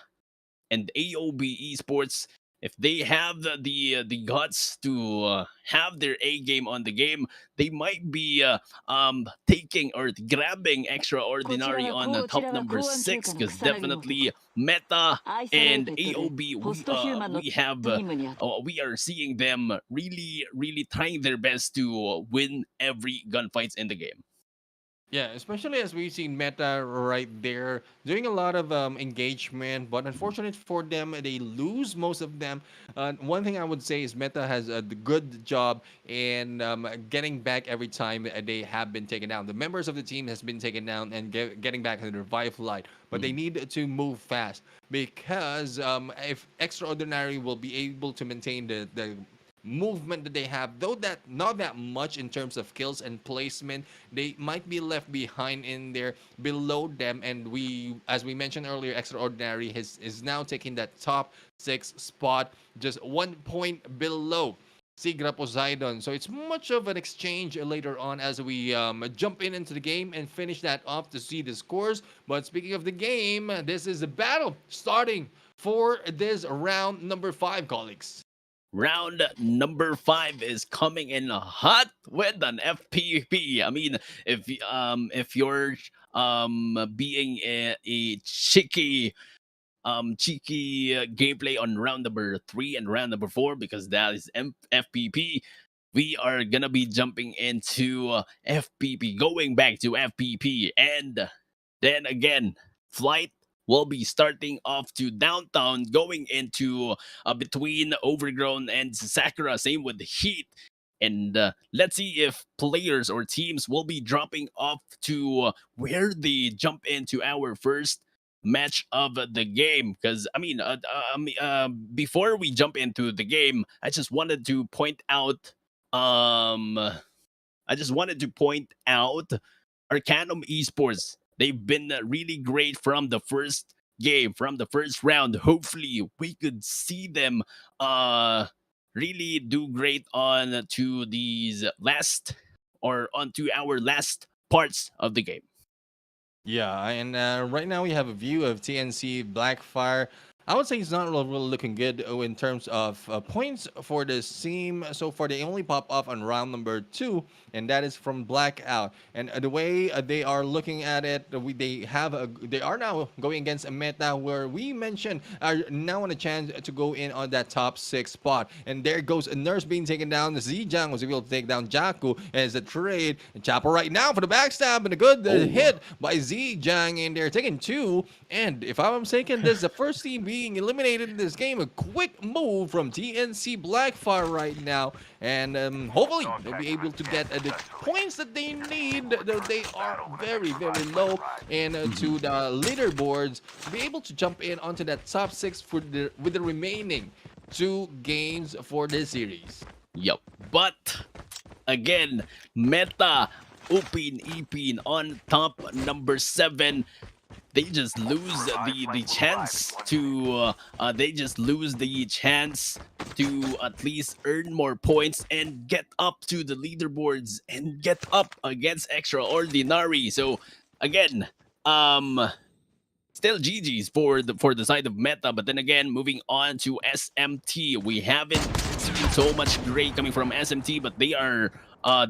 and AOB Esports, if they have the guts to have their A game on the game, they might be taking or grabbing Extraordinary on the top number 6, because definitely Meta and AOB, we are seeing them really trying their best to win every gunfights in the game. Yeah, especially as we've seen Meta right there doing a lot of engagement, but unfortunate for them, they lose most of them. One thing I would say is Meta has a good job in getting back every time they have been taken down. The members of the team has been taken down and getting back to the revive line, but they need to move fast because if Extraordinary will be able to maintain the movement that they have, though that not that much in terms of kills and placement, they might be left behind in there below them. And we, as we mentioned earlier, Extraordinary is now taking that top 6 spot, just 1 point below SIGRA Poseidon. So it's much of an exchange later on as we jump into the game and finish that off to see the scores. But speaking of the game, this is a battle starting for this round number 5, colleagues. Round number 5 is coming in hot with an FPP. I mean, if you're being a cheeky gameplay on round number 3 and round number 4, because that is FPP, we are gonna be jumping into FPP, going back to FPP, and then again, flight will be starting off to downtown, going into between Overgrown and Sakura. Same with Heat. And let's see if players or teams will be dropping off to where they jump into our first match of the game. Because before we jump into the game, I just wanted to point out Arcanum Esports. They've been really great from the first game, from the first round. Hopefully, we could see them really do great on to these last or onto our last parts of the game. Yeah, and right now we have a view of TNC BLACKFYRE. I would say it's not really looking good in terms of points for this team. So far, they only pop off on round number 2, and that is from Blackout. And the way they are looking at it, they are now going against a meta where we mentioned are now on a chance to go in on that top 6 spot. And there goes a Nurse being taken down. Zijang was able to take down Jaku as a trade. And Chopper right now for the backstab and a good hit by Zijang, and they're taking 2. And if I'm mistaken, this is the first team being eliminated in this game. A quick move from TNC BLACKFYRE right now, and hopefully they'll be able to get the points that they need. They are very, very low, and to the leaderboards to be able to jump in onto that top 6 with the remaining 2 games for this series. Yep, but again, Meta, UPIN, EPIN on top number 7. They just lose the chance to at least earn more points and get up to the leaderboards and get up against Extraordinary. So again, still GG's for the side of Meta. But then again, moving on to SMT, we haven't seen so much great coming from SMT, but they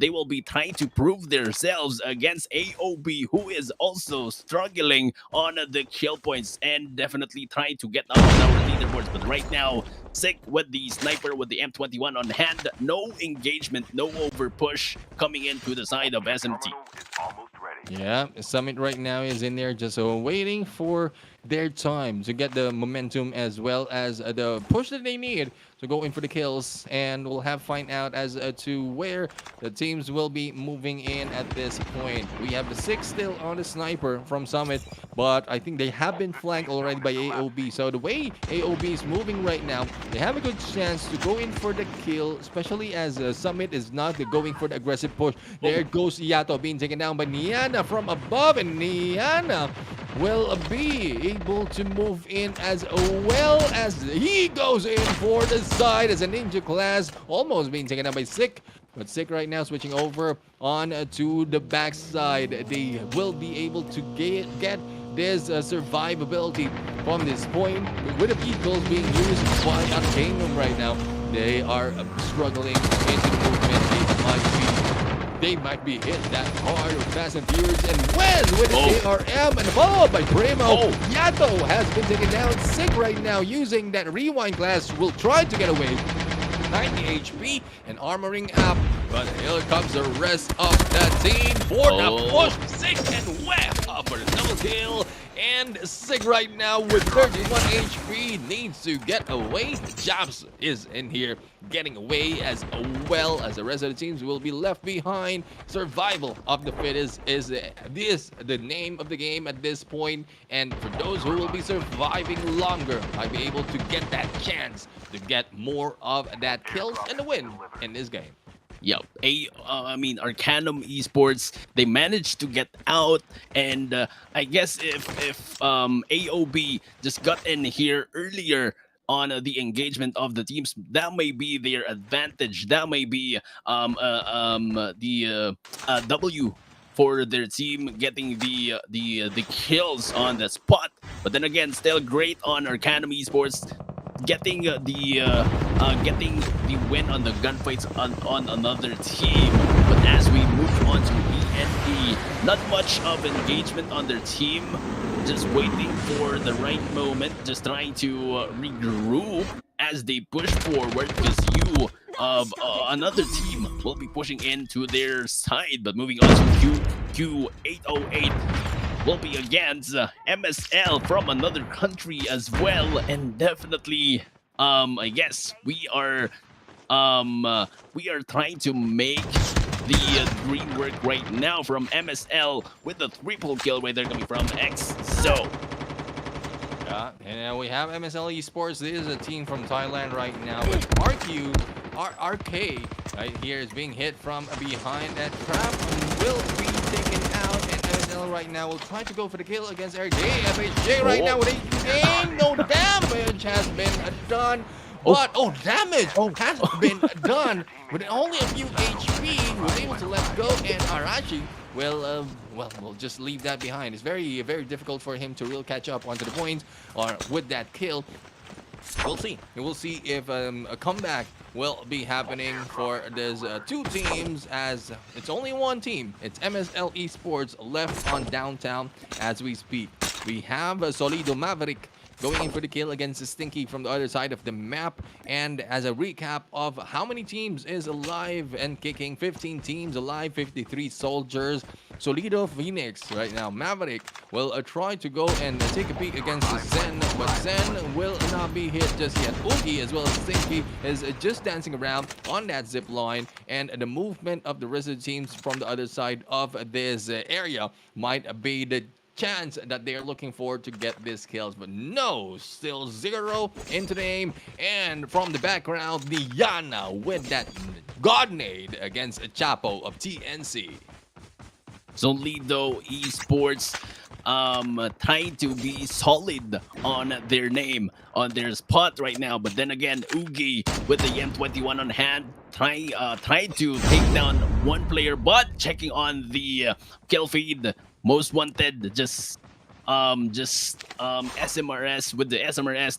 will be trying to prove themselves against AOB, who is also struggling on the kill points and definitely trying to get up on our leaderboards. But right now, Sick with the sniper with the M21 on hand, no engagement, no over push coming into the side of SMT. Terminal is almost ready. Yeah, Summit right now is in there just waiting for their time to get the momentum as well as the push that they need to go in for the kills, and we'll find out as to where the teams will be moving in at this point. We have the 6 still on the sniper from Summit, but I think they have been flanked already by AOB. So the way AOB is moving right now, they have a good chance to go in for the kill, especially as Summit is not going for the aggressive push. There goes Yato being taken down by Niana from above, and Niana will be able to move in as well as he goes in for the side as a ninja class, almost being taken out by Sick. But Sick right now switching over on to the backside. They will be able to get this survivability from this point with the vehicles being used by Arcanum right now. They are struggling into the movement. They might be hit that hard with Fast and Furious, and when with the ARM and followed by Primo. Yato has been taken down. Sick right now using that rewind class will try to get away. 90 HP and armoring up But here comes the rest of the team for the push. Sig and Web for the double kill. And Sig right now with 31 HP needs to get away. Jabs is in here getting away as well as the rest of the teams will be left behind. Survival of the fittest is the name of the game at this point. And for those who will be surviving longer, might be able to get that chance to get more of that kills and the win in this game. Yep. Arcanum Esports, they managed to get out, and I guess if AOB just got in here earlier on the engagement of the teams, that may be their advantage. That may be the W for their team, getting the kills on the spot. But then again, still great on Arcanum Esports, getting the win on the gunfights on another team. But as we move on to ENE, not much of engagement on their team, just waiting for the right moment, just trying to regroup as they push forward, because another team will be pushing into their side. But moving on to Q808, will be against MSL from another country as well, and definitely I guess we are trying to make the dream work right now from MSL with the triple kill right there coming from XO. Yeah, and we have MSL Esports. This is a team from Thailand right now, but RK right here is being hit from behind. That trap will be taken out, and MSL right now will try to go for the kill against RJ. FHJ right now with a no damage has been done. But damage has been done with only a few HP. Was able to let go, and Arashi we'll just leave that behind. It's very, very difficult for him to really catch up onto the points or with that kill. We'll see. We'll see if a comeback will be happening for these two teams, as it's only one team. It's MSL Esports left on downtown as we speak. We have SOLIDO Maverick going in for the kill against Stinky from the other side of the map. And as a recap of how many teams is alive and kicking, 15 teams alive, 53 soldiers. Solido Phoenix right now. Maverick will try to go and take a peek against Zen, but Zen will not be hit just yet. Oogie as well as Stinky is just dancing around on that zip line, and the movement of the rest of the teams from the other side of this area might be the chance that they are looking for to get these kills. But no, still 0 into the aim, and from the background, Diana with that godnade against Chapo of TNC. Solido Esports trying to be solid on their name, on their spot right now. But then again, Oogie with the M21 on hand, trying to take down one player, but checking on the kill feed. Most wanted, just SMRS with the SMRS,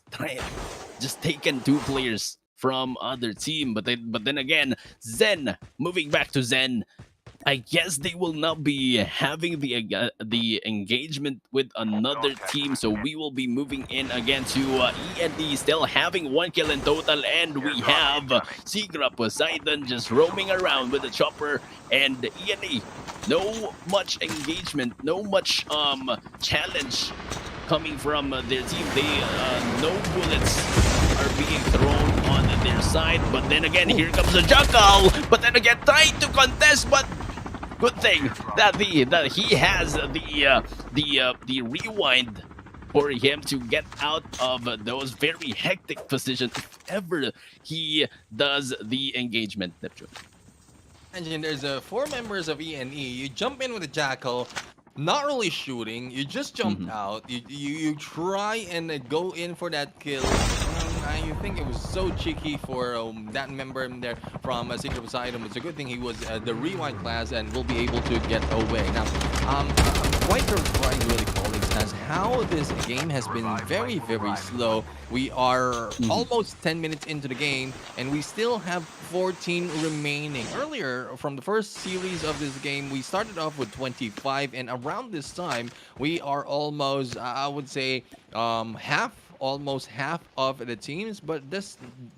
just taken 2 players from other team. But then again, Zen, moving back to Zen, I guess they will not be having the engagement with another team, so we will be moving in again to END, still having 1 kill in total, and we have SIGRA Poseidon just roaming around with the chopper, and ENE, no much engagement, no much challenge coming from their team. They no bullets are being thrown on their side, but then again, here comes the Jackal, but then again, trying to contest, but good thing that he has the rewind for him to get out of those very hectic positions if ever he does the engagement. Neptune. Imagine there's 4 members of ENE. You jump in with a Jackal, not really shooting. You just jumped out. You try and go in for that kill. I think it was so cheeky for that member in there from SIGRA Poseidon. It's a good thing he was the rewind class and will be able to get away. Now, I'm quite surprised, really, Colicx, as how this game has been very, very slow. We are almost 10 minutes into the game, and we still have 14 remaining. Earlier, from the first series of this game, we started off with 25, and around this time, we are almost, I would say, half almost half of the teams, but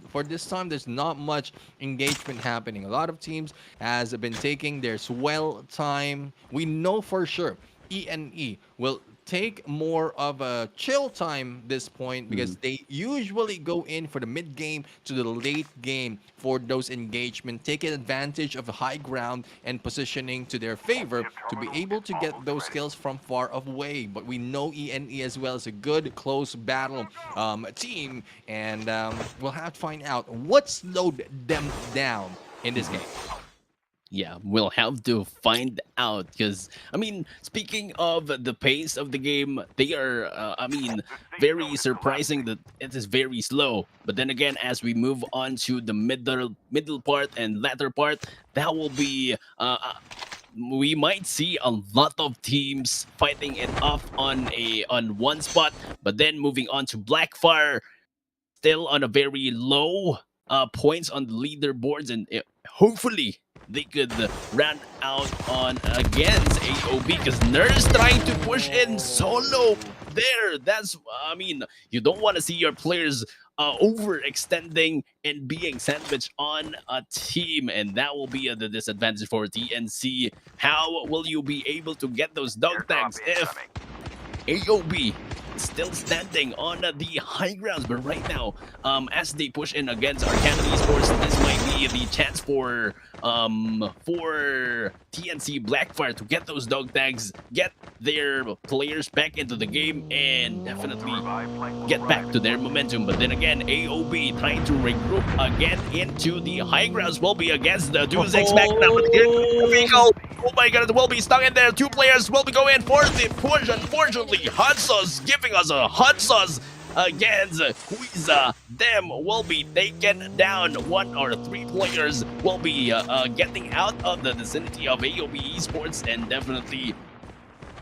for this time there's not much engagement happening. A lot of teams has been taking their swell time. We know for sure ENE will take more of a chill time this point because they usually go in for the mid game to the late game for those engagement, taking advantage of the high ground and positioning to their favor to be able to get those kills from far away. But we know ENE as well as a good close battle team, and we'll have to find out what slowed them down in this game. Yeah, we'll have to find out because, I mean, speaking of the pace of the game, they are, very surprising that it is very slow. But then again, as we move on to the middle part and latter part, that will be, we might see a lot of teams fighting it off on one spot. But then moving on to BLACKFYRE, still on a very low points on the leaderboards, and hopefully they could run out on against AOB because Nurse trying to push in solo there. That's, I mean, you don't want to see your players overextending and being sandwiched on a team, and that will be the disadvantage for TNC. How will you be able to get those dog tags if AOB still standing on the high grounds? But right now, as they push in against ARCANUM E-Sports, this might be the chance for TNC BLACKFYRE to get those dog tags, get their players back into the game, and definitely get back to their momentum. But then again, AOB trying to regroup again into the high grounds will be against the DEUS MAKINA. But here we go. Oh my god, it will be stuck in there. Two players will be going for the push. Unfortunately, hot sauce giving us a hot sauce against Quiza. Them will be taken down. 1 or 3 players will be getting out of the vicinity of AOB Esports, and definitely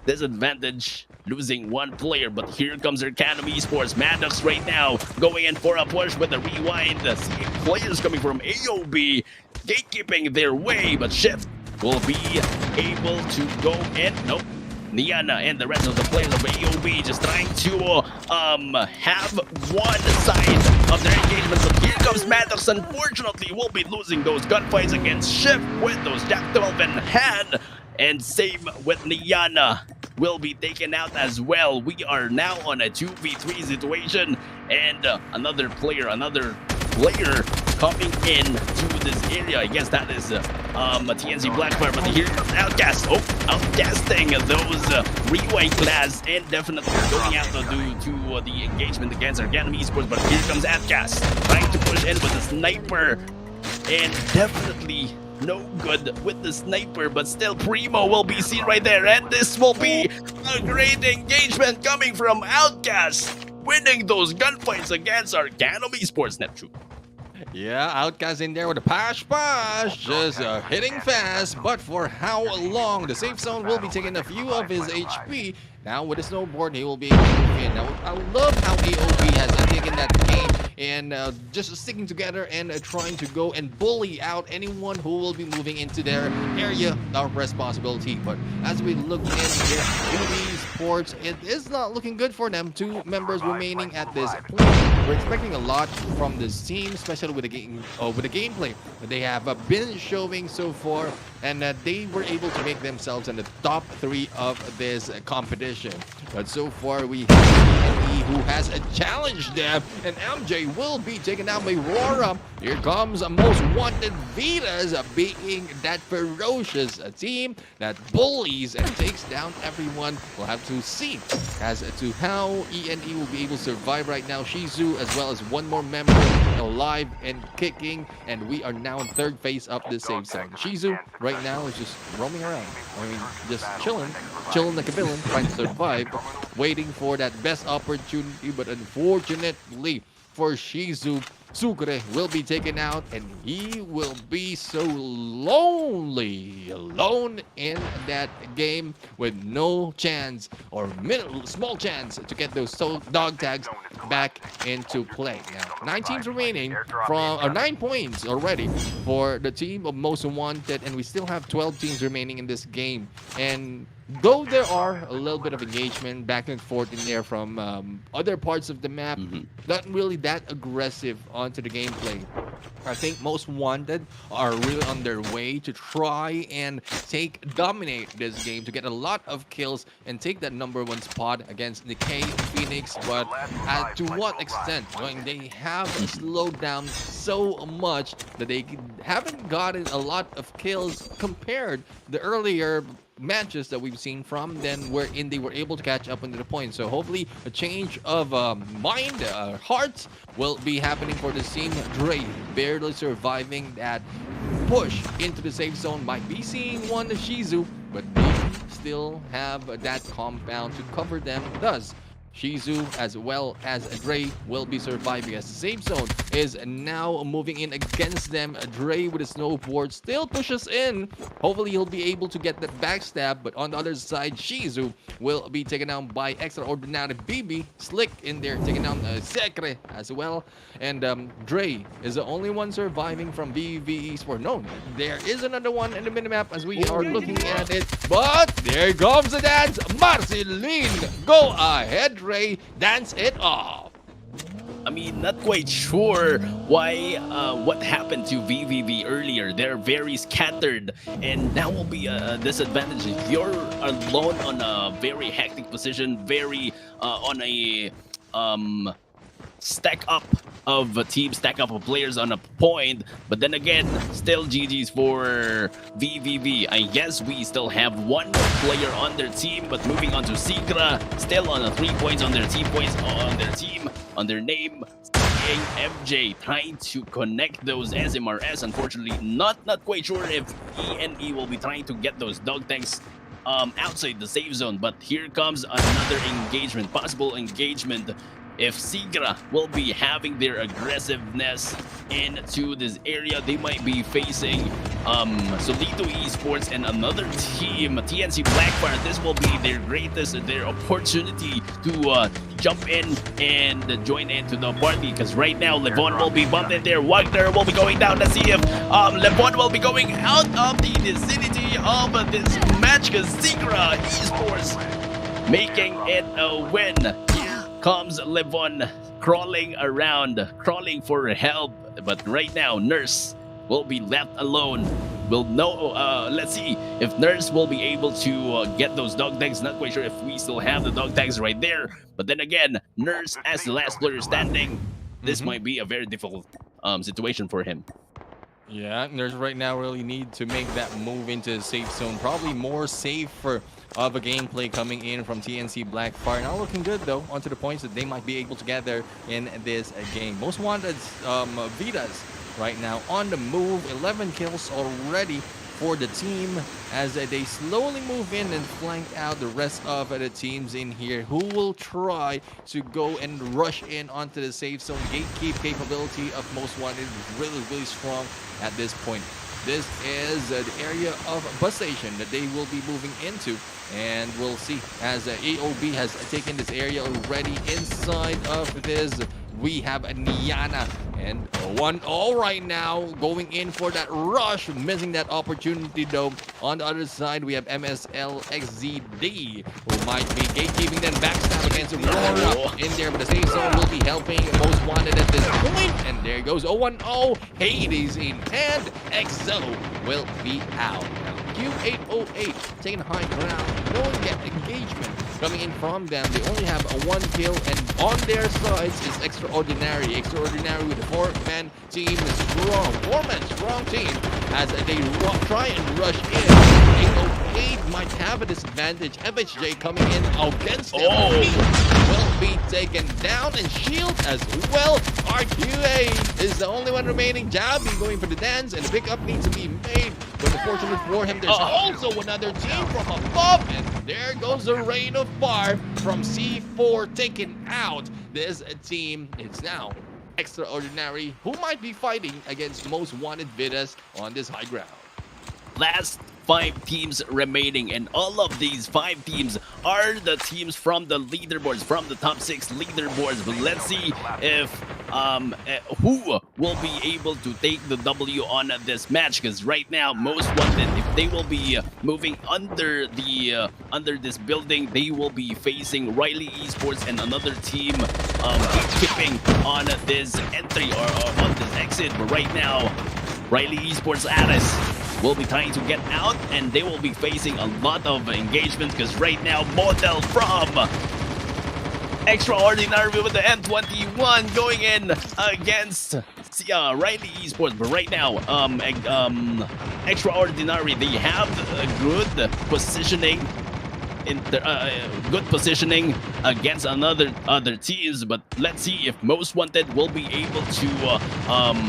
disadvantage losing 1 player. But here comes ARCANUM Esports. Maddox right now going in for a push with the rewind. See players coming from AOB gatekeeping their way, but Shift will be able to go in. Nope. Niana and the rest of the players of AOB just trying to have one side of their engagement. But here comes Maddox. Unfortunately, will be losing those gunfights against Shift with those Jack 12 in hand. And same with Niana, will be taken out as well. We are now on a 2v3 situation, and another player coming in to this area. I guess that is TNC BLACKFYRE, but here comes Outcast. Oh, outcasting those rewind class, and definitely going out to the engagement against ARCANUM Esports. But here comes Outcast trying to push in with the sniper, and definitely no good with the sniper, but still Primo will be seen right there, and this will be a great engagement coming from Outcast, winning those gunfights against ARCANUM Esports. Net true. Yeah, Outcast in there with a pash, just hitting fast, but for how long? The safe zone will be taking a few of his HP. Now with the snowboard, he will be able to move in. Now, I love how AOB has taken that game and just sticking together and trying to go and bully out anyone who will be moving into their area of responsibility. But as we look in here, Sports, it is not looking good for them. 2 members remaining at this point. We're expecting a lot from this team, especially with the game, with the gameplay that they have been showing so far, and they were able to make themselves in the top 3 of this competition. But so far, we have ENE who has challenged them, and MJ will be taken down by Rora. Here comes a most wanted VITAS, being that ferocious team that bullies and takes down everyone. We'll have to see as to how ENE will be able to survive right now. Shizu as well as 1 more member alive and kicking, and we are now in 3rd phase of the safe zone. Shizu right now is just roaming around. I mean, just chilling like a villain, trying to survive, waiting for that best opportunity. But unfortunately for Shizu. Sucre will be taken out, and he will be so lonely, alone in that game with no chance or small chance to get those dog tags back into play. Now, 9 teams remaining from 9 points already for the team of Most Wanted, and we still have 12 teams remaining in this game. And though there are a little bit of engagement back and forth in there from other parts of the map, not really that aggressive onto the gameplay. I think Most Wanted are really on their way to try and dominate this game to get a lot of kills and take that #1 spot against NICAEA Phoenix. But to what extent? When they have slowed down so much that they haven't gotten a lot of kills compared the earlier matches that we've seen from them, wherein they were able to catch up into the point. So hopefully a change of mind, hearts will be happening for this team. Dre barely surviving that push into the safe zone. Might be seeing one Shizu, but they still have that compound to cover them. Thus, Shizu as well as Dre will be surviving as the safe zone is now moving in against them. Dre with a snowboard still pushes in. Hopefully he'll be able to get that backstab, but on the other side, Shizu will be taken down by Extraordinary BB. Slick in there taking down ZEPHYR as well. And Dre is the only one surviving from VOLSUNGS E-Sport. No, there is another one in the minimap as we are looking at it. But there comes the dance. Marceline, go ahead, Dre, dance it off. I mean, not quite sure why what happened to VVV earlier. They're very scattered, and that will be a disadvantage if you're alone on a very hectic position, very on a stack up of a team, stack up of players on a point. But then again, still GG's for VVV. I guess we still have one player on their team, but moving on to SIGRA, still on 3 points on their team, on their name. MJ trying to connect those SMRS. Unfortunately, not quite sure if ENE will be trying to get those dog tanks outside the safe zone. But here comes another engagement, possible engagement. If SIGRA will be having their aggressiveness into this area, they might be facing SOLIDO Esports and another team, TNC BLACKFYRE. This will be their opportunity to jump in and join into the party, because right now Levon will be bumped in there. Wagner will be going down. Let's see if Levon will be going out of the vicinity of this match, because SIGRA Esports making it a win. Comes Levon crawling around, crawling for help, but right now Nurse will be left alone. We'll know, let's see if Nurse will be able to get those dog tags. Not quite sure if we still have the dog tags right there, but then again, Nurse as the last player standing, this might be a very difficult situation for him. Yeah, Nurse right now really need to make that move into the safe zone. Probably more safer of a gameplay coming in from TNC BLACKFYRE. Not looking good though, onto the points that they might be able to gather in this game. Most Wanted VITAS right now on the move. 11 kills already for the team as they slowly move in and flank out the rest of the teams in here, who will try to go and rush in onto the safe zone. Gatekeep capability of Most Wanted is really strong at this point. This is the area of bus station that they will be moving into, and we'll see as AOB has taken this area already. Inside of this, we have Niana and 1-0 right now, going in for that rush, missing that opportunity though. On the other side, we have MSL XZD, who might be gatekeeping, then backstab against Aurora in there, but the safe zone will be helping Most Wanted at this point. And there goes 0-1-0, Hades in hand, Exo will be out. Q808 taking high ground, no get engagement coming in from them. They only have a 1 kill, and on their sides is Extraordinary. Extraordinary with a 4-man team, four-man strong team as they try and rush in. 808 might have a disadvantage. FHJ coming in against them. Will be taken down, and Shield as well. RQA is the only one remaining. Jabby going for the dance, and the pickup needs to be made. But unfortunately for him, there's also another team from above, and there goes the rain of fire from C4 taking out this team. It's now Extraordinary, who might be fighting against most wanted VITAS on this high ground. Last 5 teams remaining, and all of these 5 teams are the teams from the leaderboards, from the top 6 leaderboards. But let's see if who will be able to take the W on this match, because right now most wanted, if they will be moving under this building, they will be facing ROYALE Esports and another team keeping on this entry or on this exit. But right now ROYALE Esports Aris will be trying to get out, and they will be facing a lot of engagements, because right now Model from Extraordinary with the M21 going in against ROYALE Esports. But right now Extraordinary, they have a good positioning against other teams. But let's see if Most Wanted will be able to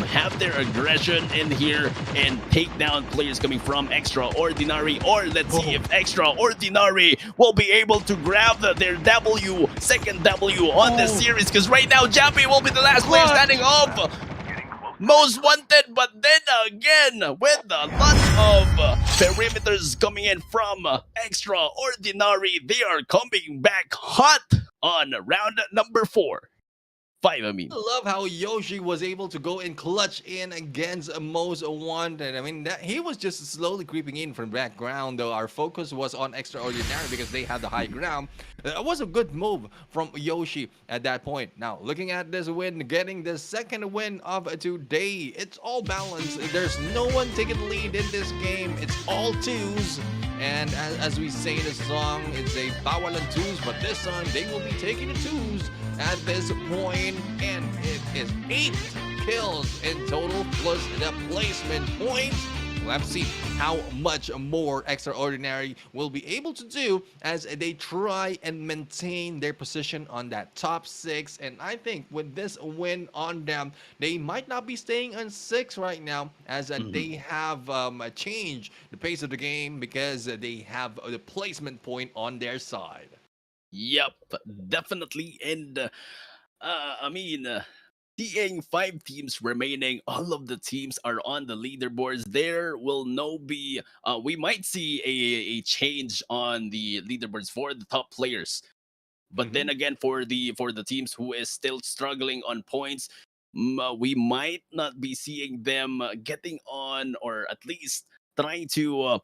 have their aggression in here and take down players coming from Extraordinary, or let's see if Extraordinary will be able to grab their second W on this series, because right now Jappy will be the last player standing off Most Wanted. But then again, with a lot of perimeters coming in from Extraordinary, they are coming back hot on round number 5, I mean. I love how Yoshi was able to go and clutch in against Most Wanted. I mean, he was just slowly creeping in from background, though our focus was on Extraordinary because they had the high ground. It was a good move from Yoshi at that point. Now, looking at this win, getting the second win of today, it's all balanced. There's no one taking the lead in this game. It's all twos. And as we say in the song, it's a bawal and twos, but this time they will be taking the twos at this point, and it is 8 kills in total plus the placement points. We'll have to see how much more Extraordinary will be able to do as they try and maintain their position on that top 6. And I think with this win on them, they might not be staying on 6 right now, as they have changed the pace of the game because they have the placement point on their side. Yep, definitely. And I mean, seeing 5 teams remaining, all of the teams are on the leaderboards. There will be we might see a change on the leaderboards for the top players. But then again, for the teams who is still struggling on points, we might not be seeing them getting on, or at least trying to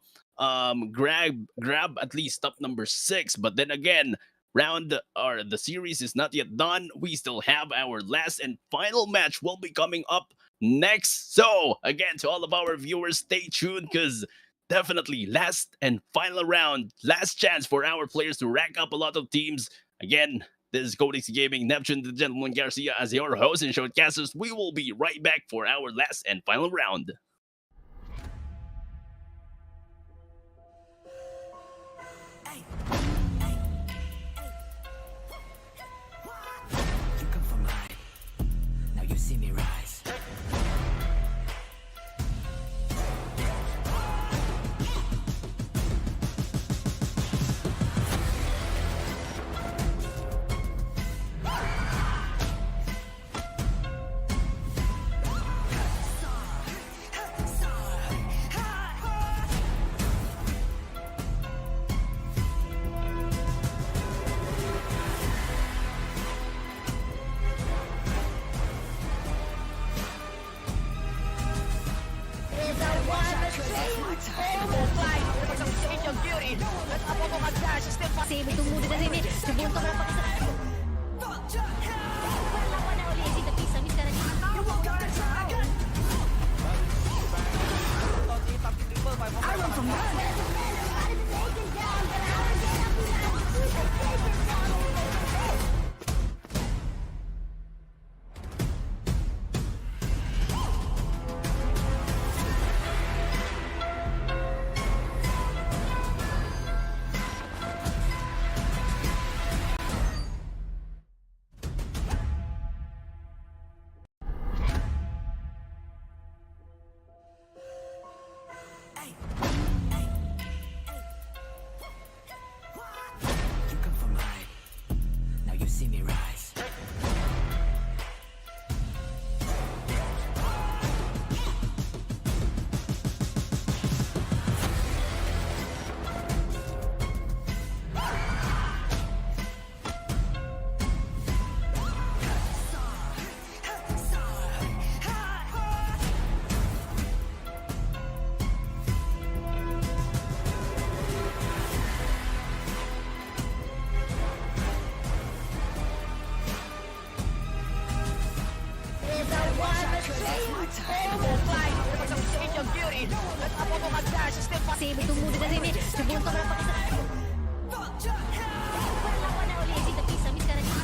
grab at least top number 6. But then again, the series is not yet done. We still have our last and final match will be coming up next. So again, to all of our viewers, stay tuned, because definitely last and final round, last chance for our players to rack up a lot of teams. Again, this is Colicx Gaming, Neptune the Gentleman Garcia as your host and showcasters. We will be right back for our last and final round. You come from high. Now you see me rise. Save itong muna na rin eh. Sabunto ka lang pakisarado. Wala ko na ulit si Tapi sa miska na dito. Save tumulo na rin eh. Subunto na pakisarado. Wala ko na ulit dito pisa miss ka na dito.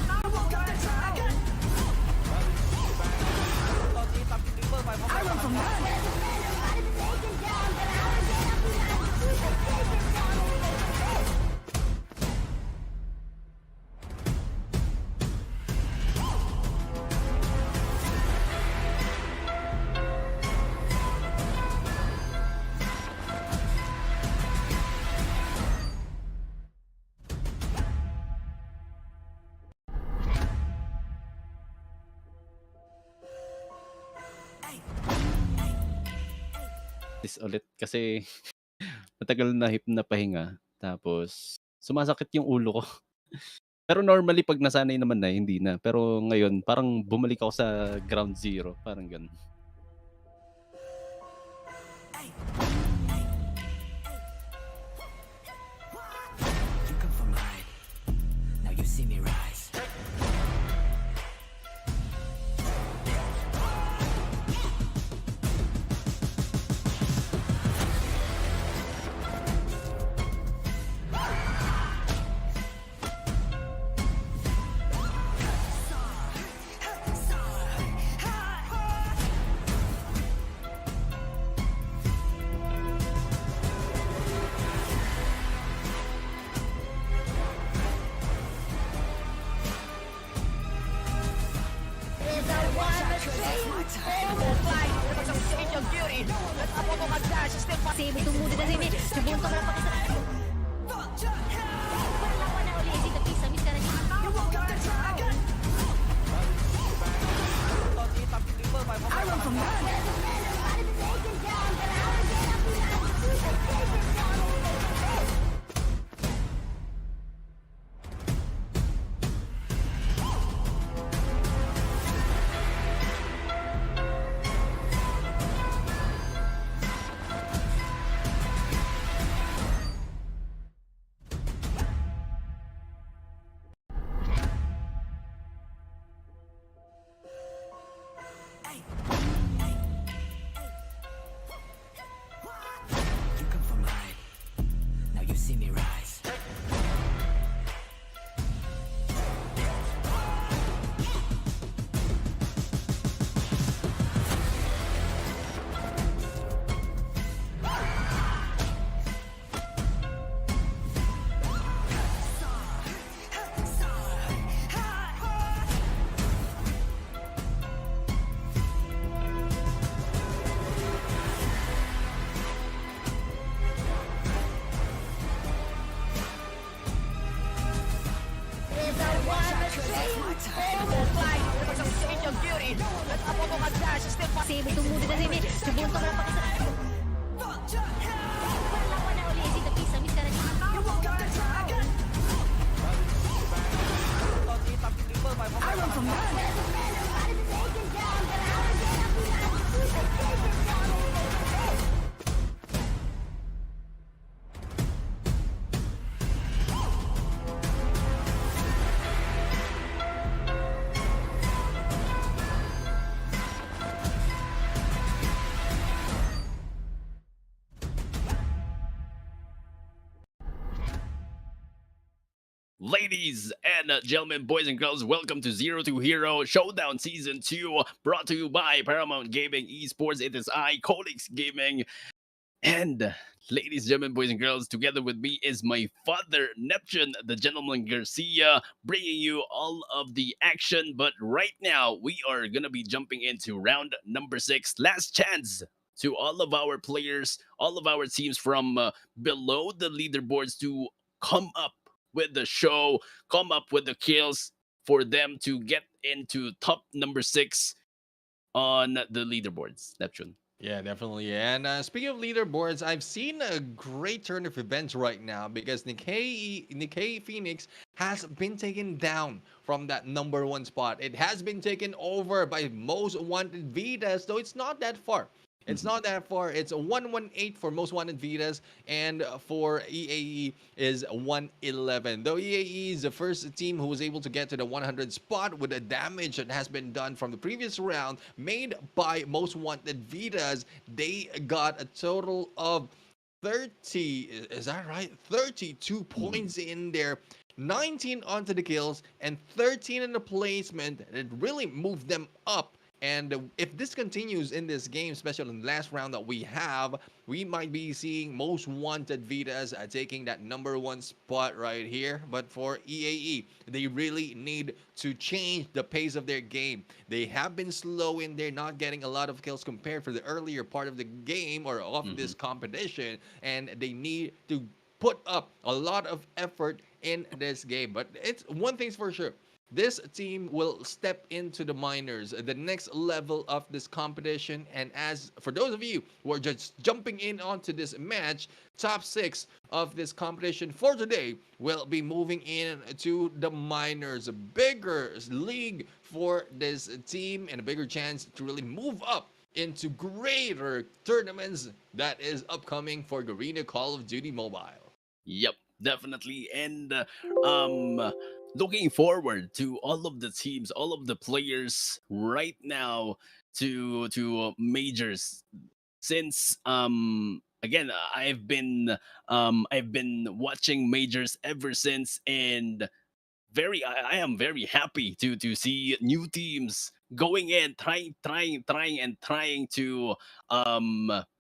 This ulit kasi matagal na pahinga tapos sumasakit yung ulo ko. Pero normally 'pag nasanay naman na hindi na. Pero ngayon parang bumalik ako sa ground zero, parang gano'n. You come from light. Now you see me rise. Save tumulo na rin eh. Subunto na pakisarado. Wala ko na ulit dito pisa miss ka na dito. You come from light. Now you see me rise. Save tumulo na rin eh. Subunto na pakisarado. Wala ko na ulit dito pisa miss ka na dito. Ladies and gentlemen, boys and girls, welcome to Zero to Hero Showdown Season 2, brought to you by Paramount Gaming Esports. It is I, Colicx Gaming. And ladies, gentlemen, boys and girls, together with me is my father, Neptune, the gentleman Garcia, bringing you all of the action. But right now, we are going to be jumping into round number 6. Last chance to all of our players, all of our teams from below the leaderboards to come up with the show, come up with the kills for them to get into top number 6 on the leaderboards. Neptune. Yeah, definitely. And speaking of leaderboards, I've seen a great turn of events right now because NICAEA Phoenix has been taken down from that number 1 spot. It has been taken over by most wanted VITAS, though it's not that far. It's not that far. It's a 118 for most wanted Vitas, and for EAE is 111. Though EAE is the first team who was able to get to the 100 spot with the damage that has been done from the previous round made by most wanted Vitas. They got a total of 30, is that right? 32 points in there. 19 onto the kills and 13 in the placement. It really moved them up. And if this continues in this game, especially in the last round that we have, we might be seeing most wanted Vitas taking that #1 spot right here. But for EAE, they really need to change the pace of their game. They have been slow in there, not getting a lot of kills compared for the earlier part of the game or of this competition. And they need to put up a lot of effort in this game. But it's one thing's for sure. This team will step into the minors, the next level of this competition. And as for those of you who are just jumping in onto this match, top 6 of this competition for today will be moving in to the minors, a bigger league for this team and a bigger chance to really move up into greater tournaments that is upcoming for Garena Call of Duty Mobile. Yep, definitely. And looking forward to all of the teams, all of the players right now to majors. Since again, I've been watching majors ever since, and I am very happy to see new teams going in, trying to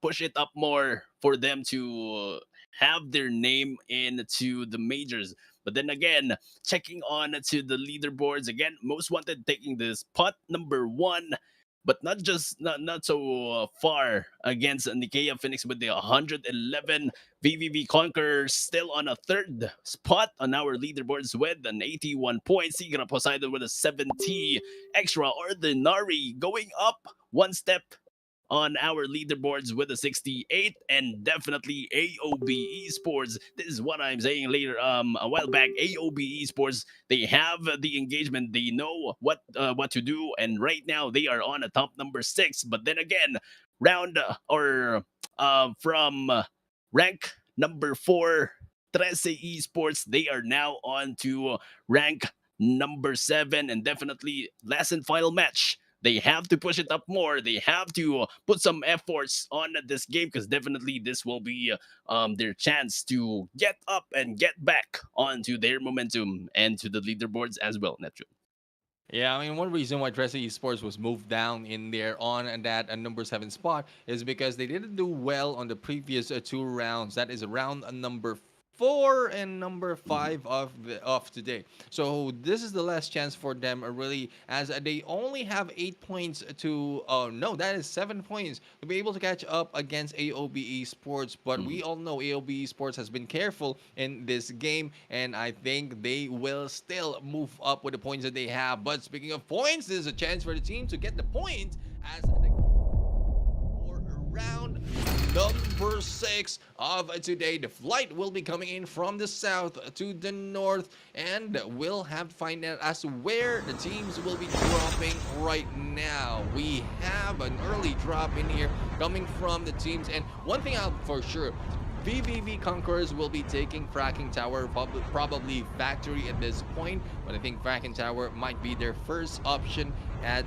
push it up more for them to have their name into the majors. But then again, checking on to the leaderboards again, most wanted taking the spot #1, but not so far against NICAEA Phoenix with the 111. VVV Conquerors still on a 3rd spot on our leaderboards with an 81 points. SIGRA POSEIDON with a 70. Extraordinary going up one step on our leaderboards with a 68, and definitely AOB Esports. This is what I'm saying later. A while back, AOB Esports, they have the engagement. They know what to do, and right now they are on a top #6. But then again, from rank #4, TRESE Esports, they are now on to rank #7, and definitely last and final match. They have to push it up more. They have to put some efforts on this game, because definitely this will be their chance to get up and get back onto their momentum and to the leaderboards as well, Netro. Yeah, I mean, one reason why TRESE Esports was moved down in there on that #7 spot is because they didn't do well on the previous 2 rounds. That is round #4 and #5 of today. So this is the last chance for them, really, as they only have 8 points to no, that is 7 points to be able to catch up against AOB Esports. But we all know AOB Esports has been careful in this game, and I think they will still move up with the points that they have. But speaking of points, this is a chance for the team to get the points as the round #6 of today. The flight will be coming in from the south to the north, and we'll have to find out as to where the teams will be dropping right now. We have an early drop in here coming from the teams, and one thing out for sure, VVV Conquerors will be taking Fracking Tower, probably Factory at this point, but I think Fracking Tower might be their first option at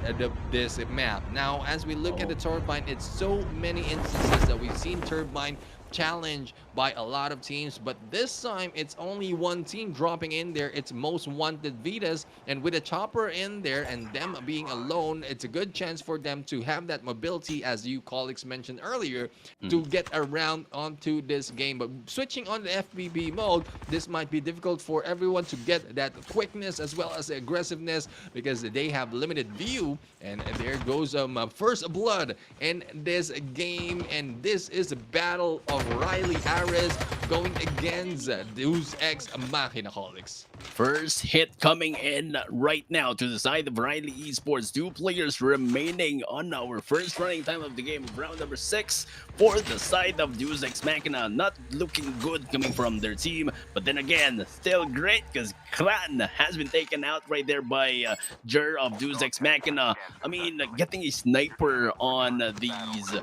this map. Now, as we look at the Turbine, it's so many instances that we've seen Turbine challenged by a lot of teams, but this time it's only one team dropping in there. It's most wanted Vitas, and with a chopper in there and them being alone, it's a good chance for them to have that mobility, as you Colicx mentioned earlier, to get around onto this game. But switching on the FBB mode, this might be difficult for everyone to get that quickness as well as the aggressiveness, because they have limited view. And there goes first blood in this game, and this is a battle of Riley Ares going against Deus Ex Machina Colicx. First hit coming in right now to the side of Riley Esports. 2 players remaining on our first running time of the game, round #6 for the side of Deus Ex Machina. Not looking good coming from their team, but then again, still great because Kran has has been taken out right there by Jer of Deus Ex Machina. I mean, getting a sniper on these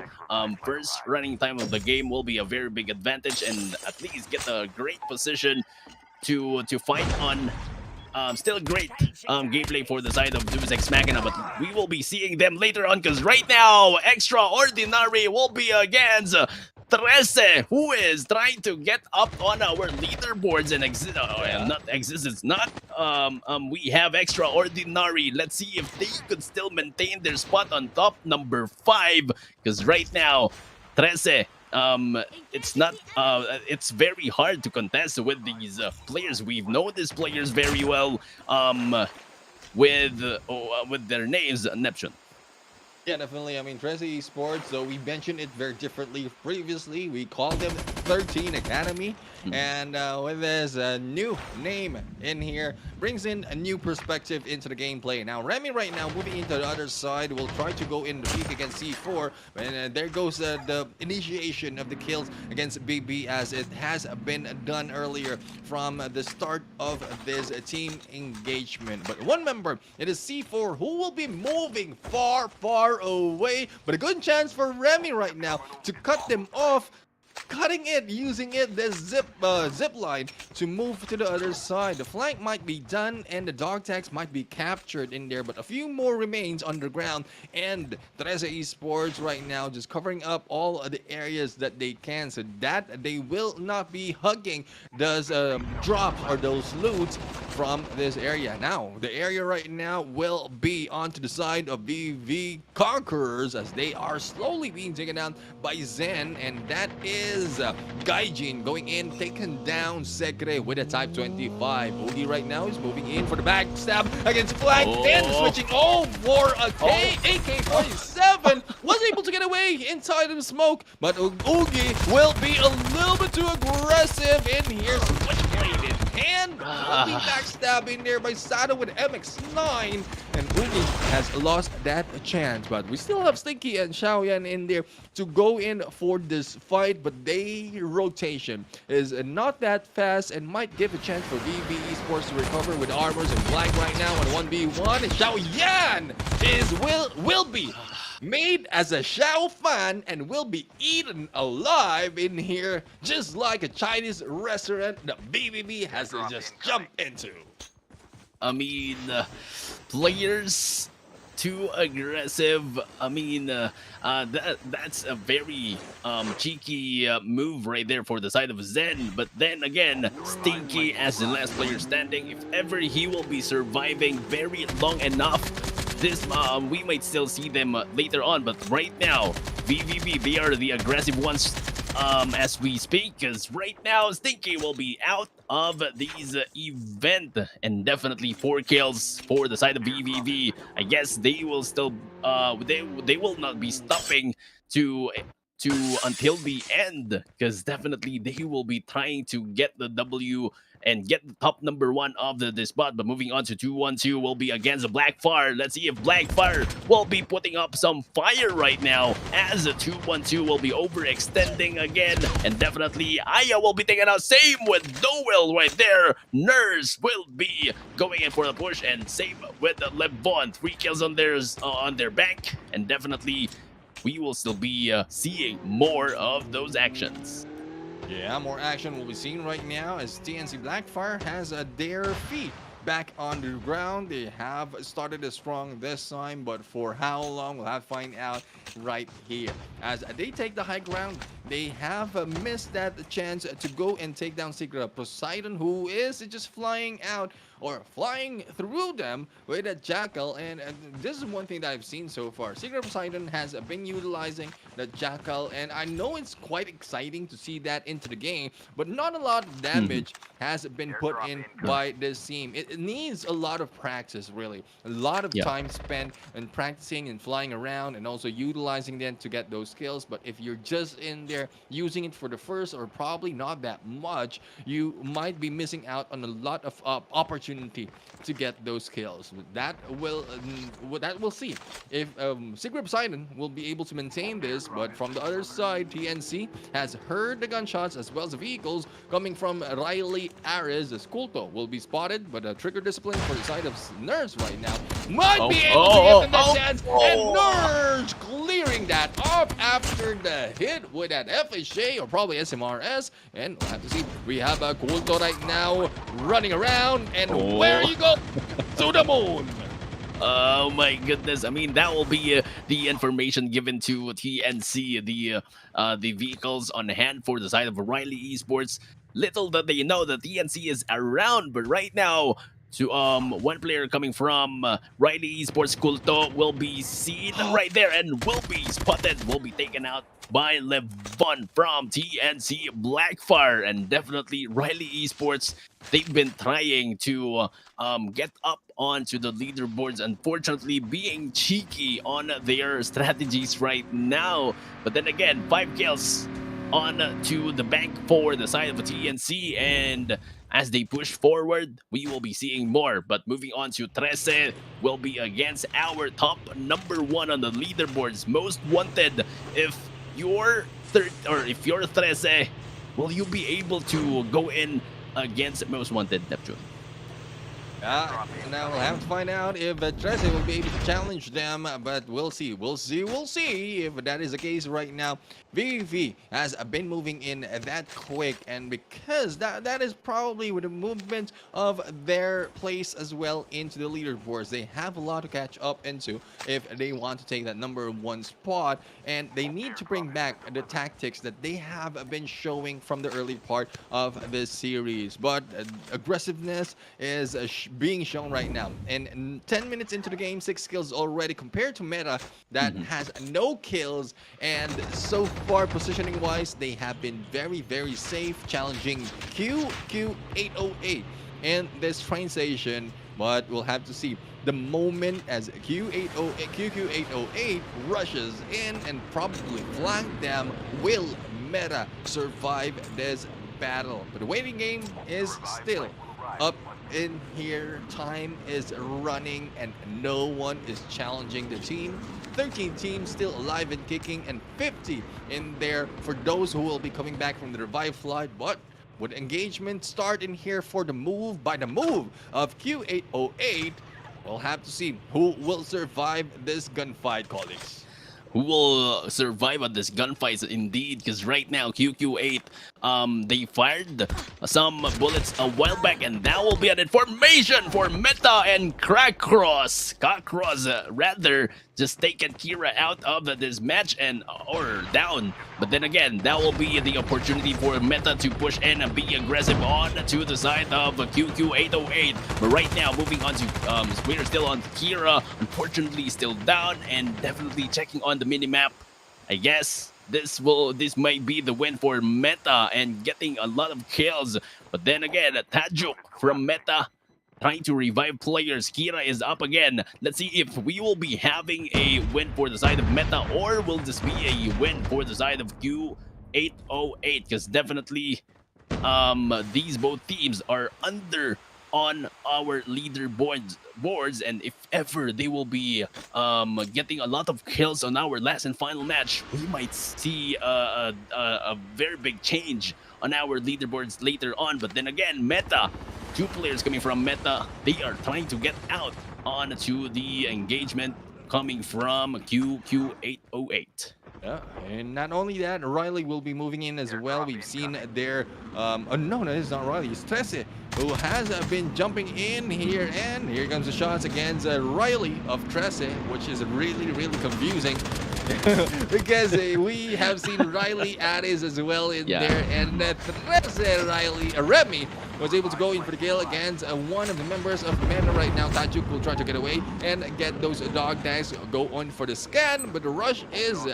first running time of the game will be a very big advantage, and at least get a great position to fight on. Still great gameplay for the side of Deus Ex Machina, but we will be seeing them later on, because right now, Extraordinary will be against TRESE, who is trying to get up on our leaderboards and we have Extraordinary. Let's see if they could still maintain their spot on top number 5, because right now, TRESE, it's very hard to contest with these players. We've known these players very well with their names. Neptune. Yeah, definitely. I mean, TRESE E-Sports, so we mentioned it very differently previously. We called them 13 Academy. And with this new name in here, brings in a new perspective into the gameplay. Now, Remy right now moving into the other side will try to go in the peak against C4. And there goes the initiation of the kills against BB, as it has been done earlier from the start of this team engagement. But one member, it is C4, who will be moving far, far away, but a good chance for Remy right now to cut them off, cutting it, using it, this zip line to move to the other side. The flank might be done and the dog tags might be captured in there, but a few more remains underground, and TRESE Esports right now just covering up all of the areas that they can, so that they will not be hugging those drops or those loots from this area. Now, the area right now will be onto the side of VV Conquerors, as they are slowly being taken down by Zen, and that is Gaijin going in, taking down SIGRA with a Type 25. Odi right now is moving in for the backstab against Flank, then switching for a AK-47. Was able to get away inside of the smoke, but Oogie will be a little bit too aggressive in here. Switchblade in hand, will be backstabbing there by Sato with MX-9, and Oogie has lost that chance. But we still have Stinky and Xiaoyan in there to go in for this fight, but their rotation is not that fast and might give a chance for VB Esports to recover with armors and flag right now on 1v1. And Xiaoyan will be made as a Xiao fan and will be eaten alive in here, just like a Chinese restaurant that BBB has just jumped into. I mean, players too aggressive. I mean, that's a very cheeky move right there for the side of Zen. But then again, Stinky as the last player standing, if ever he will be surviving very long enough, this we might still see them later on. But right now, VVB, they are the aggressive ones as we speak, because right now Stinky will be out of these event, and definitely 4 kills for the side of VVV. I guess they will still they will not be stopping to until the end, because definitely they will be trying to get the W and get the top number 1 of the spot. But moving on to 2-1-2 will be against BLACKFYRE. Let's see if BLACKFYRE will be putting up some fire right now, as the 2-1-2 will be overextending again, and definitely Aya will be taken out. Same with Doel right there. Nurse will be going in for the push, and same with Levon. 3 kills on their back, and definitely we will still be seeing more of those actions. Yeah, more action will be seen right now as TNC BLACKFYRE has their feet back on the ground. They have started strong this time, but for how long, we'll have to find out right here. As they take the high ground, they have missed that chance to go and take down SIGRA. POSEIDON, who is just flying out or flying through them with a Jackal, and this is one thing that I've seen so far. SIGRA POSEIDON has been utilizing the Jackal, and I know it's quite exciting to see that into the game, but not a lot of damage has been put in by this team. It needs a lot of practice, really. A lot of time spent in practicing and flying around and also utilizing them to get those skills. But if you're just in there using it for the first or probably not that much, you might be missing out on a lot of opportunities opportunity to get those kills. That will see if SIGRA POSEIDON will be able to maintain this. But from the other side, TNC has heard the gunshots as well as the vehicles coming from Riley Ares. Skulto will be spotted, but a trigger discipline for the side of Nerves right now might be able to give them that chance. And Nerves clearing that off after the hit with that FHA or probably SMRS. And we'll have to see. We have a Skulto right now running around, and where you go? To the moon. Oh my goodness! I mean, that will be the information given to TNC, the vehicles on hand for the side of Riley Esports. Little that they know that TNC is around, but right now, to one player coming from Riley Esports, Kulto, will be seen right there and will be spotted. Will be taken out by Levon from TNC BLACKFYRE, and definitely Riley Esports. They've been trying to get up onto the leaderboards, unfortunately being cheeky on their strategies right now. But then again, 5 kills on to the bank for the side of the TNC, and as they push forward, we will be seeing more. But moving on to TRESE, will be against our top number 1 on the leaderboards, most wanted. If you're if you're TRESE, will you be able to go in against most wanted, Neptune? Now we'll have to find out if TRESE will be able to challenge them, but we'll see if that is the case right now. VV has been moving in that quick, and because that is probably with the movement of their place as well into the leaderboards, they have a lot to catch up into if they want to take that number 1 spot, and they need to bring back the tactics that they have been showing from the early part of this series. But aggressiveness is being shown right now, and 10 minutes into the game, 6 kills already compared to Meta that has no kills. And so far, positioning wise, they have been very safe, challenging QQ808 in this train station. But we'll have to see the moment as QQ808 rushes in and probably flank them. Will Meta survive this battle? But the waiting game is still up in here. Time is running and no one is challenging the team. 13 teams still alive and kicking, and 50 in there for those who will be coming back from the revive flight. But would engagement start in here for the move of Q808? We'll have to see who will survive this gunfight, colleagues. Who will survive on this gunfight indeed, because right now QQ8 they fired some bullets a while back, and that will be an information for Meta and Cockcross rather just taken Kira out of this match and or down. But then again, that will be the opportunity for Meta to push in and be aggressive on to the side of QQ808. But right now, moving on to we're still on Kira, unfortunately still down, and definitely checking on the minimap. I guess this might be the win for Meta and getting a lot of kills. But then again, Tajuk from Meta trying to revive players. Kira is up again. Let's see if we will be having a win for the side of Meta, or will this be a win for the side of Q808? Because definitely these both teams are under on our leaderboards, and if ever they will be getting a lot of kills on our last and final match, we might see a very big change on our leaderboards later on. But then again, Meta, 2 players coming from Meta, they are trying to get out onto the engagement coming from QQ808. Yeah, and not only that, Riley will be moving in as well. We've seen their no, it's not Riley, it's TRESE, who has been jumping in here, and here comes the shots against Riley of TRESE, which is really confusing because we have seen Riley Addis as well in there, and TRESE Riley Remy was able to go in for the kill against one of the members of Meta right now. Tajuk will try to get away and get those dog tags, go on for the scan, but the rush is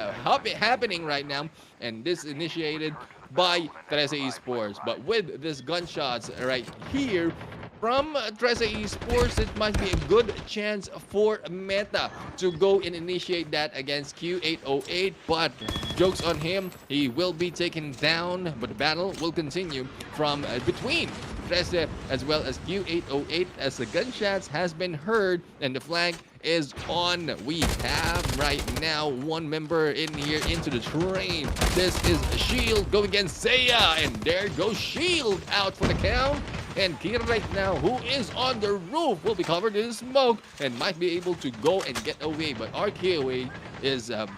happening right now, and this initiated by TRESE Esports. But with this gunshots right here from TRESE Esports, it might be a good chance for Meta to go and initiate that against Q808. But jokes on him, he will be taken down, but the battle will continue from between TRESE as well as Q808 as the gunshots has been heard and the flank is on. We have right now one member in here into the train. This is Shield going against Seiya, and there goes Shield out for the count. And Kira right now, who is on the roof, will be covered in smoke and might be able to go and get away. But RKOA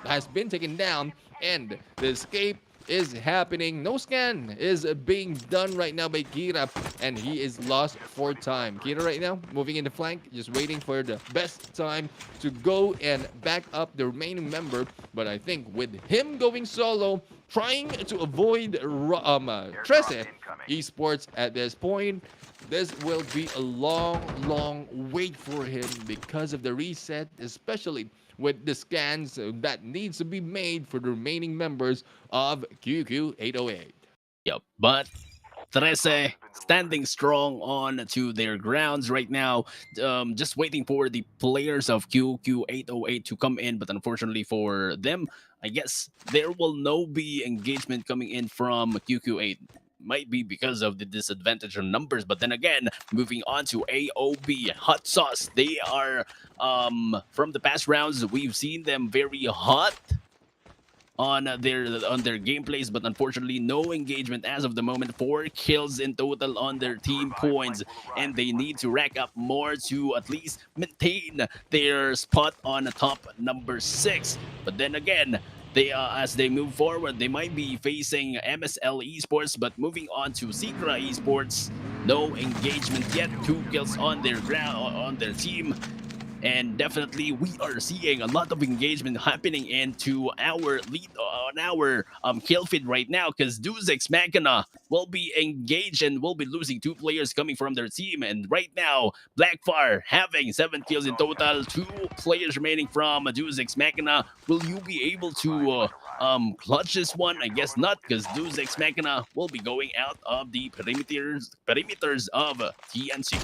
has been taken down, and the escape is happening. No scan is being done right now by Kira, and he is lost for time. Kira right now moving in the flank, just waiting for the best time to go and back up the remaining member. But I think with him going solo, trying to avoid TRESE Esports at this point, this will be a long wait for him because of the reset, especially with the scans that needs to be made for the remaining members of QQ808. Yep, but TRESE standing strong on to their grounds right now, just waiting for the players of QQ808 to come in. But unfortunately for them, I guess there will no be engagement coming in from QQ8. Might be because of the disadvantage of numbers, but then again, moving on to AOB, Hot Sauce. They are from the past rounds, we've seen them very hot on their gameplays, but unfortunately no engagement as of the moment. 4 kills in total on their team points, and they need to rack up more to at least maintain their spot on top number 6. But then again, they as they move forward, they might be facing MSL Esports. But moving on to SIGRA Esports, no engagement yet. 2 kills on their ground, on their team. And definitely we are seeing a lot of engagement happening into our lead on our kill feed right now, because DEUS MAKINA will be engaged and will be losing 2 players coming from their team. And right now, BLACKFYRE having 7 kills in total, 2 players remaining from DEUS MAKINA. Will you be able to clutch this one? I guess not, because DEUS MAKINA will be going out of the perimeters of TNC.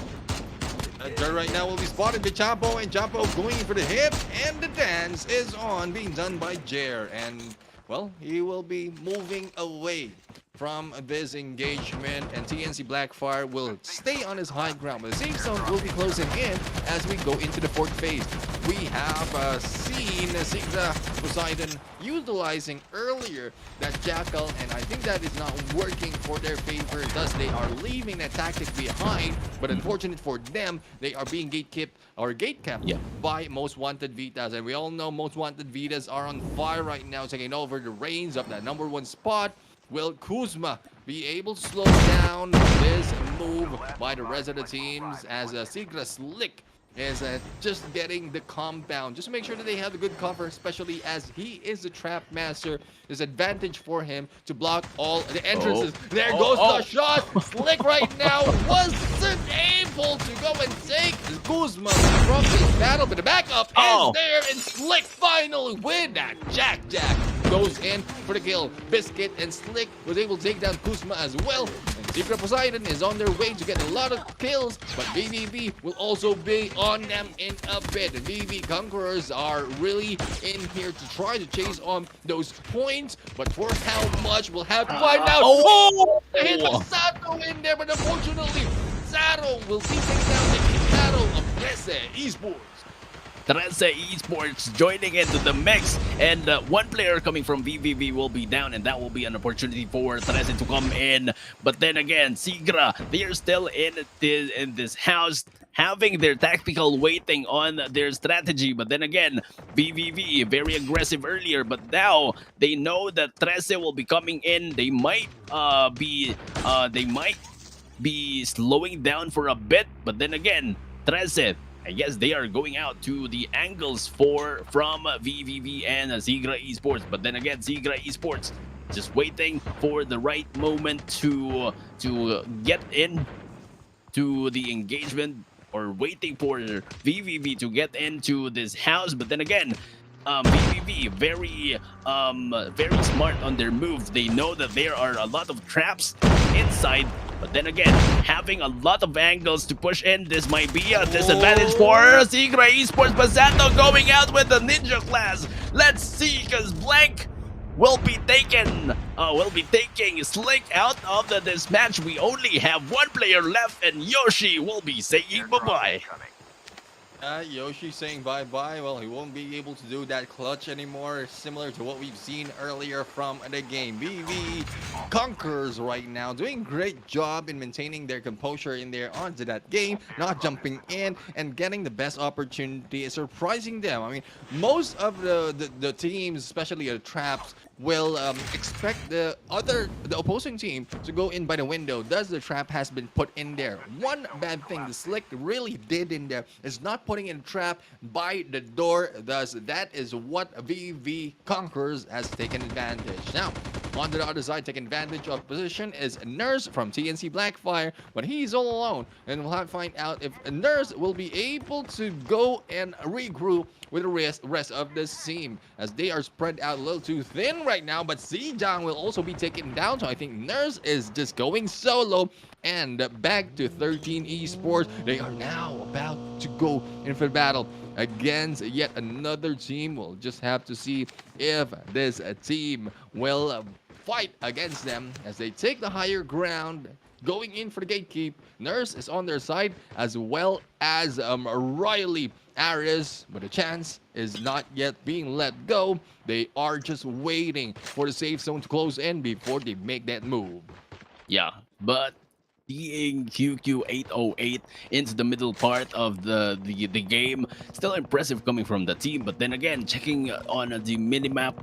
Right now will be spotted by Chapo, and Chapo going for the hip, and the dance is on, being done by Jer, and well, he will be moving away from this engagement, and TNC BLACKFYRE will stay on his high ground, but the safe zone will be closing in as we go into the 4th phase. We have seen SIGRA POSEIDON utilizing earlier that Jackal, and I think that is not working for their favor, thus they are leaving that tactic behind. But unfortunate for them, they are being gatekept by Most Wanted VITAS, and we all know Most Wanted VITAS are on fire right now, taking over the reins of that number 1 spot. Will Kuzma be able to slow down this move by the rest of the teams, as SIGRA Slick is just getting the compound, just to make sure that they have a good cover, especially as he is the trap master. There's advantage for him to block all the entrances. There goes the shot. Slick right now wasn't able to go and take Kuzma from this battle, but the backup is there, and Slick finally with that Jack goes in for the kill. Biscuit and Slick was able to take down Kuzma as well. And SIGRA POSEIDON is on their way to get a lot of kills, but VVV will also be on them in a bit. The VVV Conquerors are really in here to try to chase on those points, but for how much we'll have to find out. They hit the Sato in there, but unfortunately, Sato will be taken down in the battle of TRESE Esports. TRESE Esports joining into the mix, and 1 player coming from VVV will be down, and that will be an opportunity for TRESE to come in. But then again, SIGRA, they are still in this house, having their tactical waiting on their strategy. But then again, VVV very aggressive earlier, but now they know that TRESE will be coming in. They might be slowing down for a bit, but then again, TRESE, I guess they are going out to the angles from VVV and SIGRA Esports. But then again, SIGRA Esports just waiting for the right moment to get in to the engagement, or waiting for VVV to get into this house. But then again, VVV very smart on their move. They know that there are a lot of traps inside, but then again, having a lot of angles to push in, this might be a disadvantage for SIGRA Esports. But Sato going out with the ninja class. Let's see, because Blank will be taken. Will be taking Slick out of this match. We only have one player left, and Yoshi will be saying bye-bye. Yoshi saying bye-bye. Well, he won't be able to do that clutch anymore, similar to what we've seen earlier from the game. VV Conquerors right now doing great job in maintaining their composure in there onto that game, not jumping in and getting the best opportunity, surprising them. I mean, most of the teams, especially the traps, will expect the opposing team to go in by the window. Thus, the trap has been put in there. One bad thing the Slick really did in there is not putting in a trap by the door. Thus, that is what VV Conquerors has taken advantage. Now, on the other side, taking advantage of position is Nurse from TNC BLACKFYRE, but he's all alone. And we'll have to find out if Nurse will be able to go and regroup with the rest of this team, as they are spread out a little too thin right now. But Zhang will also be taken down, so I think Nurse is just going solo. And back to 13 Esports, they are now about to go in for battle against yet another team. We'll just have to see if this team will fight against them as they take the higher ground, going in for the gatekeep. Nurse is on their side, as well as Royally Aris, but the chance is not yet being let go. They are just waiting for the safe zone to close in before they make that move. Yeah, but seeing QQ808 into the middle part of the game, still impressive coming from the team. But then again, checking on the minimap,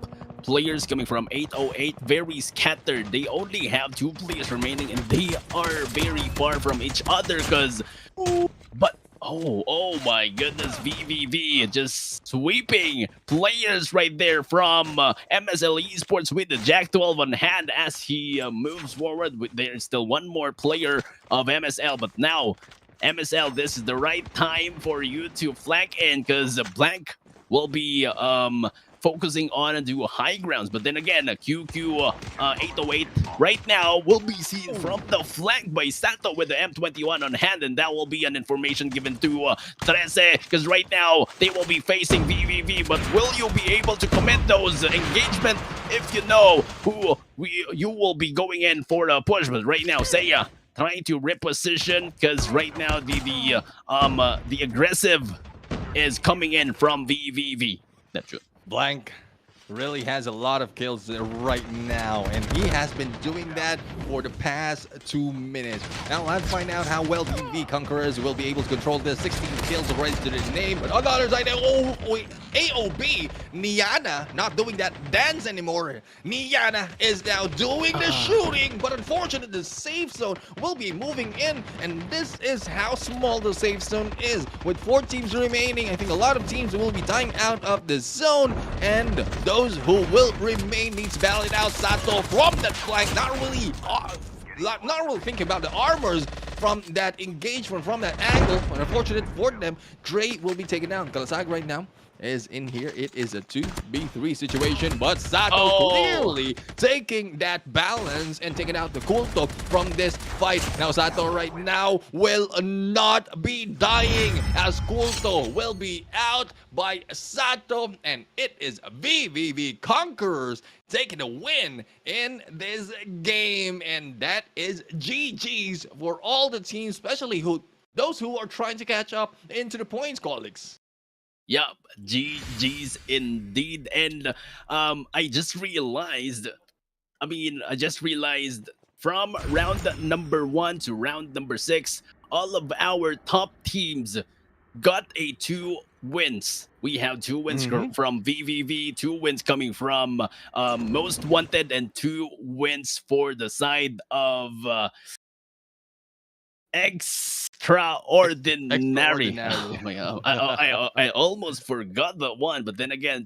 players coming from 808 very scattered. They only have 2 players remaining, and they are very far from each other. Oh my goodness, VVV just sweeping players right there from MSL E-Sports with the Jack 12 on hand as he moves forward. There's still one more player of MSL, but now MSL, this is the right time for you to flank in, because Blank will be focusing on do high grounds. But then again, QQ808 right now will be seen from the flank by Sato with the M21 on hand, and that will be an information given to TRESE, because right now they will be facing VVV. But will you be able to commit those engagement if you know who you will be going in for the push? But right now, Seiya trying to reposition, because right now the aggressive is coming in from VVV. That's true. Blank really has a lot of kills right now, and he has been doing that for the past 2 minutes. Now let's find out how well VV Conquerors will be able to control this. 16 kills already to the name, but on the other side, AOB, Niana, not doing that dance anymore. Niana is now doing the shooting, but unfortunately the safe zone will be moving in, and this is how small the safe zone is. With 4 teams remaining, I think a lot of teams will be dying out of the zone, and those who will remain needs to battle it out. Sato from that flank, not really thinking about the armors from that engagement, from that angle. But unfortunate for them, Dre will be taken down. Kalasag right now is in here. It is a 2v3 situation, but Sato clearly taking that balance and taking out the Kulto from this fight. Now Sato right now will not be dying, as Kulto will be out by Sato, and it is VVV Conquerors taking a win in this game, and that is GG's for all the teams, especially those who are trying to catch up into the points, Colicx. Yep, GG's indeed. And I just realized from round number 1 to round number 6, all of our top teams got 2 wins. We have 2 wins from VVV, 2 wins coming from Most Wanted, and 2 wins for the side of Extraordinary. Oh my God. I almost forgot that one, but then again,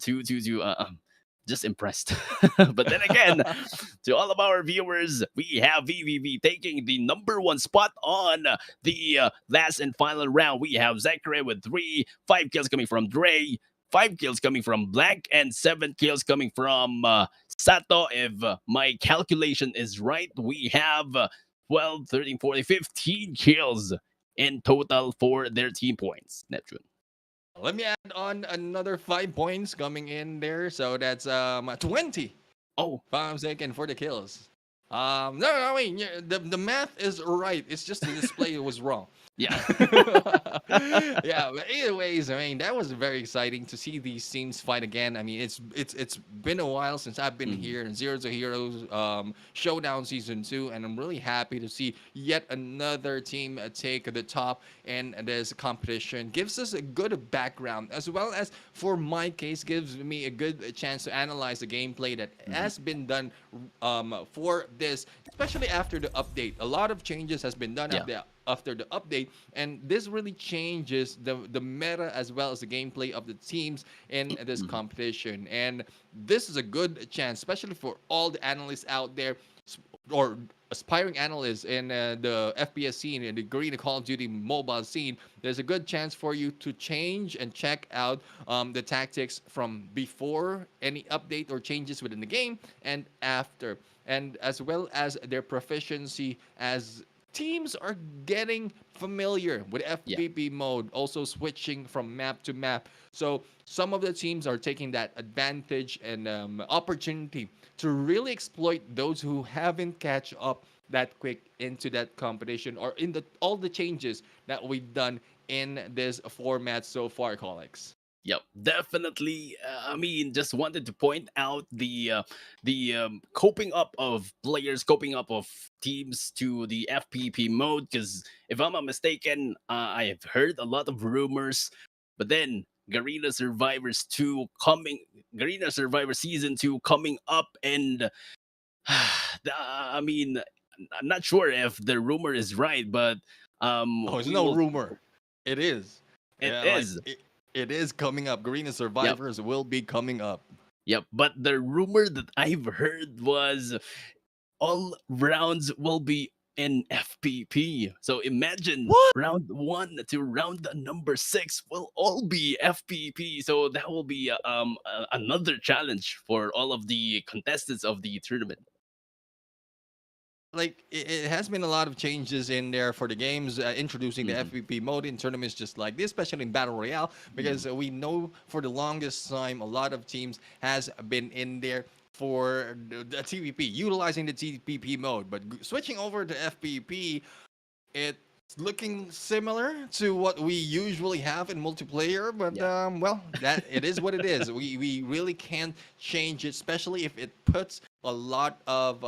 just impressed. But then again, to all of our viewers, we have VVV taking the number 1 spot on the last and final round. We have ZEPHYR with 5 kills coming from Dre, 5 kills coming from Black, and 7 kills coming from Sato. If my calculation is right, we have 12, 13, 14, 15 kills in total for their team points. Neptune. Let me add on another 5 points coming in there, so that's 20 Oh, if I'm mistaken, for the kills. No, I mean, the math is right. It's just the display was wrong. yeah. Yeah, but either ways, I mean, that was very exciting to see these teams fight again. I mean, it's been a while since I've been Mhm. here in Zero to Heroes Showdown Season 2, and I'm really happy to see yet another team take the top in this competition. Gives us a good background, as well as for my case, gives me a good chance to analyze the gameplay that has been done for this, especially after the update. A lot of changes has been done Yeah. after the update, and this really changes the meta as well as the gameplay of the teams in this Mhm. competition. And this is a good chance, especially for all the analysts out there, or aspiring analysts in the FPS scene, in the green Call of Duty mobile scene. There's a good chance for you to change and check out the tactics from before any update or changes within the game and after, and as well as their proficiency as teams are getting familiar with Yeah. FPP mode, also switching from map to map. So some of the teams are taking that advantage and opportunity to really exploit those who haven't catch up that quick into that competition, or in the all the changes that we've done in this format so far, Colicx. Yep, definitely. I mean, just wanted to point out the coping up of players, coping up of teams to the FPP mode. Because if I'm not mistaken, I have heard a lot of rumors, but then Garena Survivor Season 2 coming up, and I mean, I'm not sure if the rumor is right, but Oh, it's we no will. rumor. It is. It Yeah, like is. it is coming up. Green Yep. Survivors will be coming up. Yep, but the rumor that I've heard was all rounds will be in FPP. So imagine What? round 1 to round number 6 will all be FPP. So that will be another challenge for all of the contestants of the tournament. Like it has been a lot of changes in there for the games, introducing the Mhm. FPP mode in tournaments just like this, especially in battle royale, because we know for the longest time a lot of teams has been in there for the TVP, utilizing the TVP mode, but switching over to FPP, it's looking similar to what we usually have in multiplayer, but Yeah. well, that it is what it is. We really can't change it, especially if it puts a lot of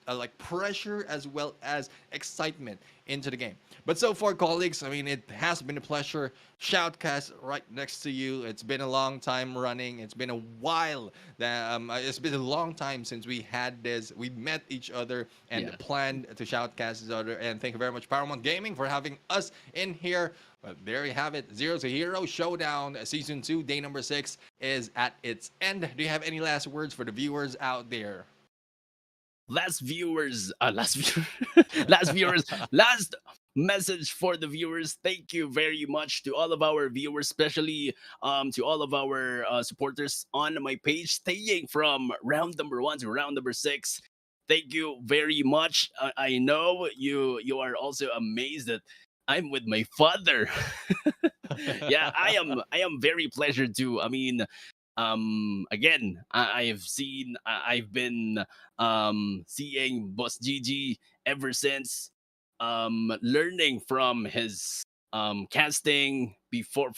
like pressure as well as excitement into the game. But so far, colleagues, I mean, it has been a pleasure. Shoutcast right next to you. It's been a long time running. It's been a while. It's been a long time since we had this. We met each other and Yeah. planned to shoutcast each other. And thank you very much, Paramount Gaming, for having us in here. But there you have it. Zero to Hero Showdown Season 2, day number 6 is at its end. Do you have any last words for the viewers out there? Last viewers, last viewers, last message for the viewers. Thank you very much to all of our viewers, especially to all of our supporters on my page, staying from round number 1 to round number 6. Thank you very much. I know you are also amazed that I'm with my father. Yeah, I am very pleasured too. I mean, again, I've been seeing Boss Gigi ever since, learning from his casting before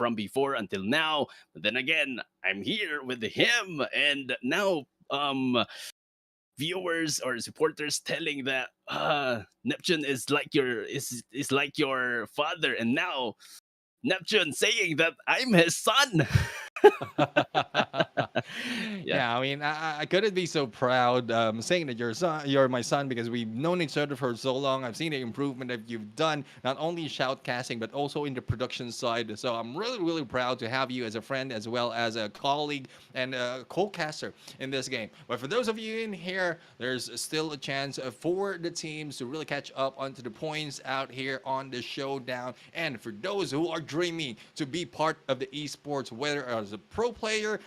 until now. But then again, I'm here with him, and now viewers or supporters telling that Neptune is like your father, and now Neptune saying that I'm his son. Yeah. Yeah, I mean, I couldn't be so proud saying that you're my son, because we've known each other for so long. I've seen the improvement that you've done, not only in shoutcasting, but also in the production side. So I'm really, really proud to have you as a friend, as well as a colleague and a co-caster in this game. But for those of you in here, there's still a chance for the teams to really catch up onto the points out here on the showdown. And for those who are dreaming to be part of the esports, whether as a pro player,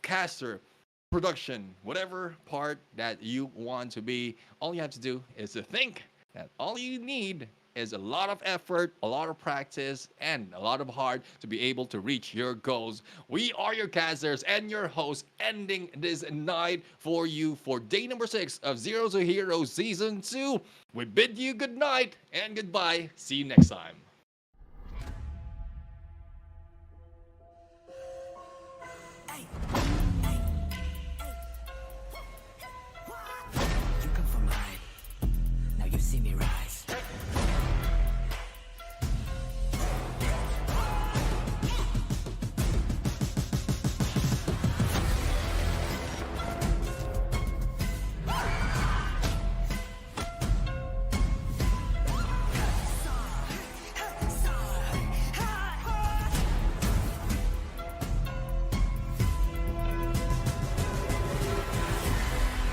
caster, production, whatever part that you want to be, all you have to do is to think that all you need is a lot of effort, a lot of practice, and a lot of heart to be able to reach your goals. We are your casters and your hosts, ending this night for you for day number 6 of Zeros to Heroes Season 2. We bid you good night and goodbye. See you next time.